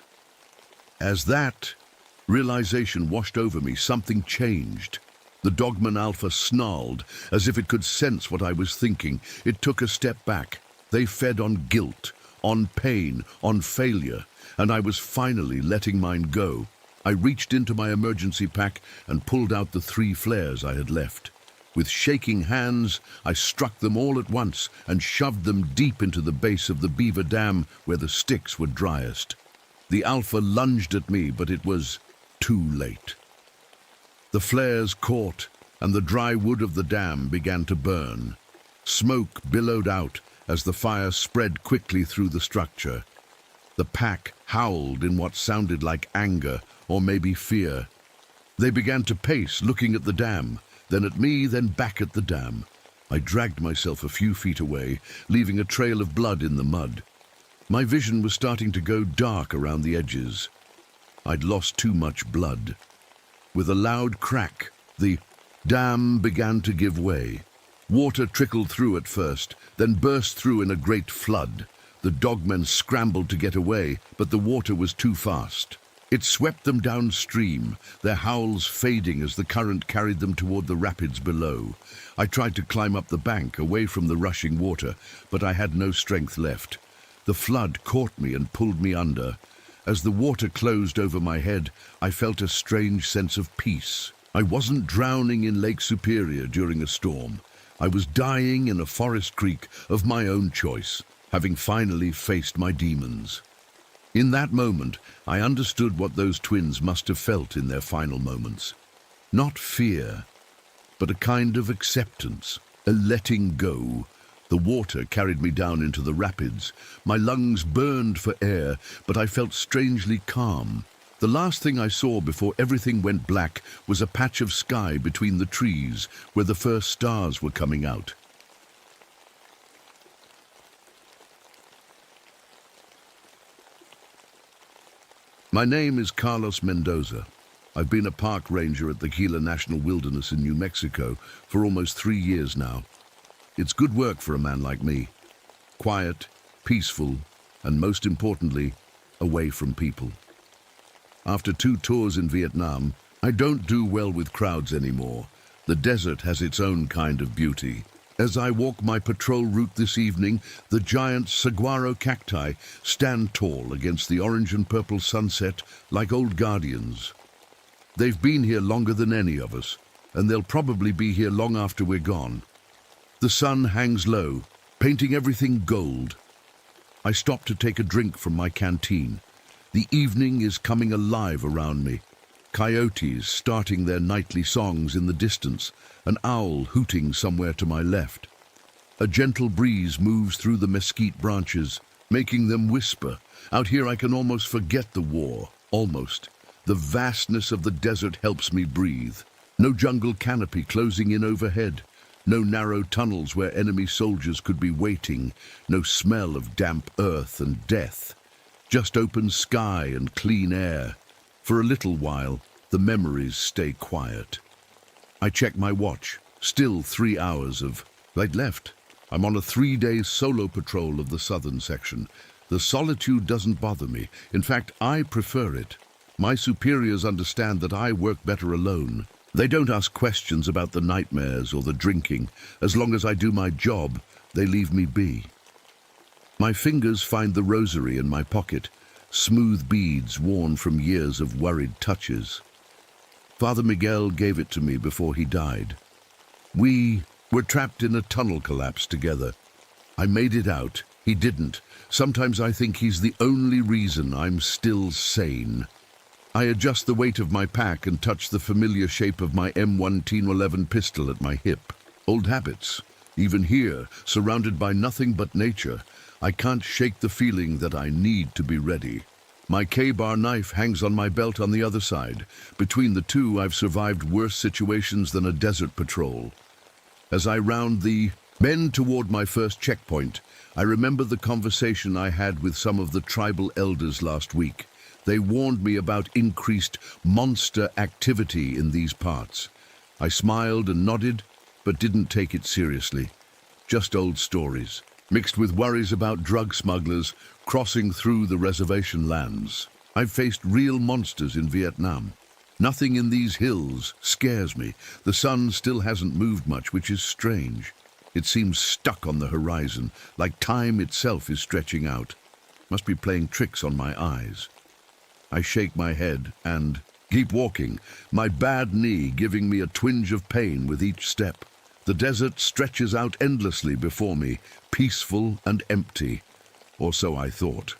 As that realization washed over me, something changed. The Dogman Alpha snarled, as if it could sense what I was thinking. It took a step back. They fed on guilt, on pain, on failure, and I was finally letting mine go. I reached into my emergency pack and pulled out the 3 flares I had left. With shaking hands, I struck them all at once and shoved them deep into the base of the beaver dam where the sticks were driest. The Alpha lunged at me, but it was too late. The flares caught, and the dry wood of the dam began to burn. Smoke billowed out as the fire spread quickly through the structure. The pack howled in what sounded like anger, or maybe fear. They began to pace, looking at the dam, then at me, then back at the dam. I dragged myself a few feet away, leaving a trail of blood in the mud. My vision was starting to go dark around the edges. I'd lost too much blood. With a loud crack, the dam began to give way. Water trickled through at first, then burst through in a great flood. The dogmen scrambled to get away, but the water was too fast. It swept them downstream, their howls fading as the current carried them toward the rapids below. I tried to climb up the bank, away from the rushing water, but I had no strength left. The flood caught me and pulled me under. As the water closed over my head, I felt a strange sense of peace. I wasn't drowning in Lake Superior during a storm. I was dying in a forest creek of my own choice, having finally faced my demons. In that moment, I understood what those twins must have felt in their final moments. Not fear, but a kind of acceptance, a letting go. The water carried me down into the rapids. My lungs burned for air, but I felt strangely calm. The last thing I saw before everything went black was a patch of sky between the trees where the first stars were coming out. My name is Carlos Mendoza. I've been a park ranger at the Gila National Wilderness in New Mexico for almost 3 years now. It's good work for a man like me. Quiet, peaceful, and most importantly, away from people. After 2 tours in Vietnam, I don't do well with crowds anymore. The desert has its own kind of beauty. As I walk my patrol route this evening, the giant saguaro cacti stand tall against the orange and purple sunset like old guardians. They've been here longer than any of us, and they'll probably be here long after we're gone. The sun hangs low, painting everything gold. I stop to take a drink from my canteen. The evening is coming alive around me. Coyotes starting their nightly songs in the distance, an owl hooting somewhere to my left. A gentle breeze moves through the mesquite branches, making them whisper. Out here I can almost forget the war, almost. The vastness of the desert helps me breathe. No jungle canopy closing in overhead. No narrow tunnels where enemy soldiers could be waiting. No smell of damp earth and death. Just open sky and clean air. For a little while, the memories stay quiet. I check my watch. Still 3 hours of... I'd left. I'm on a 3-day solo patrol of the southern section. The solitude doesn't bother me. In fact, I prefer it. My superiors understand that I work better alone. They don't ask questions about the nightmares or the drinking. As long as I do my job, they leave me be. My fingers find the rosary in my pocket, smooth beads worn from years of worried touches. Father Miguel gave it to me before he died. We We're trapped in a tunnel collapse together. I made it out. He didn't. Sometimes I think he's the only reason I'm still sane. I adjust the weight of my pack and touch the familiar shape of my M1911 pistol at my hip. Old habits. Even here, surrounded by nothing but nature, I can't shake the feeling that I need to be ready. My K-bar knife hangs on my belt on the other side. Between the two, I've survived worse situations than a desert patrol. As I round the bend toward my first checkpoint, I remember the conversation I had with some of the tribal elders last week. They warned me about increased monster activity in these parts. I smiled and nodded, but didn't take it seriously. Just old stories, mixed with worries about drug smugglers crossing through the reservation lands. I've faced real monsters in Vietnam. Nothing in these hills scares me. The sun still hasn't moved much, which is strange. It seems stuck on the horizon, like time itself is stretching out. Must be playing tricks on my eyes. I shake my head and keep walking, my bad knee giving me a twinge of pain with each step. The desert stretches out endlessly before me, peaceful and empty, or so I thought.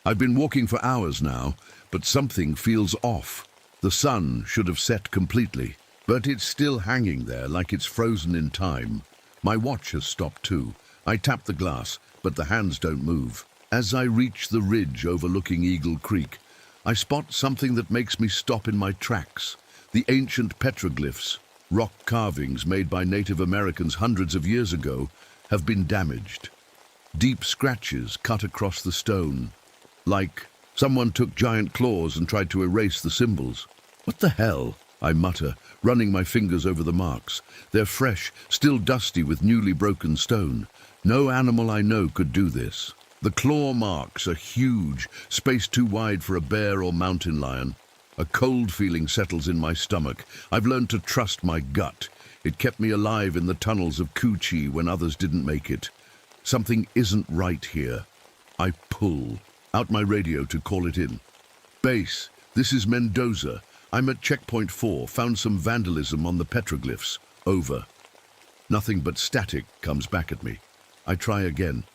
I've been walking for hours now, but something feels off. The sun should have set completely, but it's still hanging there like it's frozen in time. My watch has stopped too. I tap the glass, but the hands don't move. As I reach the ridge overlooking Eagle Creek, I spot something that makes me stop in my tracks. The ancient petroglyphs, rock carvings made by Native Americans hundreds of years ago, have been damaged. Deep scratches cut across the stone, like someone took giant claws and tried to erase the symbols. What the hell? I mutter, running my fingers over the marks. They're fresh, still dusty with newly broken stone. No animal I know could do this. The claw marks are huge, space too wide for a bear or mountain lion. A cold feeling settles in my stomach. I've learned to trust my gut. It kept me alive in the tunnels of Cu Chi when others didn't make it. Something isn't right here. I pull out my radio to call it in. Base, this is Mendoza. I'm at checkpoint 4, found some vandalism on the petroglyphs. Over. Nothing but static comes back at me. I try again.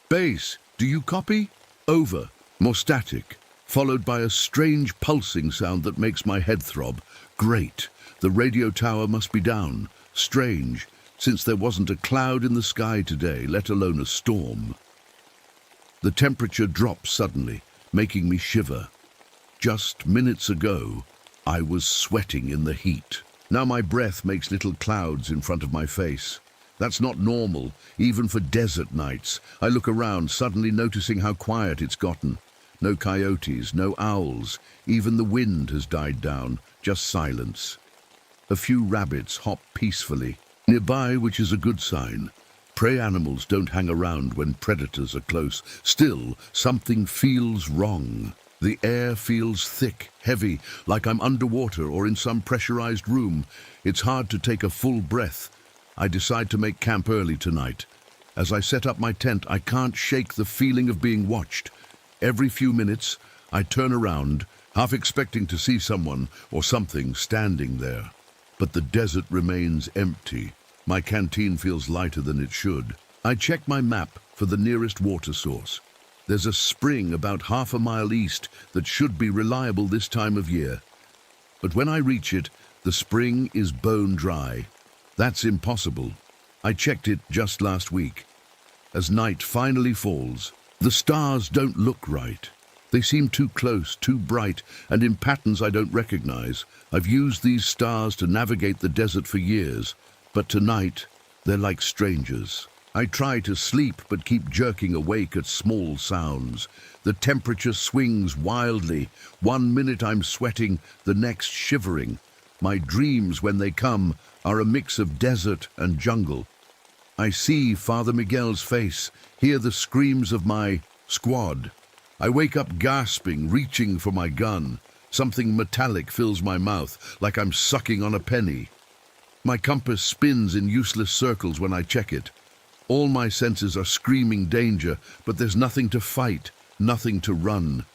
Base, do you copy? Over. More static, followed by a strange pulsing sound that makes my head throb. Great. The radio tower must be down. Strange, since there wasn't a cloud in the sky today, let alone a storm. The temperature drops suddenly, making me shiver. Just minutes ago, I was sweating in the heat. Now my breath makes little clouds in front of my face. That's not normal, even for desert nights. I look around, suddenly noticing how quiet it's gotten. No coyotes, no owls. Even the wind has died down, just silence. A few rabbits hop peacefully nearby, which is a good sign. Prey animals don't hang around when predators are close. Still, something feels wrong. The air feels thick, heavy, like I'm underwater or in some pressurized room. It's hard to take a full breath. I decide to make camp early tonight. As I set up my tent, I can't shake the feeling of being watched. Every few minutes, I turn around, half expecting to see someone or something standing there. But the desert remains empty. My canteen feels lighter than it should. I check my map for the nearest water source. There's a spring about half a mile east that should be reliable this time of year. But when I reach it, the spring is bone dry. That's impossible. I checked it just last week. As night finally falls, the stars don't look right. They seem too close, too bright, and in patterns I don't recognize. I've used these stars to navigate the desert for years, but tonight they're like strangers. I try to sleep but keep jerking awake at small sounds. The temperature swings wildly. 1 minute I'm sweating, the next shivering. My dreams, when they come, are a mix of desert and jungle. I see Father Miguel's face, hear the screams of my squad. I wake up gasping, reaching for my gun. Something metallic fills my mouth, like I'm sucking on a penny. My compass spins in useless circles when I check it. All my senses are screaming danger, but there's nothing to fight, nothing to run.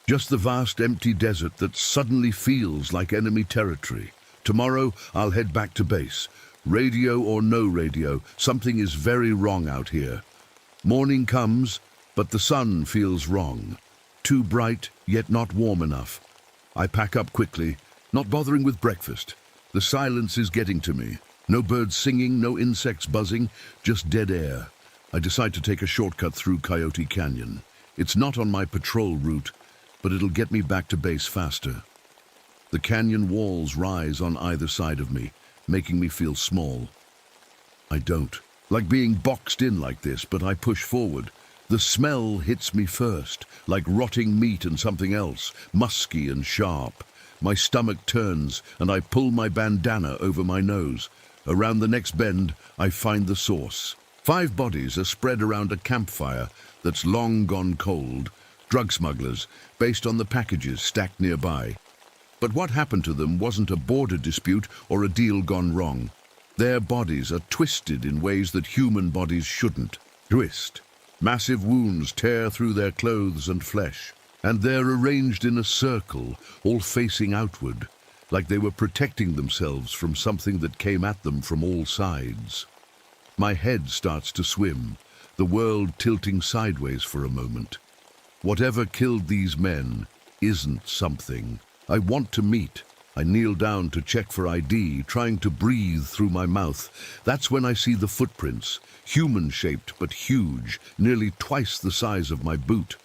Just the vast empty desert that suddenly feels like enemy territory. Tomorrow, I'll head back to base, Radio or no radio, something is very wrong out here. Morning comes, but the sun feels wrong. Too bright, yet not warm enough. I pack up quickly, not bothering with breakfast. The silence is getting to me. No birds singing, no insects buzzing, just dead air. I decide to take a shortcut through Coyote Canyon. It's not on my patrol route, but it'll get me back to base faster. The canyon walls rise on either side of me, making me feel small. I don't like being boxed in like this, but I push forward. The smell hits me first, like rotting meat and something else, musky and sharp. My stomach turns, and I pull my bandana over my nose. Around the next bend, I find the source. 5 bodies are spread around a campfire that's long gone cold. Drug smugglers, based on the packages stacked nearby. But what happened to them wasn't a border dispute or a deal gone wrong. Their bodies are twisted in ways that human bodies shouldn't. Twist. Massive wounds tear through their clothes and flesh, and they're arranged in a circle, all facing outward, like they were protecting themselves from something that came at them from all sides. My head starts to swim, the world tilting sideways for a moment. Whatever killed these men isn't something I want to meet. I kneel down to check for ID, trying to breathe through my mouth. That's when I see the footprints, human-shaped but huge, nearly twice the size of my boot.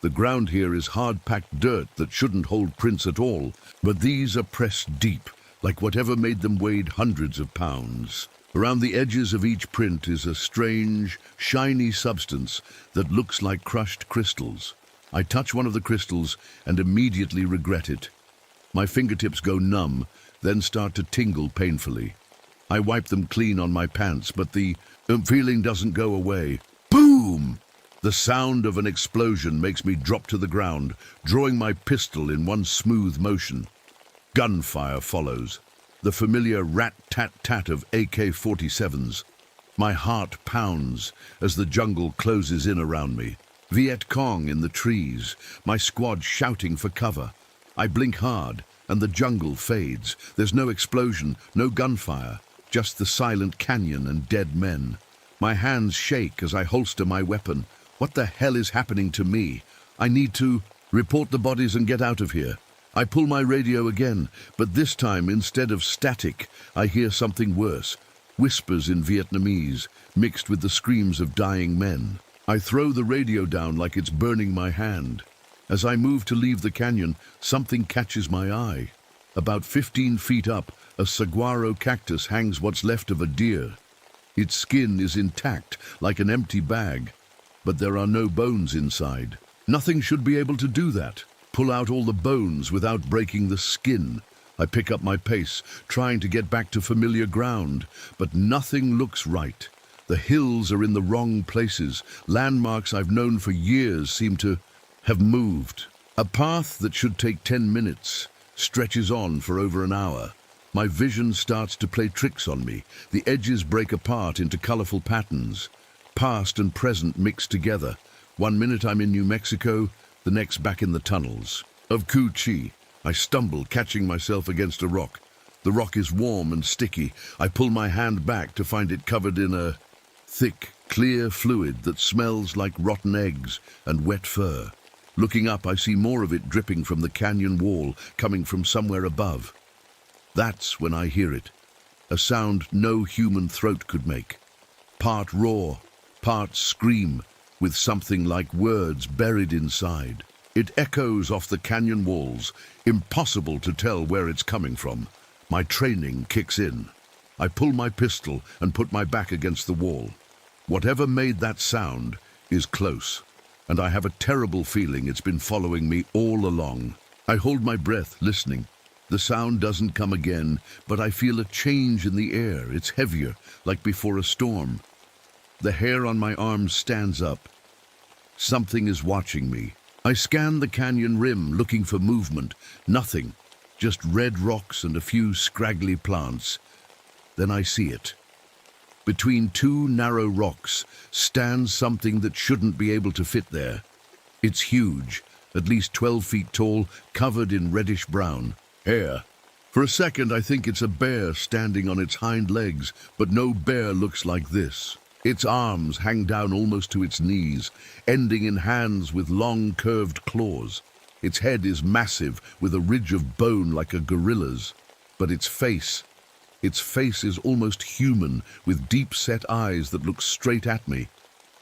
The ground here is hard-packed dirt that shouldn't hold prints at all, but these are pressed deep, like whatever made them weighed hundreds of pounds. Around the edges of each print is a strange, shiny substance that looks like crushed crystals. I touch one of the crystals and immediately regret it. My fingertips go numb, then start to tingle painfully. I wipe them clean on my pants, but the feeling doesn't go away. Boom! The sound of an explosion makes me drop to the ground, drawing my pistol in one smooth motion. Gunfire follows, the familiar rat-tat-tat of AK-47s. My heart pounds as the jungle closes in around me. Viet Cong in the trees, my squad shouting for cover. I blink hard, and the jungle fades. There's no explosion, no gunfire, just the silent canyon and dead men. My hands shake as I holster my weapon. What the hell is happening to me? I need to report the bodies and get out of here. I pull my radio again, but this time, instead of static, I hear something worse. Whispers in Vietnamese, mixed with the screams of dying men. I throw the radio down like it's burning my hand. As I move to leave the canyon, something catches my eye. About 15 feet up, a saguaro cactus hangs what's left of a deer. Its skin is intact, like an empty bag, but there are no bones inside. Nothing should be able to do that. Pull out all the bones without breaking the skin. I pick up my pace, trying to get back to familiar ground, but nothing looks right. The hills are in the wrong places. Landmarks I've known for years seem to have moved. A path that should take 10 minutes stretches on for over an hour. My vision starts to play tricks on me. The edges break apart into colorful patterns. Past and present mix together. 1 minute I'm in New Mexico, the next back in the tunnels of Cu Chi. I stumble, catching myself against a rock. The rock is warm and sticky. I pull my hand back to find it covered in a thick, clear fluid that smells like rotten eggs and wet fur. Looking up, I see more of it dripping from the canyon wall, coming from somewhere above. That's when I hear it, a sound no human throat could make. Part roar, part scream, with something like words buried inside. It echoes off the canyon walls, impossible to tell where it's coming from. My training kicks in. I pull my pistol and put my back against the wall. Whatever made that sound is close, and I have a terrible feeling it's been following me all along. I hold my breath, listening. The sound doesn't come again, but I feel a change in the air. It's heavier, like before a storm. The hair on my arms stands up. Something is watching me. I scan the canyon rim, looking for movement. Nothing, just red rocks and a few scraggly plants. Then I see it. Between 2 narrow rocks stands something that shouldn't be able to fit there. It's huge, at least 12 feet tall, covered in reddish brown hair. For a second, I think it's a bear standing on its hind legs, but no bear looks like this. Its arms hang down almost to its knees, ending in hands with long, curved claws. Its head is massive, with a ridge of bone like a gorilla's. But its face is almost human, with deep-set eyes that look straight at me.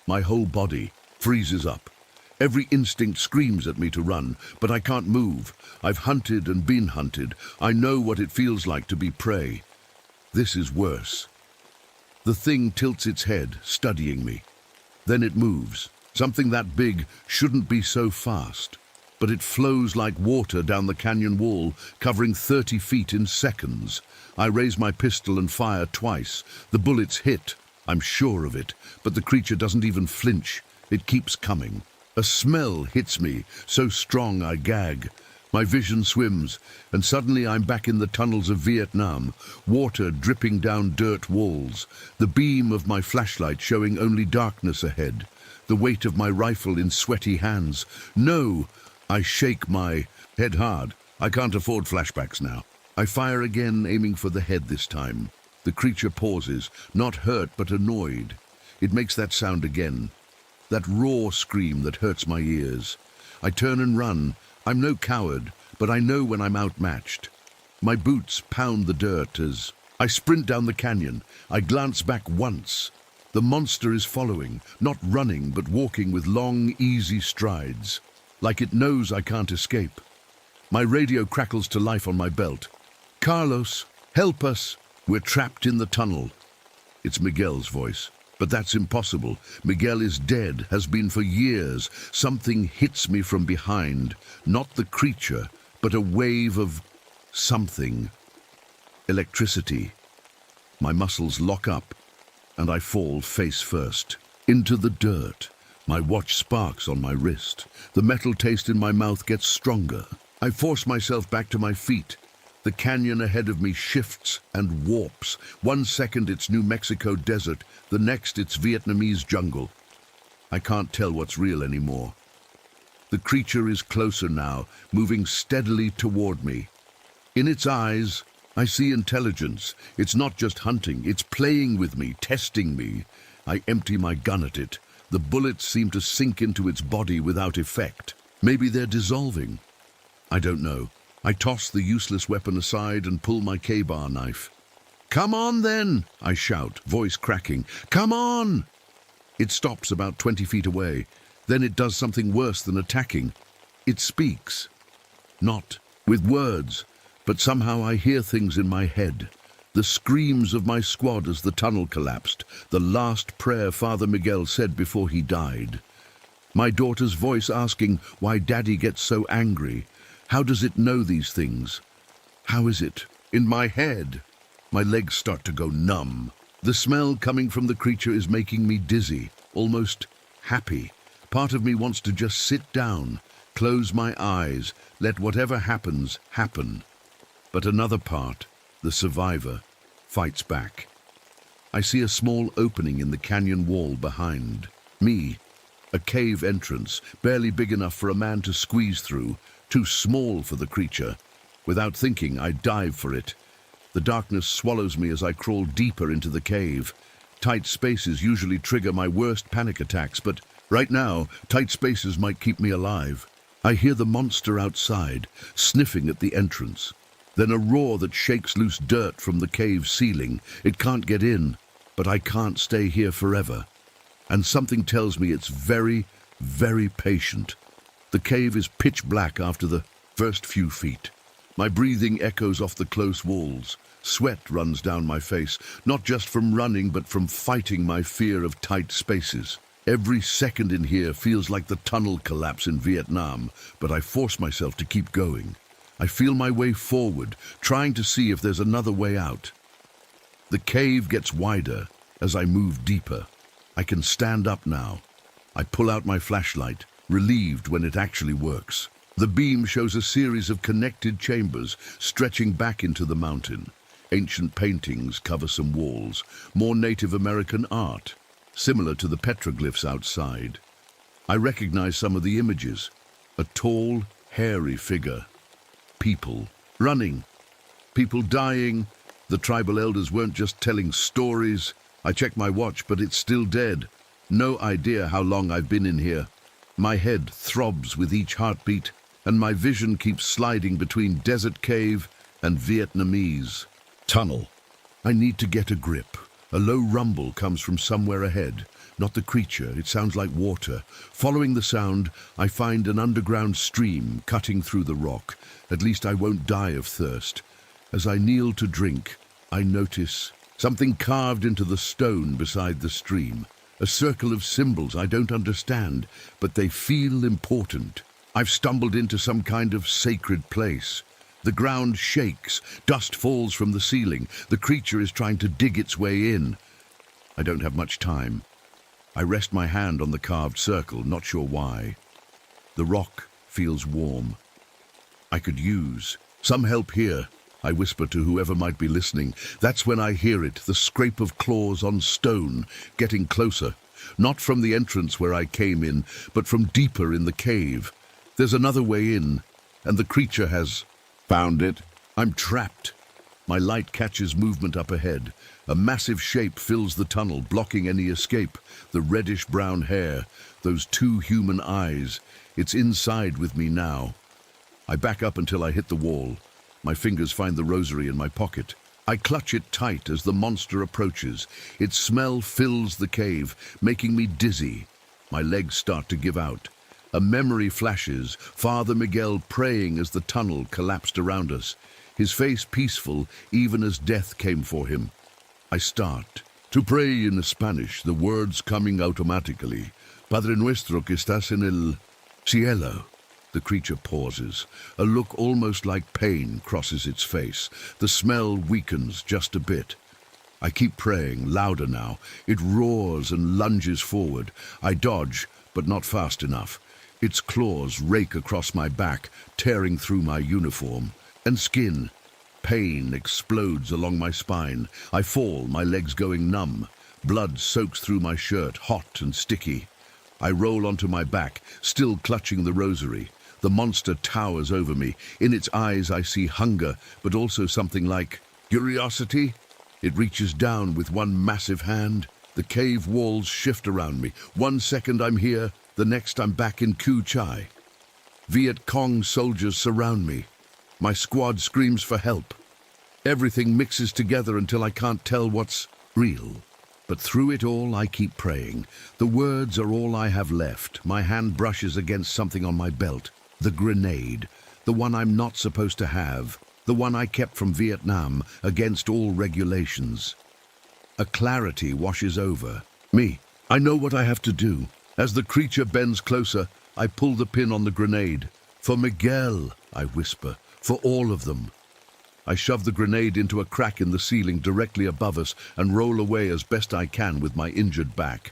My whole body freezes up. Every instinct screams at me to run, but I can't move. I've hunted and been hunted. I know what it feels like to be prey. This is worse. The thing tilts its head, studying me. Then it moves. Something that big shouldn't be so fast. But it flows like water down the canyon wall, covering 30 feet in seconds. I raise my pistol and fire twice. The bullets hit. I'm sure of it. But the creature doesn't even flinch. It keeps coming. A smell hits me, so strong I gag. My vision swims, and suddenly I'm back in the tunnels of Vietnam, water dripping down dirt walls, the beam of my flashlight showing only darkness ahead, the weight of my rifle in sweaty hands. No! I shake my head hard. I can't afford flashbacks now. I fire again, aiming for the head this time. The creature pauses, not hurt but annoyed. It makes that sound again. That raw scream that hurts my ears. I turn and run. I'm no coward, but I know when I'm outmatched. My boots pound the dirt as I sprint down the canyon. I glance back once. The monster is following, not running, but walking with long, easy strides, like it knows I can't escape. My radio crackles to life on my belt. "Carlos, help us! We're trapped in the tunnel." It's Miguel's voice. But that's impossible. Miguel is dead, has been for years. Something hits me from behind. Not the creature, but a wave of something. Electricity. My muscles lock up, and I fall face first. Into the dirt. My watch sparks on my wrist. The metal taste in my mouth gets stronger. I force myself back to my feet. The canyon ahead of me shifts and warps. 1 second it's New Mexico desert, the next it's Vietnamese jungle. I can't tell what's real anymore. The creature is closer now, moving steadily toward me. In its eyes, I see intelligence. It's not just hunting, it's playing with me, testing me. I empty my gun at it. The bullets seem to sink into its body without effect. Maybe they're dissolving. I don't know. I toss the useless weapon aside and pull my K-bar knife. "Come on then!" I shout, voice cracking. "Come on!" It stops about 20 feet away. Then it does something worse than attacking. It speaks. Not with words, but somehow I hear things in my head. The screams of my squad as the tunnel collapsed. The last prayer Father Miguel said before he died. My daughter's voice asking why Daddy gets so angry. How does it know these things? How is it? In my head. My legs start to go numb. The smell coming from the creature is making me dizzy, almost happy. Part of me wants to just sit down, close my eyes, let whatever happens, happen. But another part, the survivor, fights back. I see a small opening in the canyon wall behind me. A cave entrance, barely big enough for a man to squeeze through. Too small for the creature. Without thinking, I dive for it. The darkness swallows me as I crawl deeper into the cave. Tight spaces usually trigger my worst panic attacks, but right now, tight spaces might keep me alive. I hear the monster outside, sniffing at the entrance. Then a roar that shakes loose dirt from the cave ceiling. It can't get in, but I can't stay here forever. And something tells me it's very, very patient. The cave is pitch black after the first few feet. My breathing echoes off the close walls. Sweat runs down my face, not just from running, but from fighting my fear of tight spaces. Every second in here feels like the tunnel collapse in Vietnam, but I force myself to keep going. I feel my way forward, trying to see if there's another way out. The cave gets wider as I move deeper. I can stand up now. I pull out my flashlight, relieved when it actually works. The beam shows a series of connected chambers stretching back into the mountain. Ancient paintings cover some walls, more Native American art, similar to the petroglyphs outside. I recognize some of the images. A tall, hairy figure. People running. People dying. The tribal elders weren't just telling stories. I checked my watch, but it's still dead. No idea how long I've been in here. My head throbs with each heartbeat, and my vision keeps sliding between desert cave and Vietnamese tunnel. I need to get a grip. A low rumble comes from somewhere ahead. Not the creature, it sounds like water. Following the sound, I find an underground stream cutting through the rock. At least I won't die of thirst. As I kneel to drink, I notice something carved into the stone beside the stream. A circle of symbols I don't understand, but they feel important. I've stumbled into some kind of sacred place. The ground shakes, dust falls from the ceiling. The creature is trying to dig its way in. I don't have much time. I rest my hand on the carved circle, not sure why. The rock feels warm. I could use some help here, I whisper to whoever might be listening. That's when I hear it, the scrape of claws on stone, getting closer. Not from the entrance where I came in, but from deeper in the cave. There's another way in, and the creature has found it. I'm trapped. My light catches movement up ahead. A massive shape fills the tunnel, blocking any escape. The reddish-brown hair, those two human eyes. It's inside with me now. I back up until I hit the wall. My fingers find the rosary in my pocket. I clutch it tight as the monster approaches. Its smell fills the cave, making me dizzy. My legs start to give out. A memory flashes, Father Miguel praying as the tunnel collapsed around us. His face peaceful, even as death came for him. I start to pray in Spanish, the words coming automatically. Padre nuestro que estás en el cielo. The creature pauses. A look almost like pain crosses its face. The smell weakens just a bit. I keep praying, louder now. It roars and lunges forward. I dodge, but not fast enough. Its claws rake across my back, tearing through my uniform and skin. Pain explodes along my spine. I fall, my legs going numb. Blood soaks through my shirt, hot and sticky. I roll onto my back, still clutching the rosary. The monster towers over me. In its eyes I see hunger, but also something like curiosity. It reaches down with one massive hand. The cave walls shift around me. 1 second I'm here, the next I'm back in Cu Chai. Viet Cong soldiers surround me. My squad screams for help. Everything mixes together until I can't tell what's real. But through it all, I keep praying. The words are all I have left. My hand brushes against something on my belt. The grenade. The one I'm not supposed to have. The one I kept from Vietnam, against all regulations. A clarity washes over me. I know what I have to do. As the creature bends closer, I pull the pin on the grenade. For Miguel, I whisper. For all of them. I shove the grenade into a crack in the ceiling directly above us and roll away as best I can with my injured back.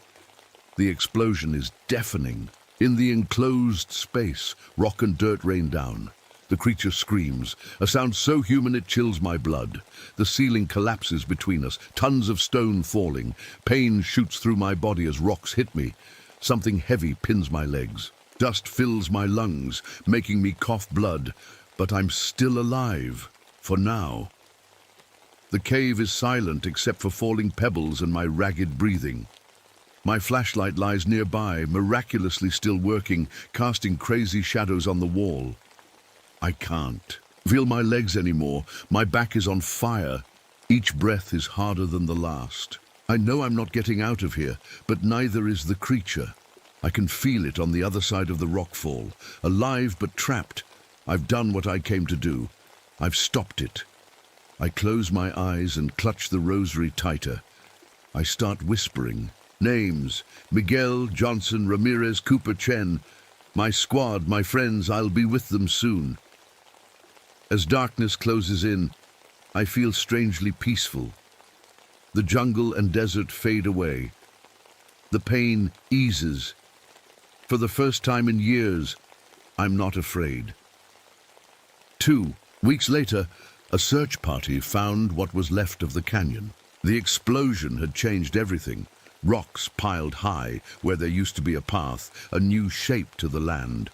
The explosion is deafening. In the enclosed space, rock and dirt rain down. The creature screams, a sound so human it chills my blood. The ceiling collapses between us, tons of stone falling. Pain shoots through my body as rocks hit me. Something heavy pins my legs. Dust fills my lungs, making me cough blood. But I'm still alive, for now. The cave is silent except for falling pebbles and my ragged breathing. My flashlight lies nearby, miraculously still working, casting crazy shadows on the wall. I can't feel my legs anymore. My back is on fire. Each breath is harder than the last. I know I'm not getting out of here, but neither is the creature. I can feel it on the other side of the rockfall, alive but trapped. I've done what I came to do. I've stopped it. I close my eyes and clutch the rosary tighter. I start whispering. Names: Miguel, Johnson, Ramirez, Cooper, Chen. My squad, my friends, I'll be with them soon. As darkness closes in, I feel strangely peaceful. The jungle and desert fade away. The pain eases. For the first time in years, I'm not afraid. 2 weeks later, a search party found what was left of the canyon. The explosion had changed everything. Rocks piled high where there used to be a path, a new shape to the land.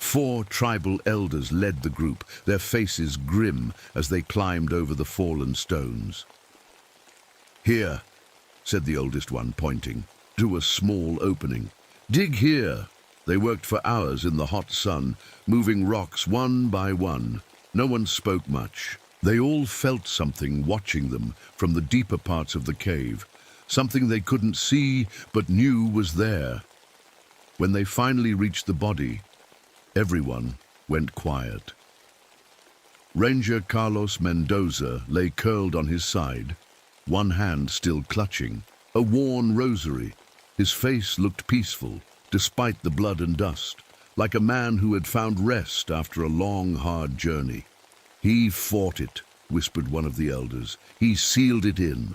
4 tribal elders led the group, their faces grim as they climbed over the fallen stones. "Here," said the oldest one, pointing to a small opening. "Dig here." They worked for hours in the hot sun, moving rocks one by one. No one spoke much. They all felt something watching them from the deeper parts of the cave, something they couldn't see but knew was there. When they finally reached the body, everyone went quiet. Ranger Carlos Mendoza lay curled on his side, one hand still clutching a worn rosary. His face looked peaceful, despite the blood and dust, like a man who had found rest after a long, hard journey. "He fought it," whispered one of the elders. "He sealed it in."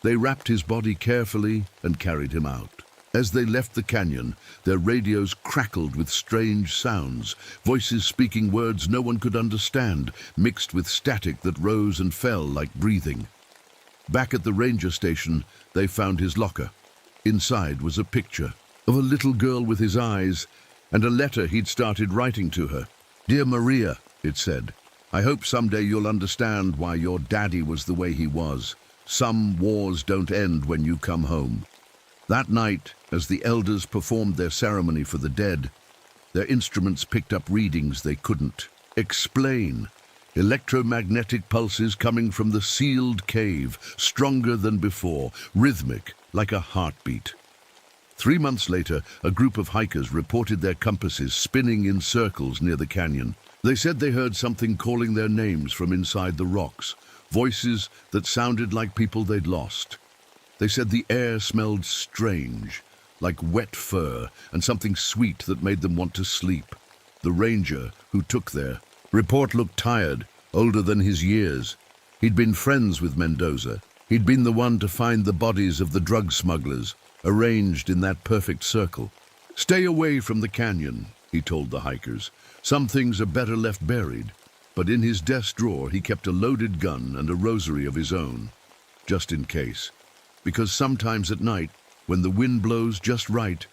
They wrapped his body carefully and carried him out. As they left the canyon, their radios crackled with strange sounds, voices speaking words no one could understand, mixed with static that rose and fell like breathing. Back at the ranger station, they found his locker. Inside was a picture of a little girl with his eyes and a letter he'd started writing to her. "Dear Maria," it said, "I hope someday you'll understand why your daddy was the way he was. Some wars don't end when you come home." That night, as the elders performed their ceremony for the dead, their instruments picked up readings they couldn't explain. Electromagnetic pulses coming from the sealed cave, stronger than before, rhythmic like a heartbeat. 3 months later, a group of hikers reported their compasses spinning in circles near the canyon. They said they heard something calling their names from inside the rocks, voices that sounded like people they'd lost. They said the air smelled strange, like wet fur, and something sweet that made them want to sleep. The ranger who took their report looked tired, older than his years. He'd been friends with Mendoza. He'd been the one to find the bodies of the drug smugglers, arranged in that perfect circle. "Stay away from the canyon," he told the hikers. "Some things are better left buried." But in his desk drawer he kept a loaded gun and a rosary of his own, just in case. Because sometimes at night, when the wind blows just right,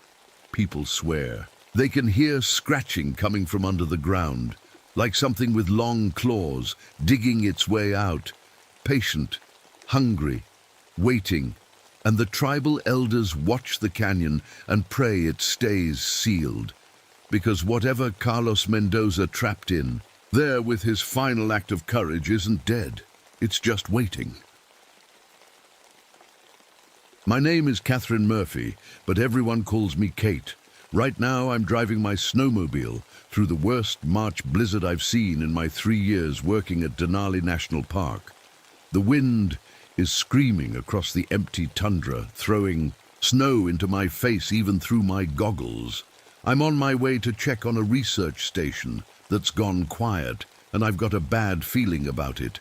people swear. They can hear scratching coming from under the ground, like something with long claws, digging its way out, patient, hungry, waiting. And the tribal elders watch the canyon and pray it stays sealed. Because whatever Carlos Mendoza trapped in, there with his final act of courage isn't dead. It's just waiting. My name is Catherine Murphy, but everyone calls me Kate. Right now I'm driving my snowmobile through the worst March blizzard I've seen in my 3 years working at Denali National Park. The wind is screaming across the empty tundra, throwing snow into my face even through my goggles. I'm on my way to check on a research station that's gone quiet, and I've got a bad feeling about it.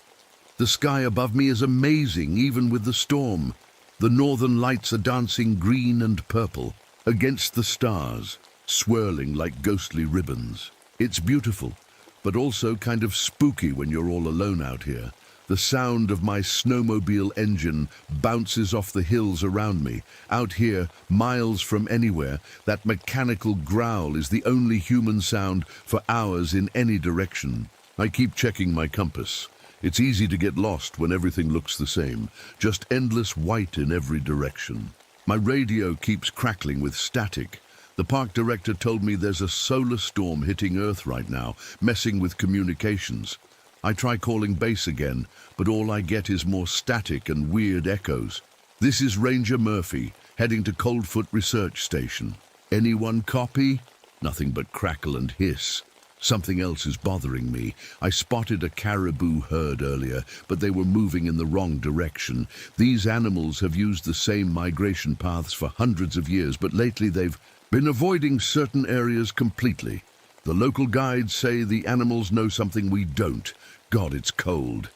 The sky above me is amazing, even with the storm. The northern lights are dancing green and purple against the stars, swirling like ghostly ribbons. It's beautiful, but also kind of spooky when you're all alone out here. The sound of my snowmobile engine bounces off the hills around me. Out here, miles from anywhere, that mechanical growl is the only human sound for hours in any direction. I keep checking my compass. It's easy to get lost when everything looks the same, just endless white in every direction. My radio keeps crackling with static. The park director told me there's a solar storm hitting Earth right now, messing with communications. I try calling base again, but all I get is more static and weird echoes. This is Ranger Murphy, heading to Coldfoot Research Station. Anyone copy? Nothing but crackle and hiss. Something else is bothering me. I spotted a caribou herd earlier, but they were moving in the wrong direction. These animals have used the same migration paths for hundreds of years, but lately they've been avoiding certain areas completely. The local guides say the animals know something we don't. God, it's cold.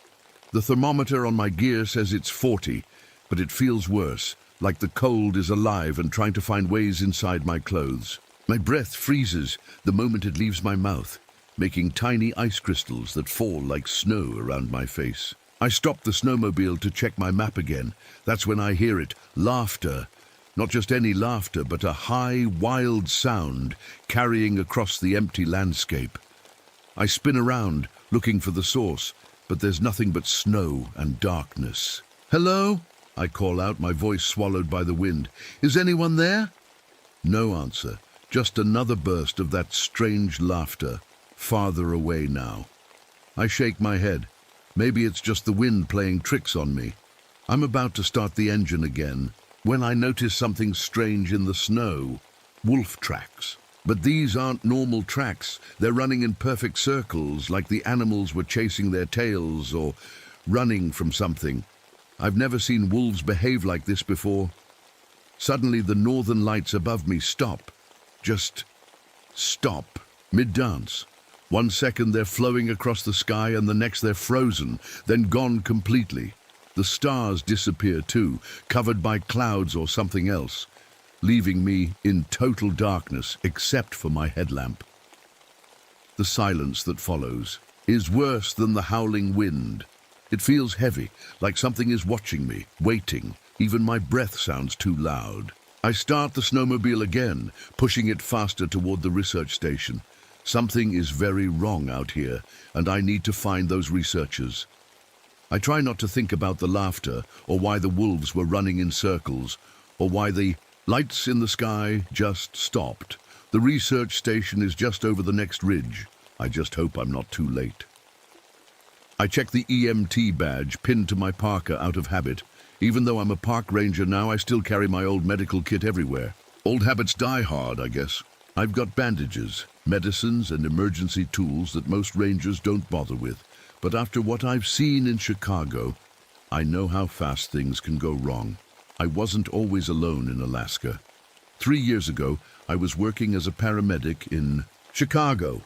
The thermometer on my gear says it's 40, but it feels worse, like the cold is alive and trying to find ways inside my clothes. My breath freezes the moment it leaves my mouth, making tiny ice crystals that fall like snow around my face. I stop the snowmobile to check my map again. That's when I hear it, laughter. Not just any laughter, but a high, wild sound carrying across the empty landscape. I spin around, looking for the source, but there's nothing but snow and darkness. "Hello?" I call out, my voice swallowed by the wind. "Is anyone there?" No answer, just another burst of that strange laughter, farther away now. I shake my head. Maybe it's just the wind playing tricks on me. I'm about to start the engine again when I notice something strange in the snow. Wolf tracks. But these aren't normal tracks. They're running in perfect circles, like the animals were chasing their tails or running from something. I've never seen wolves behave like this before. Suddenly the northern lights above me stop. Just stop, mid-dance. 1 second they're flowing across the sky and the next they're frozen, then gone completely. The stars disappear too, covered by clouds or something else, leaving me in total darkness except for my headlamp. The silence that follows is worse than the howling wind. It feels heavy, like something is watching me, waiting. Even my breath sounds too loud. I start the snowmobile again, pushing it faster toward the research station. Something is very wrong out here, and I need to find those researchers. I try not to think about the laughter, or why the wolves were running in circles, or why the lights in the sky just stopped. The research station is just over the next ridge. I just hope I'm not too late. I check the EMT badge pinned to my parka out of habit. Even though I'm a park ranger now, I still carry my old medical kit everywhere. Old habits die hard, I guess. I've got bandages, medicines, and emergency tools that most rangers don't bother with. But after what I've seen in Chicago, I know how fast things can go wrong. I wasn't always alone in Alaska. 3 years ago, I was working as a paramedic in Chicago.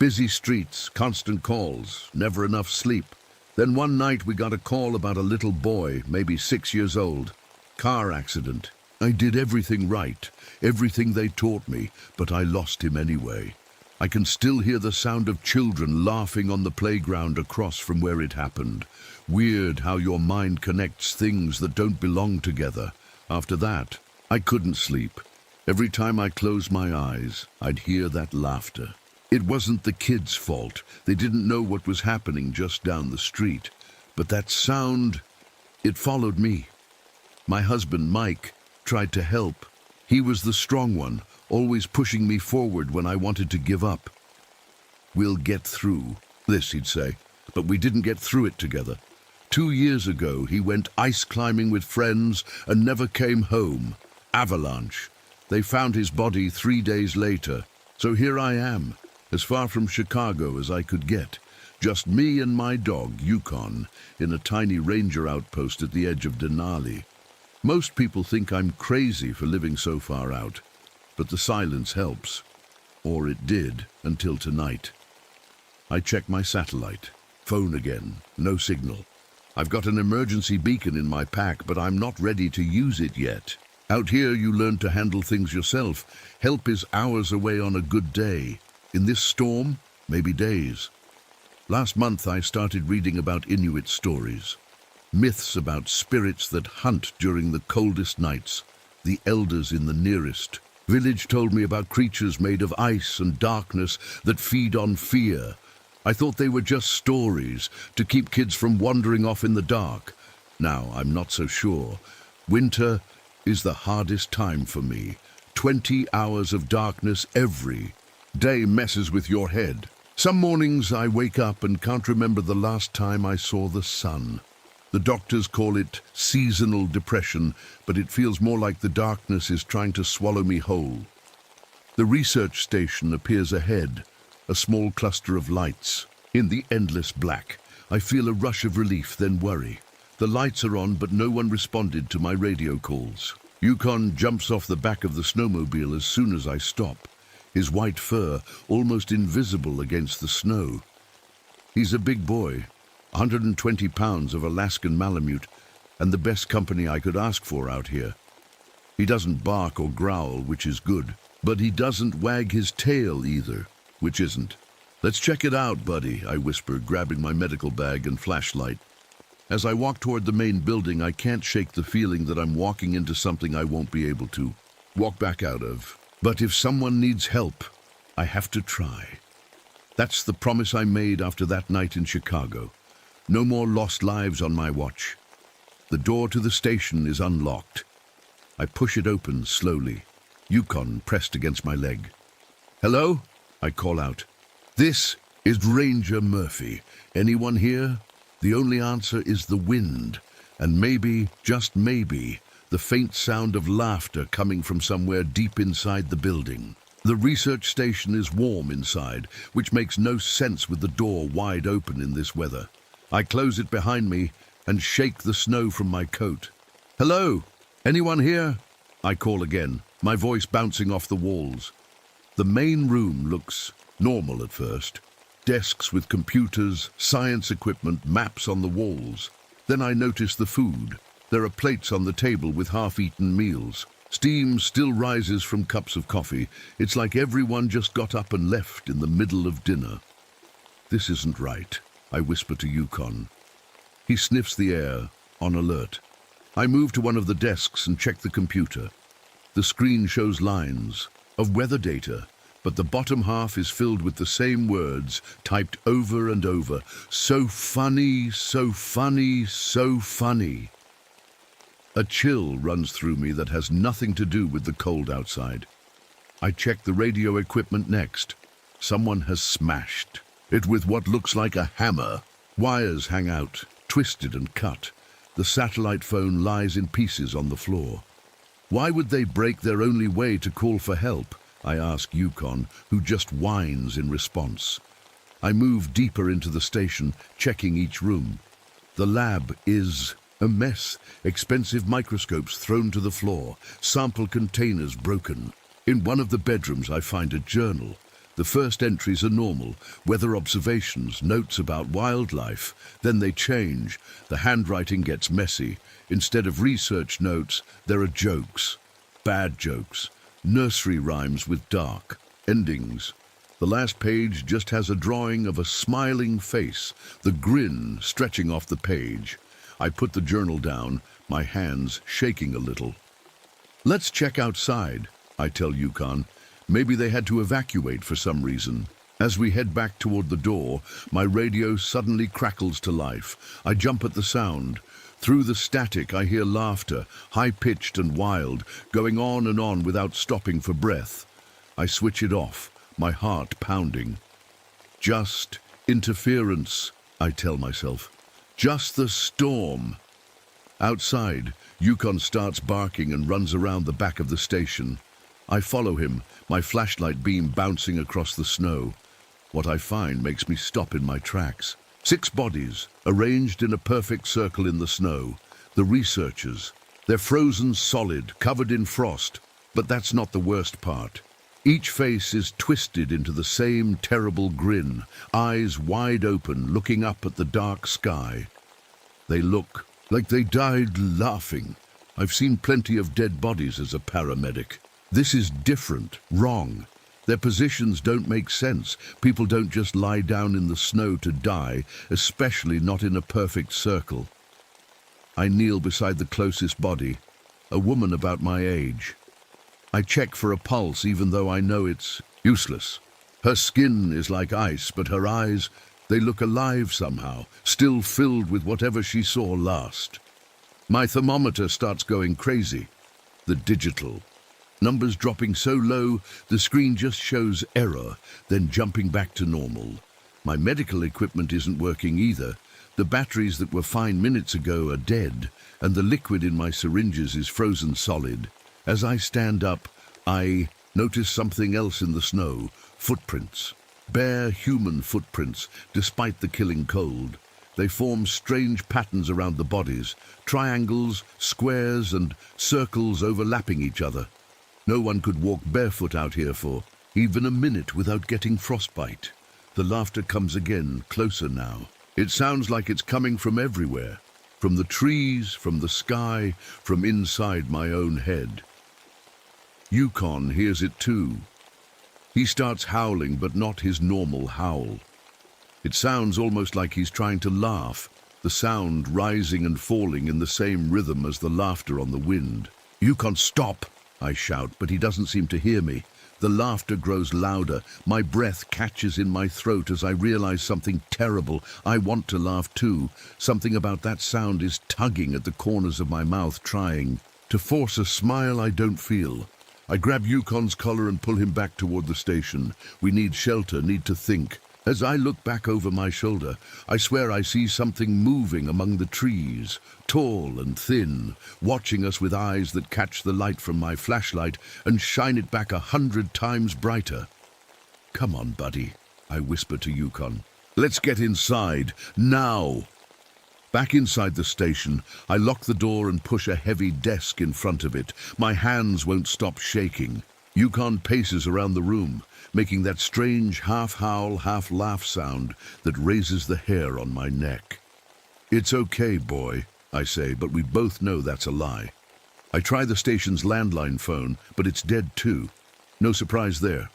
Busy streets, constant calls, never enough sleep. Then one night we got a call about a little boy, maybe 6 years old. Car accident. I did everything right, everything they taught me, but I lost him anyway. I can still hear the sound of children laughing on the playground across from where it happened. Weird how your mind connects things that don't belong together. After that, I couldn't sleep. Every time I closed my eyes, I'd hear that laughter. It wasn't the kids' fault. They didn't know what was happening just down the street. But that sound, it followed me. My husband, Mike, tried to help. He was the strong one, always pushing me forward when I wanted to give up. "We'll get through this," he'd say, but we didn't get through it together. 2 years ago, he went ice climbing with friends and never came home. Avalanche. They found his body 3 days later. So here I am, as far from Chicago as I could get. Just me and my dog, Yukon, in a tiny ranger outpost at the edge of Denali. Most people think I'm crazy for living so far out, but the silence helps. Or it did, until tonight. I check my satellite. Phone again. No signal. I've got an emergency beacon in my pack, but I'm not ready to use it yet. Out here, you learn to handle things yourself. Help is hours away on a good day. In this storm, maybe days. Last month, I started reading about Inuit stories. Myths about spirits that hunt during the coldest nights. The elders in the nearest village told me about creatures made of ice and darkness that feed on fear. I thought they were just stories to keep kids from wandering off in the dark. Now, I'm not so sure. Winter is the hardest time for me. 20 hours of darkness every day messes with your head. Some mornings I wake up and can't remember the last time I saw the sun. The doctors call it seasonal depression, but it feels more like the darkness is trying to swallow me whole. The research station appears ahead, a small cluster of lights. In the endless black, I feel a rush of relief, then worry. The lights are on, but no one responded to my radio calls. Yukon jumps off the back of the snowmobile as soon as I stop, his white fur almost invisible against the snow. He's a big boy, 120 pounds of Alaskan Malamute, and the best company I could ask for out here. He doesn't bark or growl, which is good, but he doesn't wag his tail either, which isn't. "Let's check it out, buddy," I whisper, grabbing my medical bag and flashlight. As I walk toward the main building, I can't shake the feeling that I'm walking into something I won't be able to walk back out of. But if someone needs help, I have to try. That's the promise I made after that night in Chicago. No more lost lives on my watch. The door to the station is unlocked. I push it open slowly, Yukon pressed against my leg. "Hello?" I call out. "This is Ranger Murphy. Anyone here?" The only answer is the wind, and maybe, just maybe, the faint sound of laughter coming from somewhere deep inside the building. The research station is warm inside, which makes no sense with the door wide open in this weather. I close it behind me and shake the snow from my coat. "Hello? Anyone here?" I call again, my voice bouncing off the walls. The main room looks normal at first. Desks with computers, science equipment, maps on the walls. Then I notice the food. There are plates on the table with half-eaten meals. Steam still rises from cups of coffee. It's like everyone just got up and left in the middle of dinner. "This isn't right," I whisper to Yukon. He sniffs the air, on alert. I move to one of the desks and check the computer. The screen shows lines of weather data, but the bottom half is filled with the same words, typed over and over. So funny, so funny, so funny. A chill runs through me that has nothing to do with the cold outside. I check the radio equipment next. Someone has smashed it with what looks like a hammer. Wires hang out, twisted and cut. The satellite phone lies in pieces on the floor. Why would they break their only way to call for help? I ask Yukon, who just whines in response. I move deeper into the station, checking each room. The lab is a mess. Expensive microscopes thrown to the floor, sample containers broken. In one of the bedrooms I find a journal. The first entries are normal, weather observations, notes about wildlife. Then they change. The handwriting gets messy. Instead of research notes, there are jokes. Bad jokes. Nursery rhymes with dark endings. The last page just has a drawing of a smiling face, the grin stretching off the page. I put the journal down, my hands shaking a little. "Let's check outside," I tell Yukon. Maybe they had to evacuate for some reason. As we head back toward the door, my radio suddenly crackles to life. I jump at the sound. Through the static, I hear laughter, high-pitched and wild, going on and on without stopping for breath. I switch it off, my heart pounding. Just interference, I tell myself. Just the storm. Outside, Yukon starts barking and runs around the back of the station. I follow him, my flashlight beam bouncing across the snow. What I find makes me stop in my tracks. 6 bodies, arranged in a perfect circle in the snow. The researchers. They're frozen solid, covered in frost. But that's not the worst part. Each face is twisted into the same terrible grin, eyes wide open, looking up at the dark sky. They look like they died laughing. I've seen plenty of dead bodies as a paramedic. This is different, wrong. Their positions don't make sense. People don't just lie down in the snow to die, especially not in a perfect circle. I kneel beside the closest body, a woman about my age. I check for a pulse even though I know it's useless. Her skin is like ice, but her eyes, they look alive somehow, still filled with whatever she saw last. My thermometer starts going crazy. The digital. Numbers dropping so low, the screen just shows error, then jumping back to normal. My medical equipment isn't working either. The batteries that were fine minutes ago are dead, and the liquid in my syringes is frozen solid. As I stand up, I notice something else in the snow. Footprints. Bare human footprints, despite the killing cold. They form strange patterns around the bodies. Triangles, squares, and circles overlapping each other. No one could walk barefoot out here for even a minute without getting frostbite. The laughter comes again, closer now. It sounds like it's coming from everywhere. From the trees, from the sky, from inside my own head. Yukon hears it too. He starts howling, but not his normal howl. It sounds almost like he's trying to laugh, the sound rising and falling in the same rhythm as the laughter on the wind. "Yukon, stop!" I shout, but he doesn't seem to hear me. The laughter grows louder. My breath catches in my throat as I realize something terrible. I want to laugh too. Something about that sound is tugging at the corners of my mouth, trying to force a smile I don't feel. I grab Yukon's collar and pull him back toward the station. We need shelter, need to think. As I look back over my shoulder, I swear I see something moving among the trees, tall and thin, watching us with eyes that catch the light from my flashlight and shine it back 100 times brighter. "Come on, buddy," I whisper to Yukon. "Let's get inside, now." Back inside the station, I lock the door and push a heavy desk in front of it. My hands won't stop shaking. Yukon paces around the room, making that strange half-howl, half-laugh sound that raises the hair on my neck. "It's okay, boy," I say, but we both know that's a lie. I try the station's landline phone, but it's dead too. No surprise there.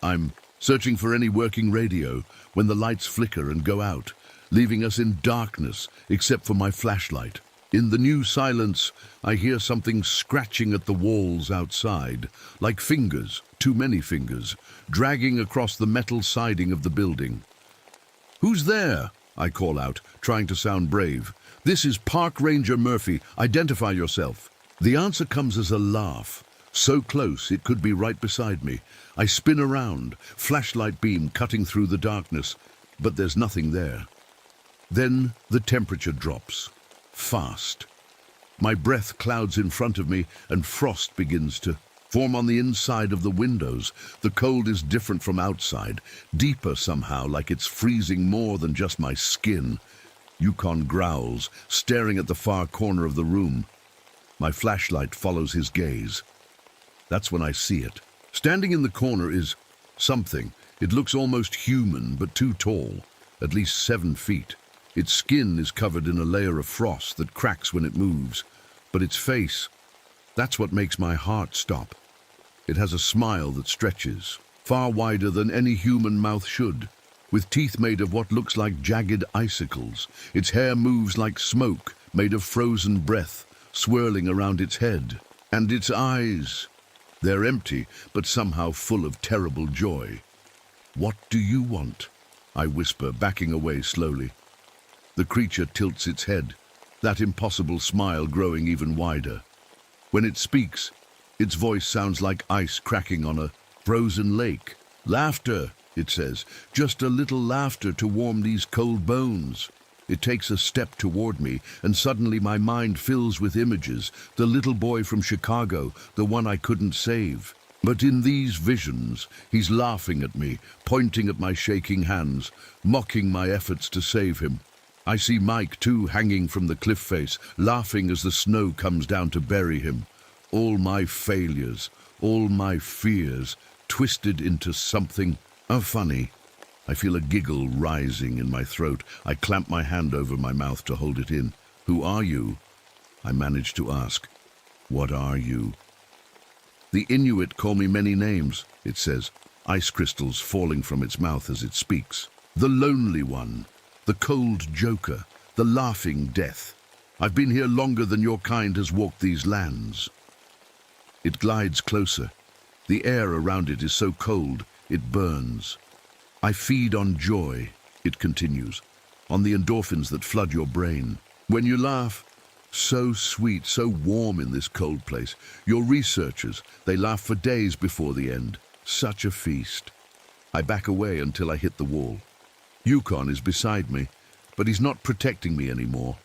I'm searching for any working radio when the lights flicker and go out, leaving us in darkness except for my flashlight. In the new silence, I hear something scratching at the walls outside, like fingers, too many fingers, dragging across the metal siding of the building. "Who's there?" I call out, trying to sound brave. "This is Park Ranger Murphy. Identify yourself." The answer comes as a laugh, so close it could be right beside me. I spin around, flashlight beam cutting through the darkness, but there's nothing there. Then the temperature drops. Fast. My breath clouds in front of me and frost begins to form on the inside of the windows. The cold is different from outside, deeper somehow, like it's freezing more than just my skin. Yukon growls, staring at the far corner of the room. My flashlight follows his gaze. That's when I see it. Standing in the corner is something. It looks almost human, but too tall, at least 7 feet. Its skin is covered in a layer of frost that cracks when it moves, but its face, that's what makes my heart stop. It has a smile that stretches, far wider than any human mouth should, with teeth made of what looks like jagged icicles. Its hair moves like smoke, made of frozen breath, swirling around its head. And its eyes, they're empty, but somehow full of terrible joy. "What do you want?" I whisper, backing away slowly. The creature tilts its head, that impossible smile growing even wider. When it speaks, its voice sounds like ice cracking on a frozen lake. "Laughter," it says, "just a little laughter to warm these cold bones." It takes a step toward me, and suddenly my mind fills with images. The little boy from Chicago, the one I couldn't save. But in these visions, he's laughing at me, pointing at my shaking hands, mocking my efforts to save him. I see Mike, too, hanging from the cliff face, laughing as the snow comes down to bury him. All my failures, all my fears, twisted into something funny. I feel a giggle rising in my throat. I clamp my hand over my mouth to hold it in. "Who are you?" I manage to ask. "What are you?" "The Inuit call me many names," it says, ice crystals falling from its mouth as it speaks. "The Lonely One, the Cold Joker, the Laughing Death. I've been here longer than your kind has walked these lands." It glides closer. The air around it is so cold, it burns. "I feed on joy," it continues, "on the endorphins that flood your brain. When you laugh, so sweet, so warm in this cold place. Your researchers, they laugh for days before the end. Such a feast." I back away until I hit the wall. Yukon is beside me, but he's not protecting me anymore.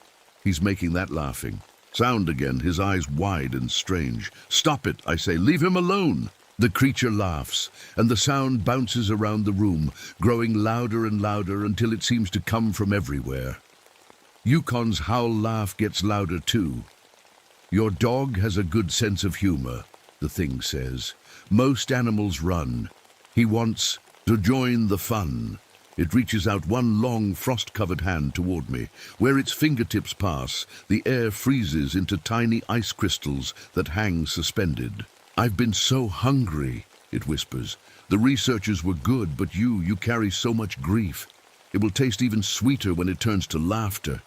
He's making that laughing sound again, his eyes wide and strange. "Stop it," I say. "Leave him alone." The creature laughs, and the sound bounces around the room, growing louder and louder until it seems to come from everywhere. Yukon's howl laugh gets louder too. "Your dog has a good sense of humor," the thing says. "Most animals run. He wants to join the fun." It reaches out one long, frost-covered hand toward me. Where its fingertips pass, the air freezes into tiny ice crystals that hang suspended. "I've been so hungry," it whispers. "The researchers were good, but you carry so much grief. It will taste even sweeter when it turns to laughter."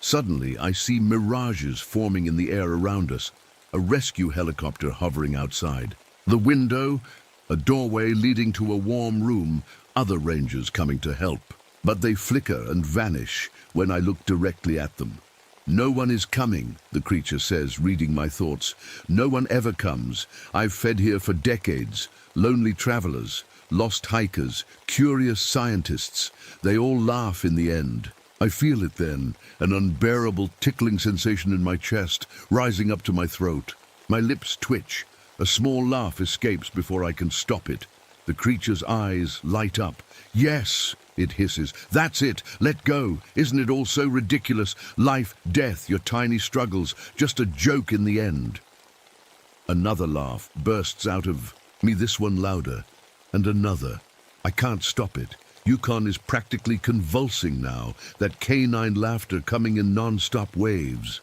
Suddenly, I see mirages forming in the air around us, a rescue helicopter hovering outside. The window, a doorway leading to a warm room, other rangers coming to help. But they flicker and vanish when I look directly at them. "No one is coming," the creature says, reading my thoughts. "No one ever comes. I've fed here for decades. Lonely travelers, lost hikers, curious scientists. They all laugh in the end." I feel it then, an unbearable tickling sensation in my chest, rising up to my throat. My lips twitch. A small laugh escapes before I can stop it. The creature's eyes light up. "Yes," it hisses. "That's it. Let go. Isn't it all so ridiculous? Life, death, your tiny struggles, just a joke in the end." Another laugh bursts out of me, this one louder, and another. I can't stop it. Yukon is practically convulsing now, that canine laughter coming in non-stop waves.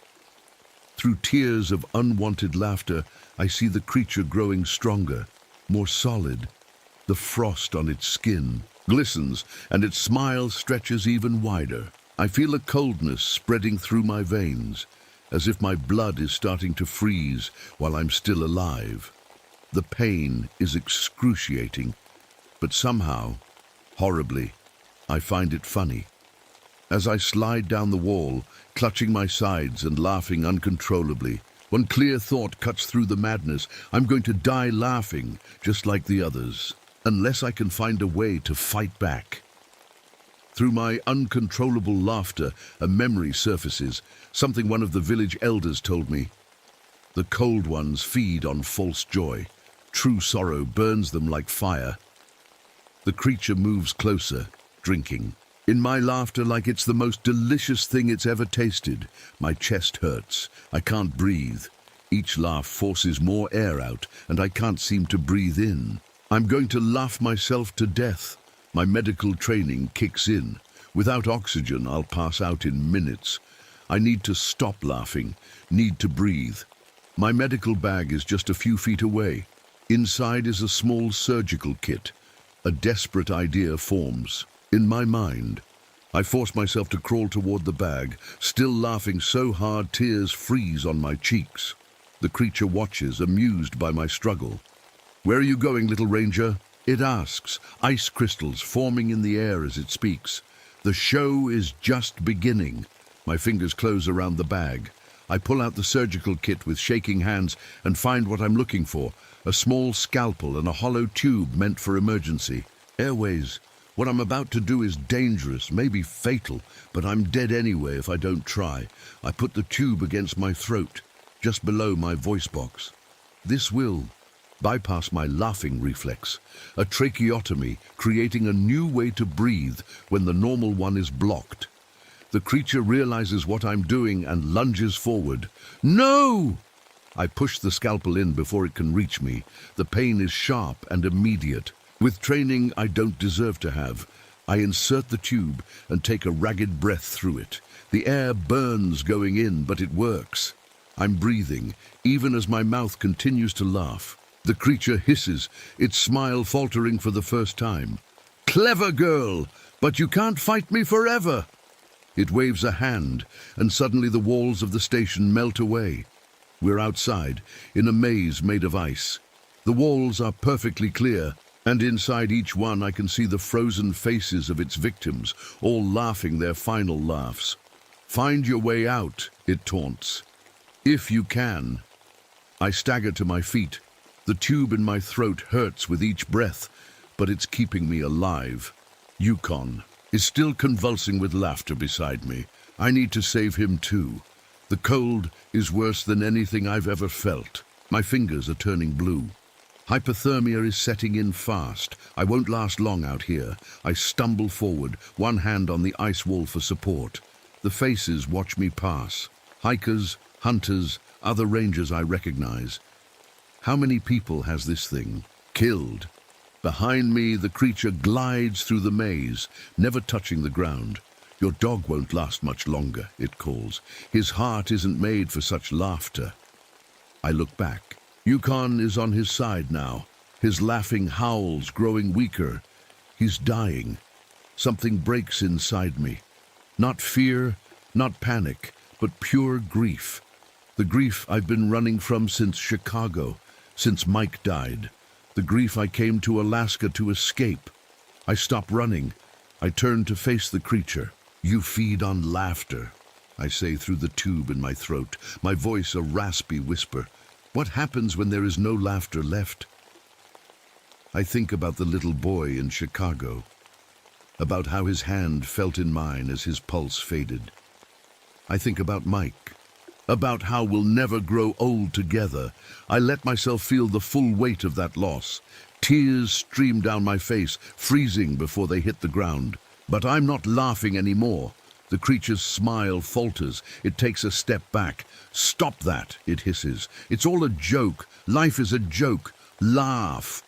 Through tears of unwanted laughter, I see the creature growing stronger, more solid. The frost on its skin glistens, and its smile stretches even wider. I feel a coldness spreading through my veins, as if my blood is starting to freeze while I'm still alive. The pain is excruciating, but somehow, horribly, I find it funny. As I slide down the wall, clutching my sides and laughing uncontrollably, one clear thought cuts through the madness. I'm going to die laughing, just like the others, unless I can find a way to fight back. Through my uncontrollable laughter, a memory surfaces, something one of the village elders told me. The cold ones feed on false joy. True sorrow burns them like fire. The creature moves closer, drinking. In my laughter, like it's the most delicious thing it's ever tasted. My chest hurts. I can't breathe. Each laugh forces more air out, and I can't seem to breathe in. I'm going to laugh myself to death. My medical training kicks in. Without oxygen, I'll pass out in minutes. I need to stop laughing, need to breathe. My medical bag is just a few feet away. Inside is a small surgical kit. A desperate idea forms. In my mind, I force myself to crawl toward the bag, still laughing so hard tears freeze on my cheeks. The creature watches, amused by my struggle. "Where are you going, little ranger?" it asks, ice crystals forming in the air as it speaks. The show is just beginning. My fingers close around the bag. I pull out the surgical kit with shaking hands and find what I'm looking for. A small scalpel and a hollow tube meant for emergency. Airways. What I'm about to do is dangerous, maybe fatal, but I'm dead anyway if I don't try. I put the tube against my throat, just below my voice box. This will bypass my laughing reflex, a tracheotomy, creating a new way to breathe when the normal one is blocked. The creature realizes what I'm doing and lunges forward. "No!" I push the scalpel in before it can reach me. The pain is sharp and immediate. With training I don't deserve to have, I insert the tube and take a ragged breath through it. The air burns going in, but it works. I'm breathing, even as my mouth continues to laugh. The creature hisses, its smile faltering for the first time. "Clever girl, but you can't fight me forever." It waves a hand, and suddenly the walls of the station melt away. We're outside, in a maze made of ice. The walls are perfectly clear, and inside each one I can see the frozen faces of its victims, all laughing their final laughs. "Find your way out," it taunts. "If you can." I stagger to my feet. The tube in my throat hurts with each breath, but it's keeping me alive. Yukon is still convulsing with laughter beside me. I need to save him too. The cold is worse than anything I've ever felt. My fingers are turning blue. Hypothermia is setting in fast. I won't last long out here. I stumble forward, one hand on the ice wall for support. The faces watch me pass. Hikers, hunters, other rangers I recognize. How many people has this thing killed? Behind me, the creature glides through the maze, never touching the ground. "Your dog won't last much longer," it calls. "His heart isn't made for such laughter." I look back. Yukon is on his side now, his laughing howls growing weaker. He's dying. Something breaks inside me. Not fear, Not panic, but pure grief. The grief I've been running from since Chicago, since Mike died. The grief I came to Alaska to escape. I stop running. I turn to face the creature. You feed on laughter, I say through the tube in my throat, my voice a raspy whisper. What happens when there is no laughter left? I think about the little boy in Chicago, about how his hand felt in mine as his pulse faded. I think about Mike, about how we'll never grow old together. I let myself feel the full weight of that loss. Tears stream down my face, freezing before they hit the ground. But I'm not laughing anymore. The creature's smile falters. It takes a step back. Stop that, it hisses. It's all a joke. Life is a joke. Laugh.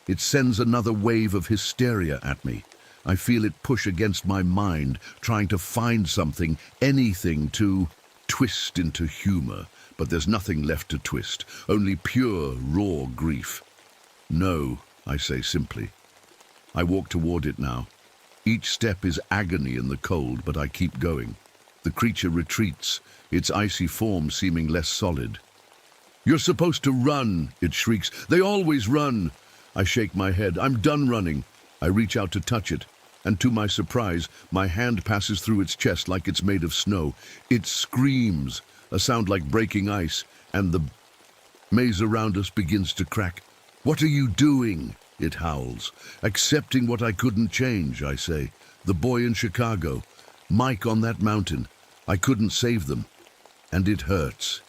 It sends another wave of hysteria at me. I feel it push against my mind, trying to find something, anything to twist into humor. But there's nothing left to twist, only pure, raw grief. No, I say simply. I walk toward it now. Each step is agony in the cold, but I keep going. The creature retreats, its icy form seeming less solid. You're supposed to run, it shrieks. They always run. I shake my head. I'm done running. I reach out to touch it, and to my surprise, my hand passes through its chest like it's made of snow. It screams, a sound like breaking ice, and the maze around us begins to crack. What are you doing? It howls. Accepting what I couldn't change, I say. The boy in Chicago, Mike on that mountain. I couldn't save them. And it hurts.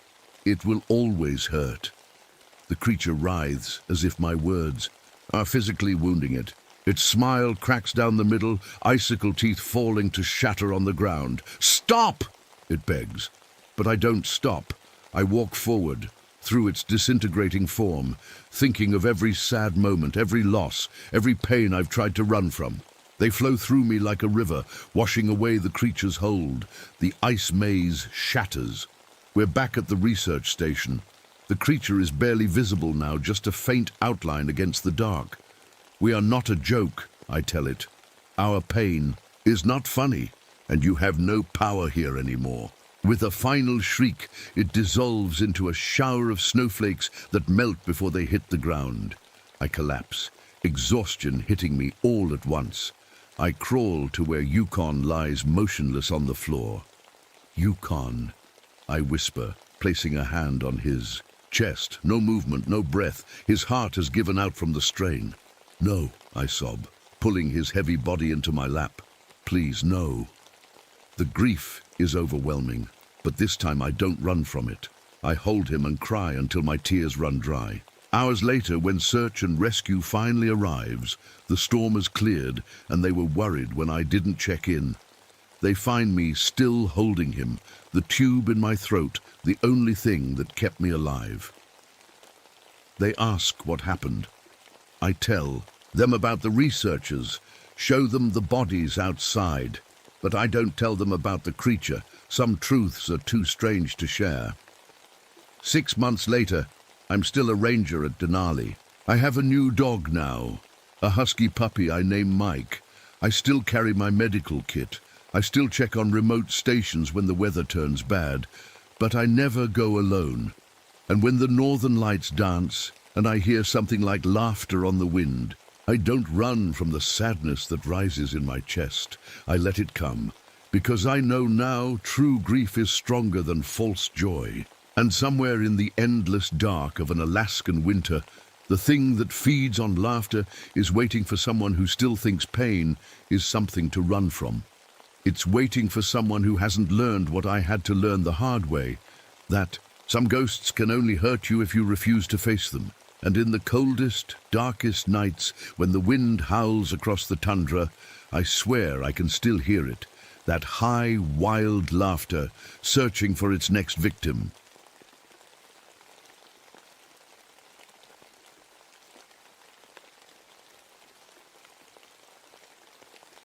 It will always hurt. The creature writhes as if my words are physically wounding it. Its smile cracks down the middle, icicle teeth falling to shatter on the ground. Stop! It begs. But I don't stop. I walk forward, through its disintegrating form, thinking of every sad moment, every loss, every pain I've tried to run from. They flow through me like a river, washing away the creature's hold. The ice maze shatters. We're back at the research station. The creature is barely visible now, just a faint outline against the dark. We are not a joke, I tell it. Our pain is not funny, and you have no power here anymore. With a final shriek, it dissolves into a shower of snowflakes that melt before they hit the ground. I collapse, exhaustion hitting me all at once. I crawl to where Yukon lies motionless on the floor. Yukon, I whisper, placing a hand on his chest. No movement, no breath. His heart has given out from the strain. No, I sob, pulling his heavy body into my lap. Please, no. The grief is overwhelming, but this time I don't run from it. I hold him and cry until my tears run dry. Hours later, when search and rescue finally arrives, the storm has cleared and they were worried when I didn't check in. They find me still holding him, the tube in my throat, the only thing that kept me alive. They ask what happened. I tell them about the researchers, show them the bodies outside. But I don't tell them about the creature. Some truths are too strange to share. 6 months later, I'm still a ranger at Denali. I have a new dog now, a husky puppy I name Mike. I still carry my medical kit. I still check on remote stations when the weather turns bad. But I never go alone. And when the northern lights dance, and I hear something like laughter on the wind, I don't run from the sadness that rises in my chest. I let it come, because I know now true grief is stronger than false joy. And somewhere in the endless dark of an Alaskan winter, the thing that feeds on laughter is waiting for someone who still thinks pain is something to run from. It's waiting for someone who hasn't learned what I had to learn the hard way, that some ghosts can only hurt you if you refuse to face them. And in the coldest, darkest nights, when the wind howls across the tundra, I swear I can still hear it, that high, wild laughter, searching for its next victim.